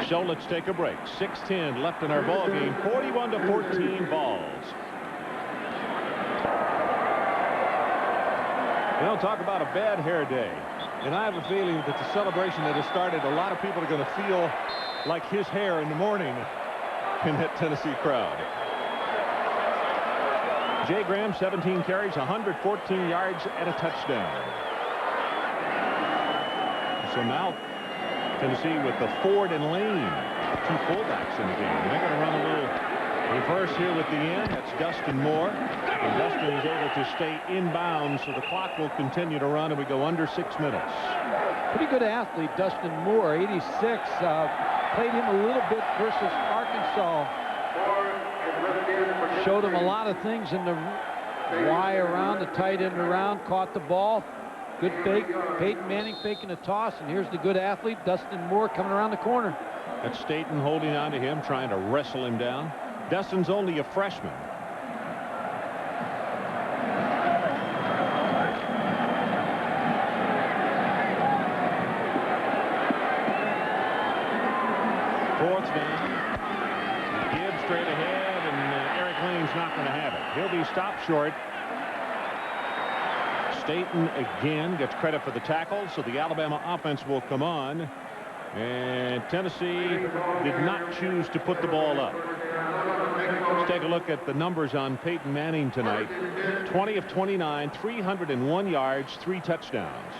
F: So let's take a break. 6:10 left in our ball game. 41-14 balls. You know, talk about a bad hair day. And I have a feeling that the celebration that has started, a lot of people are going to feel like his hair in the morning in that Tennessee crowd. Jay Graham, 17 carries, 114 yards, and a touchdown. So now Tennessee with the Ford and Lane, 2 fullbacks in the game. And they're going to run a little reverse here with the end. That's Dustin Moore. And Dustin is able to stay inbounds, so the clock will continue to run, and we go under 6 minutes.
G: Pretty good athlete, Dustin Moore, 86. Played him a little bit versus Arkansas. Showed him a lot of things in the Y around, the tight end around, caught the ball. Good fake. Peyton Manning faking a toss, and here's the good athlete, Dustin Moore, coming around the corner.
F: That's Staten holding on to him, trying to wrestle him down. Dustin's only a freshman. Fourth down. Gibbs straight ahead, and Eric Lane's not going to have it. He'll be stopped short. Staten again gets credit for the tackle, so the Alabama offense will come on. And Tennessee did not choose to put the ball up. Let's take a look at the numbers on Peyton Manning tonight. 20 of 29, 301 yards, 3 touchdowns.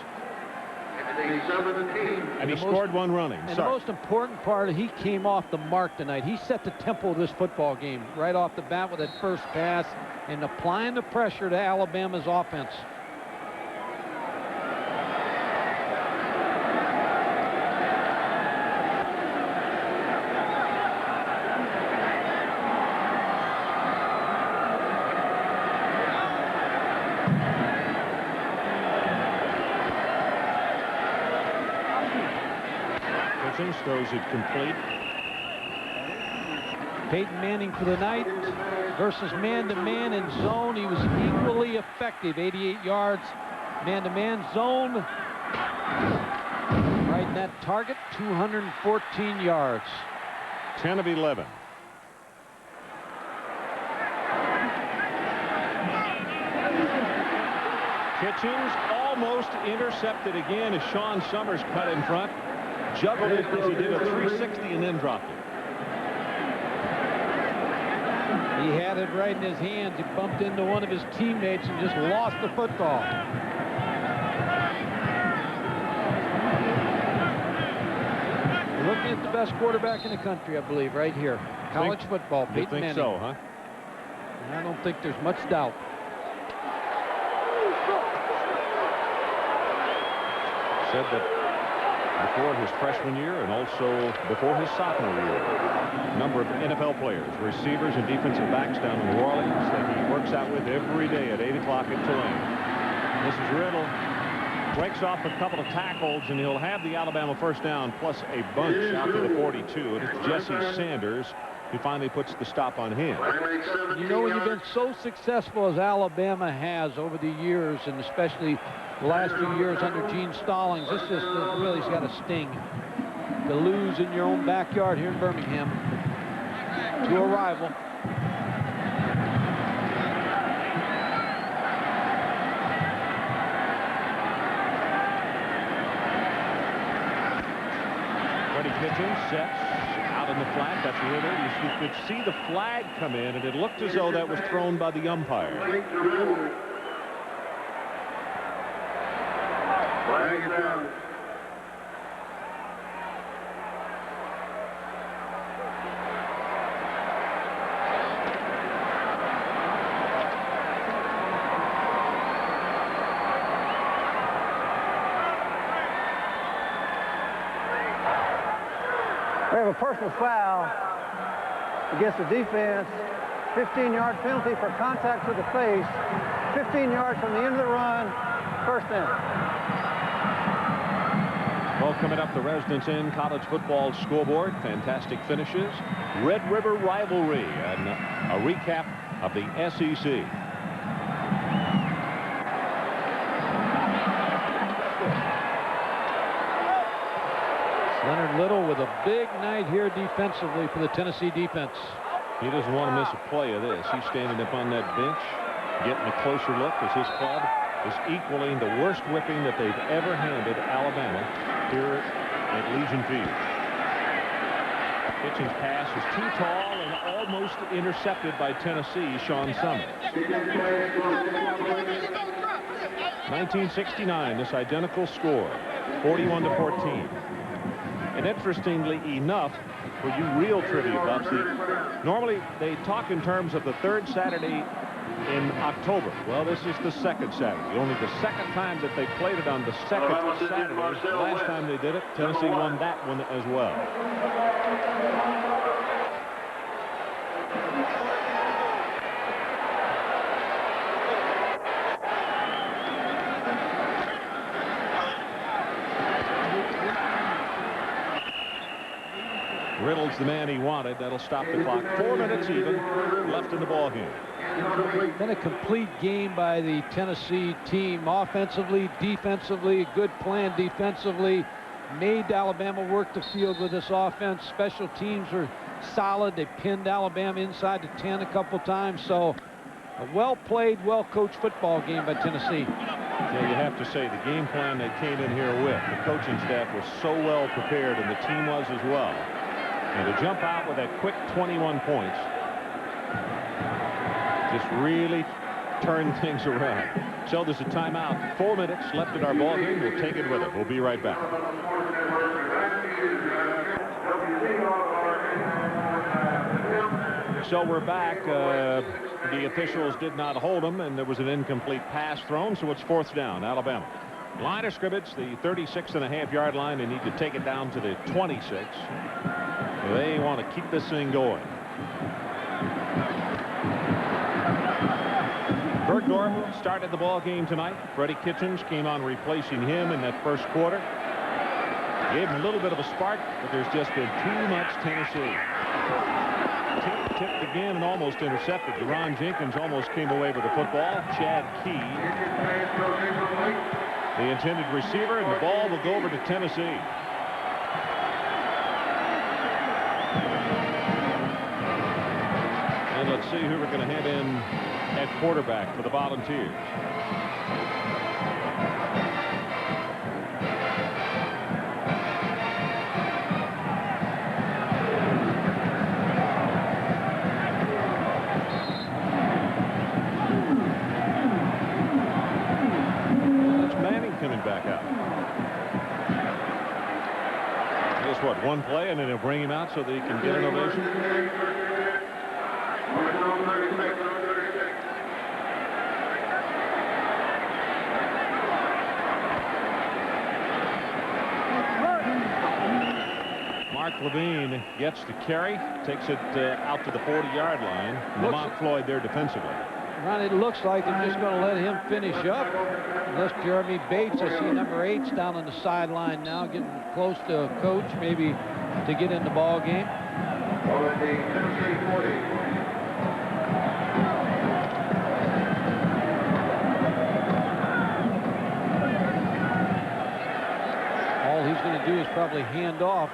F: And he scored one running.
G: And the most important part, he came off the mark tonight. He set the tempo of this football game right off the bat with that first pass and applying the pressure to Alabama's offense.
F: Throws it complete.
G: Peyton Manning for the night versus man-to-man in zone. He was equally effective. 88 yards man-to-man zone. Right in that target, 214 yards.
F: 10 of 11. Kitchens almost intercepted again as Sean Summers cut in front. Juggled it as he did a 360 and then dropped it.
G: He had it right in his hands. He bumped into one of his teammates and just lost the football. We're looking at the best quarterback in the country, I believe, right here. College football, Peyton Manning.
F: You think so, huh?
G: I don't think there's much doubt.
F: Said that before his freshman year and also before his sophomore year, a number of NFL players, receivers and defensive backs down in New Orleans that he works out with every day at 8 o'clock at Tulane. This is Riddle. Breaks off a couple of tackles, and he'll have the Alabama first down plus a bunch out to the 42. And it's Jesse Sanders who finally puts the stop on him.
G: You know, when you've been so successful as Alabama has over the years, and especially the last few years under Gene Stallings, this just really has got a sting to lose in your own backyard here in Birmingham to a rival.
F: Kitchens sets out in the flat. That's where you could see the flag come in, and it looked as though that was thrown by the umpire.
J: Flag down.
I: We have a personal foul against the defense. 15-yard penalty for contact to the face. 15 yards from the end of the run. First down.
F: Well, coming up, the Residence Inn College Football Scoreboard. Fantastic finishes. Red River Rivalry and a recap of the SEC.
G: Leonard Little with a big night here defensively for the Tennessee defense.
F: He doesn't want to miss a play of this. He's standing up on that bench, getting a closer look as his club is equaling the worst whipping that they've ever handed Alabama here at Legion Field. Kitchens' pass is too tall and almost intercepted by Tennessee, Sean Summers. 1969, this identical score, 41-14. And interestingly enough, for you real trivia buffs, normally they talk in terms of the third Saturday in October. Well, this is the second Saturday. Only the second time that they played it on the second Saturday. Last time they did it, Tennessee won that one as well. Riddle's the man he wanted. That'll stop the clock. 4 minutes even left in the ball game.
G: Been a complete game by the Tennessee team, offensively, defensively, good plan defensively. Made Alabama work the field with this offense. Special teams were solid. They pinned Alabama inside the 10 a couple times. So a well-played, well-coached football game by Tennessee.
F: Yeah, you have to say the game plan they came in here with, the coaching staff was so well prepared, and the team was as well. And to jump out with that quick 21 points just really turned things around. So there's a timeout. 4 minutes left in our ball game. We'll take it with it. We'll be right back. So we're back. The officials did not hold them, and there was an incomplete pass thrown, so it's 4th down, Alabama. Line of scrimmage, the 36.5-yard line. They need to take it down to the 26. They want to keep this thing going. Bergdorf started the ball game tonight. Freddie Kitchens came on replacing him in that first quarter. Gave him a little bit of a spark, but there's just been too much Tennessee. Tipped again and almost intercepted. Deron Jenkins almost came away with the football. Chad Key, the intended receiver, and the ball will go over to Tennessee. And let's see who we're going to have in at quarterback for the Volunteers. That's Manning coming back out. Just what, one play, and then they'll bring him out so that he can get an ovation? Mark Levine gets the carry, takes it out to the 40-yard line. Lamont Floyd there defensively.
G: Ron, it looks like they're just going to let him finish up. Unless Jeremy Bates, I see number 8's down on the sideline now, getting close to a coach, maybe to get in the ball game. All he's going to do is probably hand off.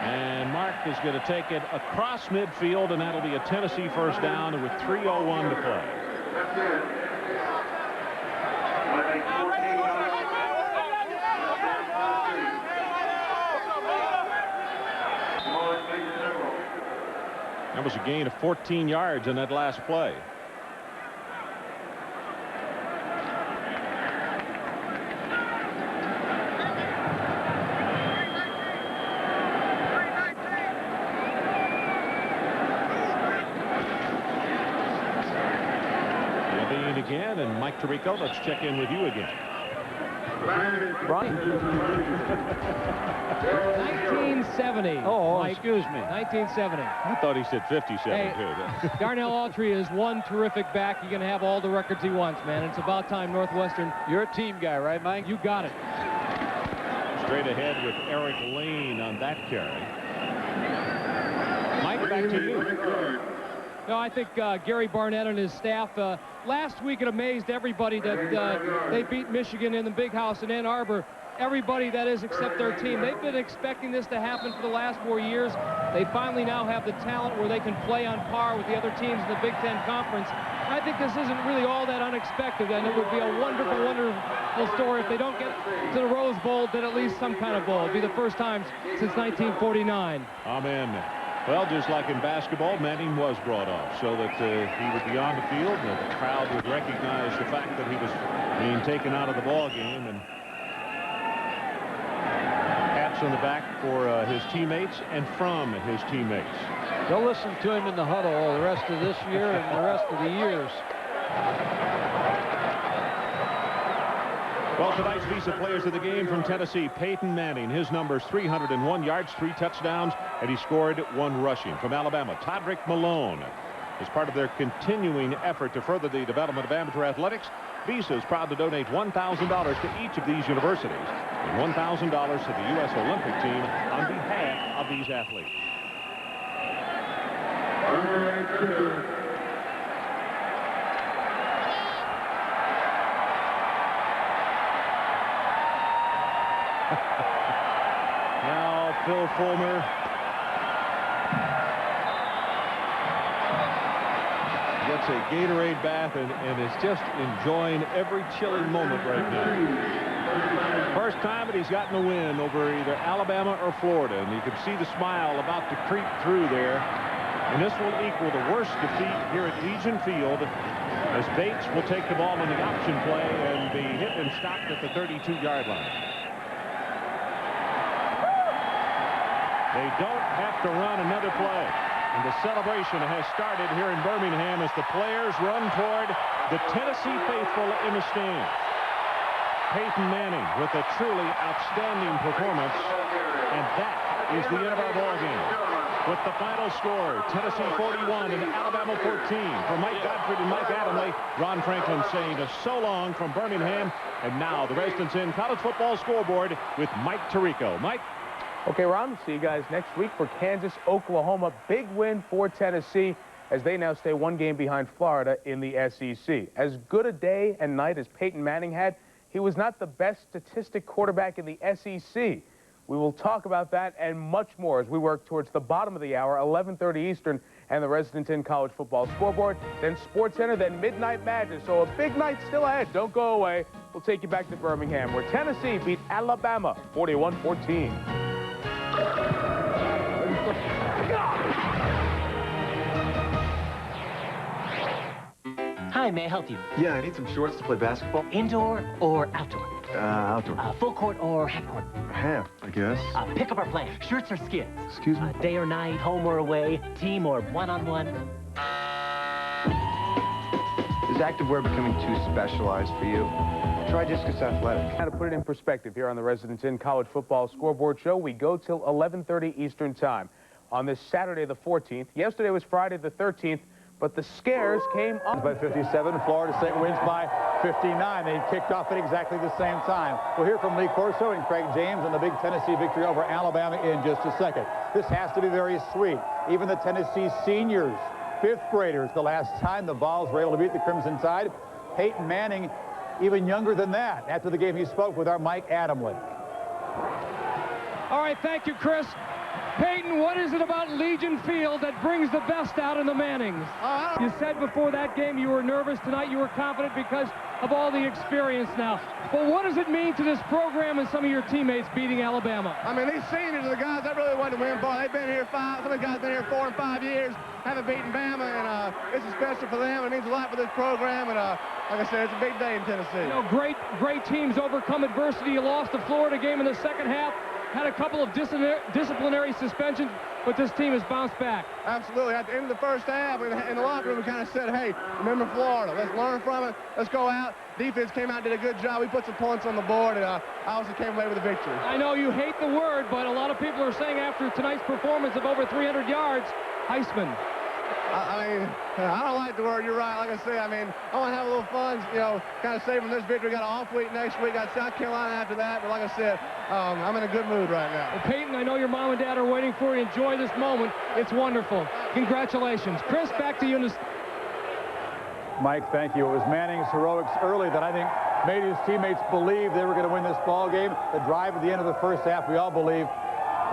F: And Mark is going to take it across midfield, and that'll be a Tennessee first down with 3:01 to play. That was a gain of 14 yards in that last play. Again, and Mike Tirico, let's check in with you again.
G: Ronnie.
H: 1970.
G: Oh,
H: Mike,
G: excuse me.
H: 1970.
F: I thought he said 57.
H: Hey, Darnell Autry is one terrific back. You're going to have all the records he wants, man. It's about time Northwestern.
G: You're a team guy, right, Mike?
H: You got it.
F: Straight ahead with Eric Lane on that carry. Mike, back to you.
H: No, I think Gary Barnett and his staff, last week it amazed everybody that they beat Michigan in the Big House in Ann Arbor. Everybody, that is, except their team. They've been expecting this to happen for the last 4 years. They finally now have the talent where they can play on par with the other teams in the Big Ten Conference. I think this isn't really all that unexpected, and it would be a wonderful, wonderful story if they don't get to the Rose Bowl, then at least some kind of bowl. It'd be the first time since 1949.
F: Amen. Well, just like in basketball, Manning was brought off so that he would be on the field and the crowd would recognize the fact that he was being taken out of the ball game. And hats on the back for his teammates and from his teammates.
G: They'll listen to him in the huddle all the rest of this year and the rest of the years.
F: Well, tonight's Visa Players of the Game from Tennessee, Peyton Manning. His numbers 301 yards, 3 touchdowns, and he scored 1 rushing. From Alabama, Todrick Malone. As part of their continuing effort to further the development of amateur athletics, Visa is proud to donate $1,000 to each of these universities and $1,000 to the U.S. Olympic team on behalf of these athletes. Now Phil Fulmer gets a Gatorade bath and is just enjoying every chilling moment right now. First time that he's gotten a win over either Alabama or Florida, and you can see the smile about to creep through there. And this will equal the worst defeat here at Legion Field, as Bates will take the ball in the option play and be hit and stopped at the 32-yard line. They don't have to run another play. And the celebration has started here in Birmingham as the players run toward the Tennessee faithful in the stands. Peyton Manning with a truly outstanding performance. And that is the end of our ball game. With the final score, Tennessee 41 and Alabama 14. For Mike Godfrey and Mike Adamle, Ron Franklin saying so long from Birmingham. And now the Residence Inn College Football Scoreboard with Mike Tirico. Mike?
L: Okay, Ron, we'll see you guys next week for Kansas, Oklahoma. Big win for Tennessee as they now stay 1 game behind Florida in the SEC. As good a day and night as Peyton Manning had, he was not the best statistic quarterback in the SEC. We will talk about that and much more as we work towards the bottom of the hour, 11:30 Eastern, and the Residence Inn College Football Scoreboard, then SportsCenter, then Midnight Madness. So a big night still ahead. Don't go away. We'll take you back to Birmingham, where Tennessee beat Alabama 41-14.
O: Hi, may I help you?
P: Yeah, I need some shorts to play basketball.
O: Indoor or outdoor?
P: Outdoor.
O: Full court or half court?
P: Half, I guess.
O: Pick up or play. Shirts or skids?
P: Excuse me?
O: Day or night, home or away, team or one-on-one?
P: Is activewear becoming too specialized for you? Try Discus Athletic.
L: Now to put it in perspective here on the Residence Inn College Football Scoreboard Show, we go till 11:30 Eastern Time on this Saturday the 14th. Yesterday was Friday the 13th, but the scares came up.
A: By 57, Florida State wins by 59. They kicked off at exactly the same time. We'll hear from Lee Corso and Craig James on the big Tennessee victory over Alabama in just a second. This has to be very sweet. Even the Tennessee seniors, 5th graders, the last time the Vols were able to beat the Crimson Tide. Peyton Manning, even younger than that. After the game, he spoke with our Mike Adamle.
H: All right, thank you, Chris. Peyton, what is it about Legion Field that brings the best out in the Mannings? You said before that game you were nervous. Tonight you were confident because of all the experience now. But what does it mean to this program and some of your teammates beating Alabama?
Q: I mean, these seniors are the guys that really want to win ball. They've been here some of the guys have been here 4 and 5 years, haven't beaten Bama, and this is special for them. It means a lot for this program, and like I said, it's a big day in Tennessee.
H: You know, great teams overcome adversity. You lost the Florida game in the second half. Had a couple of disciplinary suspensions, but this team has bounced back.
Q: Absolutely. At the end of the first half, in the locker room, we kind of said, hey, remember Florida. Let's learn from it. Let's go out. Defense came out and did a good job. We put some points on the board, and obviously came away with a victory.
H: I know you hate the word, but a lot of people are saying after tonight's performance of over 300 yards, Heisman.
Q: I mean, I don't like the word. You're right. Like I said, I mean, I want to have a little fun, you know, kind of saving this victory. Got an off week next week. Got South Carolina after that. But like I said, I'm in a good mood right now.
H: Well, Peyton, I know your mom and dad are waiting for you. Enjoy this moment. It's wonderful. Congratulations. Chris, back to you.
A: Mike, thank you. It was Manning's heroics early that I think made his teammates believe they were going to win this ball game. The drive at the end of the first half, we all believe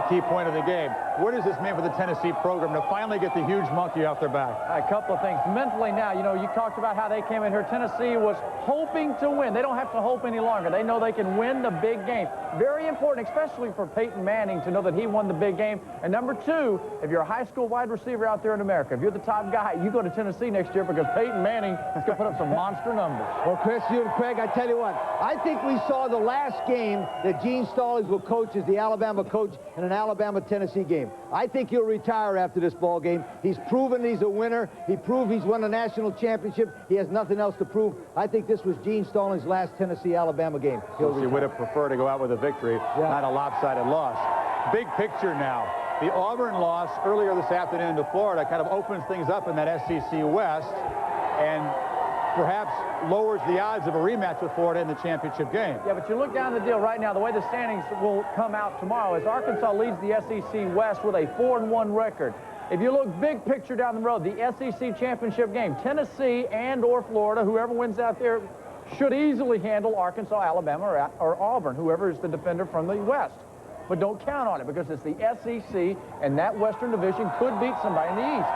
A: the key point of the game. What does this mean for the Tennessee program to finally get the huge monkey off their back?
B: A couple of things. Mentally now, you know, you talked about how they came in here. Tennessee was hoping to win. They don't have to hope any longer. They know they can win the big game. Very important, especially for Peyton Manning, to know that he won the big game. And number two, if you're a high school wide receiver out there in America, if you're the top guy, you go to Tennessee next year because Peyton Manning is going to put up some monster numbers.
C: Well, Chris, you and Craig, I tell you what, I think we saw the last game that Gene Stallings will coach as the Alabama coach in an Alabama-Tennessee game. I think he'll retire after this ball game. He's proven he's a winner. He proved he's won a national championship. He has nothing else to prove. I think this was Gene Stallings' last Tennessee-Alabama game.
A: He would have preferred to go out with a victory, not a lopsided loss. Big picture now. The Auburn loss earlier this afternoon to Florida kind of opens things up in that SEC West and perhaps lowers the odds of a rematch with Florida in the championship game.
B: Yeah, but you look down the deal right now, the way the standings will come out tomorrow is Arkansas leads the SEC West with a 4-1 record. If you look big picture down the road, the SEC championship game, Tennessee and or Florida, whoever wins out there, should easily handle Arkansas, Alabama, or Auburn, whoever is the defender from the West. But don't count on it because it's the SEC, and that Western Division could beat somebody in the East.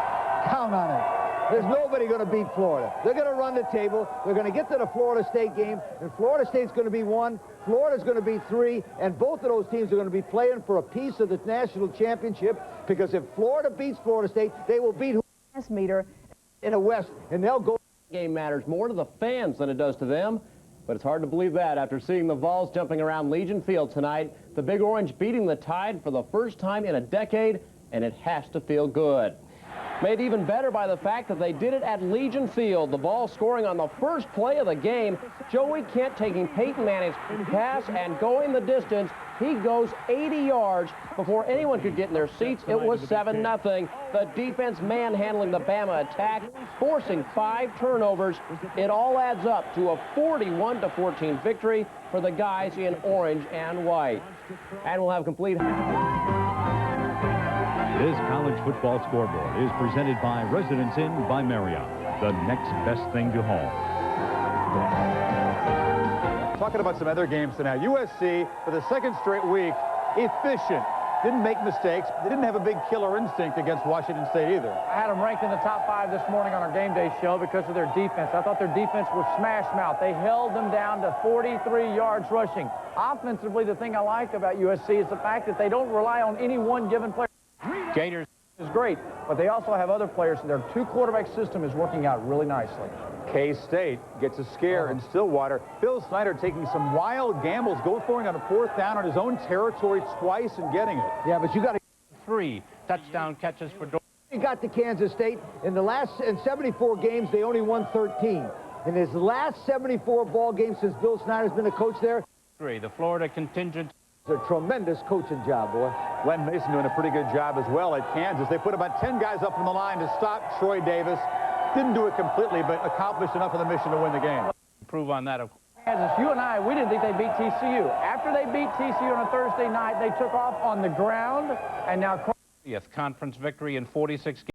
C: Count on it. There's nobody going to beat Florida. They're going to run the table. They're going to get to the Florida State game, and Florida State's going to be 1, Florida's going to be 3, and both of those teams are going to be playing for a piece of the national championship because if Florida beats Florida State, they will beat meter in the West, and they'll go.
R: Game matters more to the fans than it does to them, but it's hard to believe that after seeing the Vols jumping around Legion Field tonight, the Big Orange beating the Tide for the first time in a decade, and it has to feel good. Made even better by the fact that they did it at Legion Field. The ball scoring on the first play of the game. Joey Kent taking Peyton Manning's pass and going the distance. He goes 80 yards before anyone could get in their seats. It was 7-0. The defense manhandling the Bama attack, forcing 5 turnovers. It all adds up to a 41-14 victory for the guys in orange and white. And we'll have complete...
S: This college football scoreboard is presented by Residence Inn by Marriott, the next best thing to home.
A: Talking about some other games tonight. USC, for the second straight week, efficient. Didn't make mistakes. They didn't have a big killer instinct against Washington State either.
B: I had them ranked in the top 5 this morning on our game day show because of their defense. I thought their defense was smash mouth. They held them down to 43 yards rushing. Offensively, the thing I like about USC is the fact that they don't rely on any one given player. Gators is great, but they also have other players, and their 2-quarterback system is working out really nicely.
A: K-State gets a scare in Stillwater. Bill Snyder taking some wild gambles, going on a 4th down on his own territory twice and getting it.
C: Yeah, but you got to
T: 3 touchdown catches for
C: He got to Kansas State. In 74 games, they only won 13. In his last 74 ball games since Bill Snyder's been a coach there,
T: the Florida contingent.
C: It's a tremendous coaching job, boy.
A: Len Mason doing a pretty good job as well at Kansas. They put about 10 guys up on the line to stop Troy Davis. Didn't do it completely, but accomplished enough of the mission to win the game.
T: Improve on that.
B: Kansas, you and I, we didn't think they beat TCU. After they beat TCU on a Thursday night, they took off on the ground, and now...
T: Conference victory in 46 games.